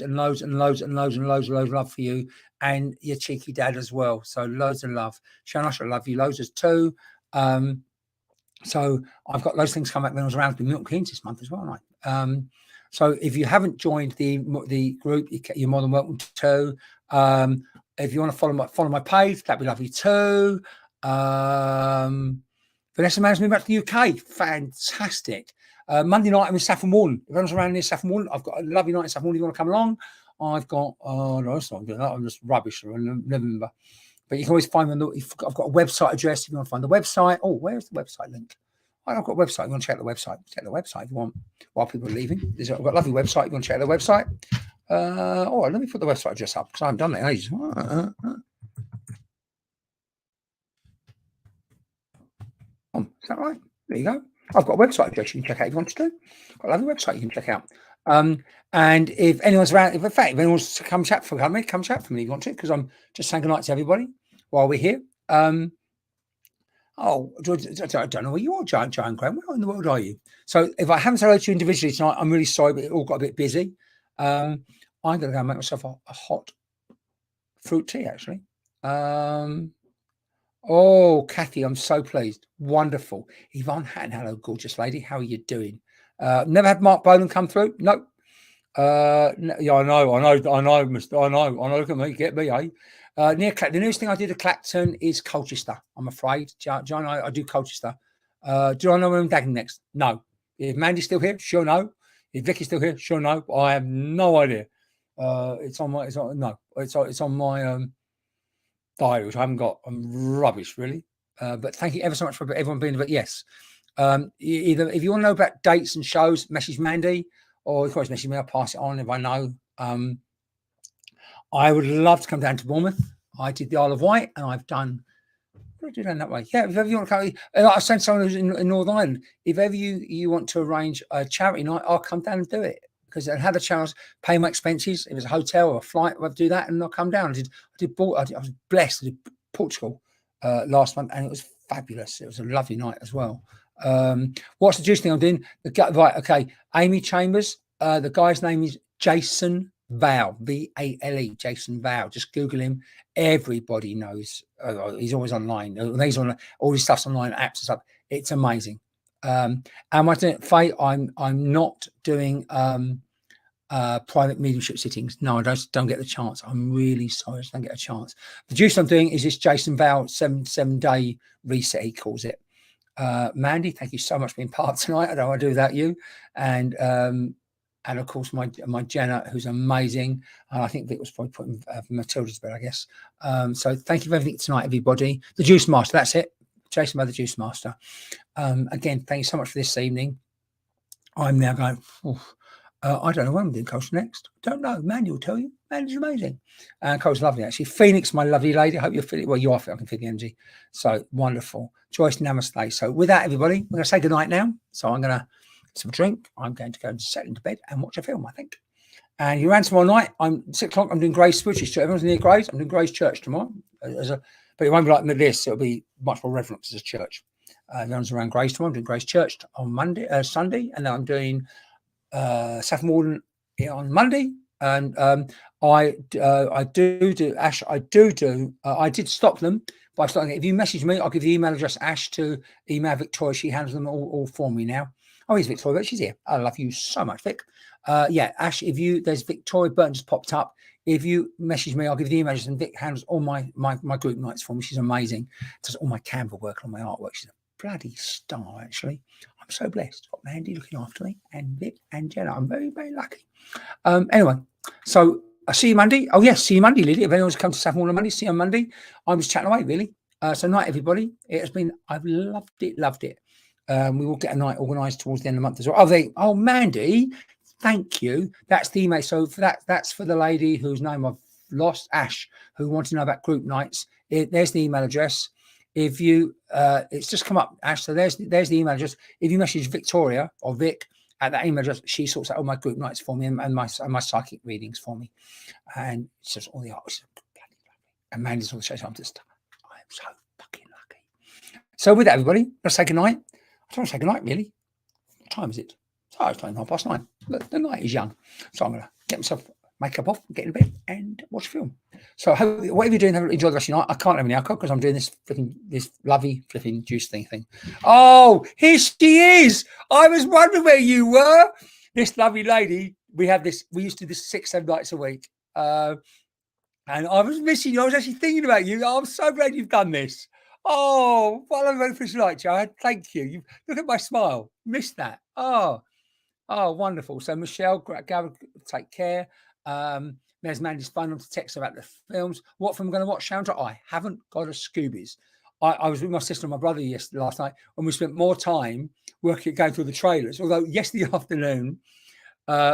for you and your cheeky dad as well. So loads of love. Sharon, I love you loads as too. So I've got those things coming up when I was around the Milton Keynes this month as well, right? So if you haven't joined the group, you're more than welcome to. If you want to follow my page, that'd be lovely too. Vanessa Mann's moved back to the UK. Fantastic. Monday night I'm in Saffron Walden. If anyone's around near Saffron Walden, I've got a lovely night in Saffron Walden. If you want to come along, I've got, no, it's not good. I'm just rubbish. I never remember. But you can always find them. I've got a website address if you want to find the website. Oh, where's the website link? I've got a website. You want to check the website? Check the website if you want while people are leaving. I've got a lovely website. You want to check the website? Let me put the website address up because I haven't done that in ages. Is that right? There you go. I've got a website address you can check out if you want to. I've got a lovely website you can check out. And if anyone's around, if anyone wants to come chat for me if you want to, because I'm just saying goodnight to everybody while we're here. I don't know where you are, Joan Graham. Where in the world are you? So if I haven't said hello to you individually tonight, I'm really sorry, but it all got a bit busy. I'm going to go and make myself a hot fruit tea, actually. Oh, Kathy, I'm so pleased. Wonderful. Yvonne Hatton, hello, gorgeous lady. How are you doing? Never had Mark Bolan come through? No. Yeah, I know. Look at me, get me, eh? The newest thing I did at Clacton is Colchester, I'm afraid. John, I do Colchester. Do I know where I'm dagging next? No. If Mandy's still here, sure no. If Vicky's still here, sure no. I have no idea. It's on my diary, which I haven't got. I'm rubbish, really. But thank you ever so much for everyone being there. But yes, either if you want to know about dates and shows, message Mandy, or you can always message me. I'll pass it on if I know. I would love to come down to Bournemouth. I did the Isle of Wight, and I've done. What did I do that way? Yeah, if ever you want to come, I sent someone who's in Northern Ireland. If ever you want to arrange a charity night, I'll come down and do it. Because I had a chance, pay my expenses. If it was a hotel or a flight, I'd do that, and I'll come down. I was blessed. I did Portugal last month, and it was fabulous. It was a lovely night as well. What's the juice thing I'm doing? Right, okay. Amy Chambers. The guy's name is Jason Val, Vale. Jason Val. Just Google him. Everybody knows. He's always online. He's on all his stuff's online, apps and stuff. It's amazing. And I don't, Faye, I'm not doing private mediumship sittings. No, I don't get the chance. I'm really sorry, I just don't get a chance. The juice I'm doing is this Jason Val 7-day reset, he calls it. Mandy, thank you so much for being part tonight. I don't want to do without you. And of course my Jenna, who's amazing. And I think Vic was probably putting Matilda's bed, I guess. So thank you for everything tonight, everybody. The Juice Master, that's it. Jason by the Juice Master. Again, thank you so much for this evening. I'm now going, I don't know when I'm doing Coach next. Don't know. Mandy will tell you. Mandy's amazing. And Coach's lovely, actually. Phoenix, my lovely lady. I hope you're feeling well. You are. I can feel the energy. So wonderful. Joyce, namaste. So with that, everybody, we're going to say goodnight now. So I'm going to get some drink. I'm going to go and settle into bed and watch a film, I think. And you're around tomorrow night. I'm 6 o'clock. I'm doing Grace Spiritual Church. Everyone's near Grace. I'm doing Grace Church tomorrow. But it won't be like this. It'll be much more reverence as a church. Everyone's around Grace tomorrow. I'm doing Grace Church on Sunday, and then I'm doing Saffron Walden on Monday, and I do Ash. I did stop them by starting. If you message me, I'll give the email address Ash to email Victoria. She handles them all for me now. Oh, here's Victoria, but she's here. I love you so much, Vic. Yeah, Ash. There's Victoria Burton just popped up. If you message me, I'll give you the email address, and Vic handles all my group nights for me. She's amazing. Does all my Canva work and all my artwork. She's a bloody star, actually. I'm so blessed. Got Mandy looking after me, and Vic and Jenna. I'm very, very lucky. Anyway, so I see you Monday. Oh yes, see you Monday, Lily. If anyone's come to Saffron on Monday, see you on Monday. I was chatting away, really. So night, everybody. It has been. I've loved it. We will get a night organised towards the end of the month as well. Oh, Mandy, thank you. That's the email. So for that's for the lady whose name I've lost, Ash, who wanted to know about group nights. There's the email address. If you, it's just come up, Ash. So there's the email address. If you message Victoria or Vic at that email address, she sorts out all my group nights for me and my psychic readings for me, and it's just all the art. And Mandy's all the shows. I'm so fucking lucky. So with that, everybody, let's say goodnight. I don't want to say goodnight, really. What time is it? Oh, it's 9:30. Look, the night is young. So I'm going to get myself makeup off, get in bed and watch a film. So I hope whatever you're doing, enjoy the rest of your night. I can't have any alcohol because I'm doing this lovely flipping juice thing. Oh, here she is. I was wondering where you were. This lovely lady. We used to do this 6-7 nights a week. And I was missing you. I was actually thinking about you. Oh, I'm so glad you've done this. Oh, what a wonderful night, Joe. Thank you. Look at my smile. Missed that. Oh, wonderful. So Michelle, Gavin, take care. There's Mandy's phone on to text about the films. What film I'm going to watch, Chandra? I haven't got a Scoobies. I was with my sister and my brother last night, and we spent more time going through the trailers. Although yesterday afternoon,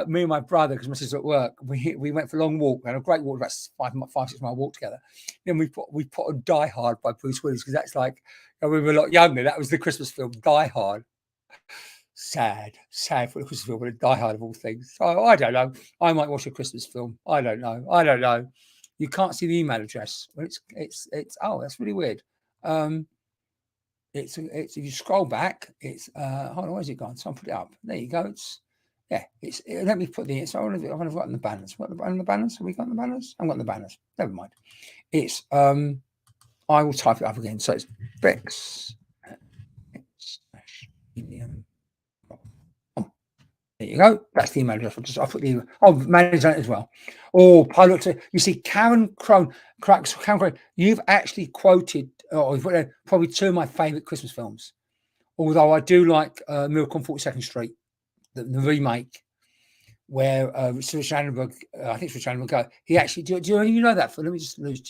me and my brother, because my sister's at work, we went for a long walk. We had a great walk, about 5-6 mile walk together. Then we put on Die Hard by Bruce Willis, because that's like, when we were a lot younger, that was the Christmas film, Die Hard. Sad for the Christmas film, but a Die Hard of all things. So I don't know. I might watch a Christmas film. I don't know. You can't see the email address. It's that's really weird. It's if you scroll back, it's hold on, where's it gone? So I'll put it up. There you go. Let me put the. So I've got the banners. What the banners? Have we got the banners? I've got the banners. Never mind. It's I will type it up again. So it's Bex. There you go. That's the email address. I'll put the manager on it as well. Oh, pilot. You see, Karen Crone. You've actually quoted probably 2 of my favourite Christmas films. Although I do like Miracle on 42nd Street, the remake, where Richard Shandenberg, I think it's Richard Shandenberg. He actually do you know that? Let me just lose.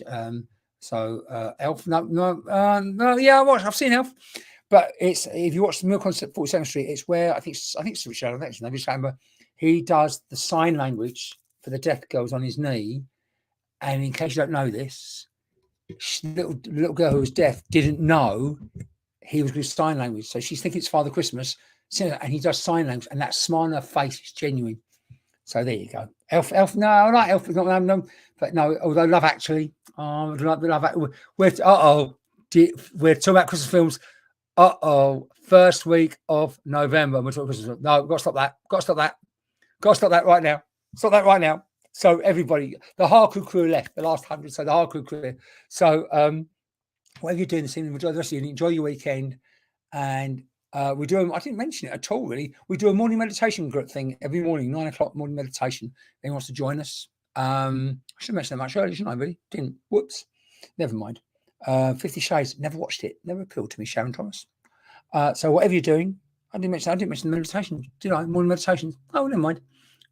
Elf. No. Yeah, I've seen Elf. But it's if you watch the Miracle on 42nd Street, it's where I think it's Richard. I think it's Shandenberg. He does the sign language for the deaf girls on his knee. And in case you don't know this, little girl who was deaf didn't know he was with sign language. So she's thinking it's Father Christmas, and he does sign language, and that smile on her face is genuine. So there you go. Elf. No, I like Elf. No, but no. Although Love Actually, we're talking about Christmas films. First week of November. We're talking Christmas. No, got to stop that. Got to stop that right now. Stop that right now. So everybody, the hardcore crew left, the last 100. So the hardcore crew. So whatever you're doing this evening, enjoy the rest of the evening, enjoy your weekend. And we do, I didn't mention it at all, really. We do a morning meditation group thing every morning, 9 o'clock morning meditation. Anyone wants to join us? I should have mentioned that much earlier, shouldn't I, really? Didn't. Whoops. Never mind. 50 Shades, never watched it. Never appealed to me, Sharon Thomas. So whatever you're doing, I didn't mention the meditation. Did I? Morning meditation. Oh, never mind.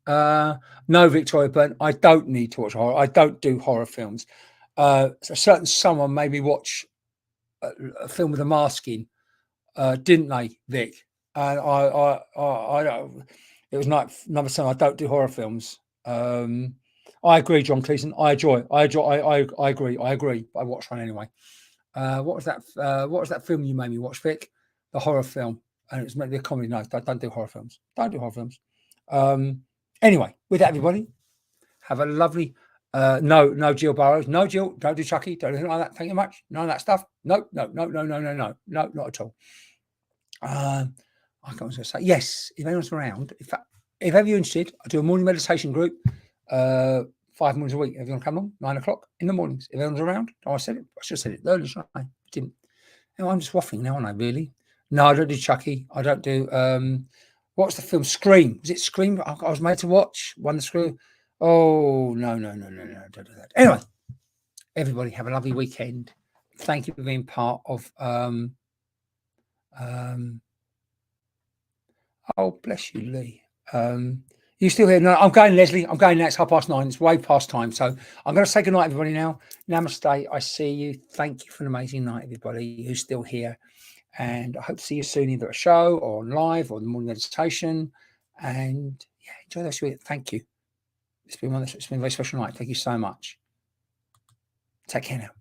No, Victoria Burton, I don't need to watch horror. I don't do horror films. Someone made me watch a film with a mask in, didn't they, Vic? And I It was night number 7. I don't do horror films. I agree, John Cleason. I agree. I agree. I watched one anyway. What was that? What was that film you made me watch, Vic? The horror film, and it was meant to be a comedy. No, I don't do horror films. Don't do horror films. Anyway, with that, everybody, have a lovely. No, Jill Burrows. No, Jill. Don't do Chucky. Don't do anything like that. Thank you much. None of that stuff. No, not at all. I was going to say yes. If anyone's around, if ever you're interested, I do a morning meditation group. 5 mornings a week. Everyone come on 9 o'clock in the mornings. If everyone's around, I said it. I should have said it earlier, shouldn't I? I didn't. No, I'm just waffling now, aren't I? Really? No, I don't do Chucky. I don't do. What's the film? Scream. Was it Scream? I was made to watch. One the screw. Oh no! Don't do that. Anyway, everybody have a lovely weekend. Thank you for being part of. Oh, bless you, Lee. You still here? No, I'm going, Leslie. I'm going now. It's 9:30. It's way past time. So I'm going to say goodnight, everybody, now. Namaste. I see you. Thank you for an amazing night, everybody who's still here. And I hope to see you soon, either at a show or on live or the morning meditation. And yeah, enjoy the rest of it. Thank you. It's been a very special night. Thank you so much. Take care now.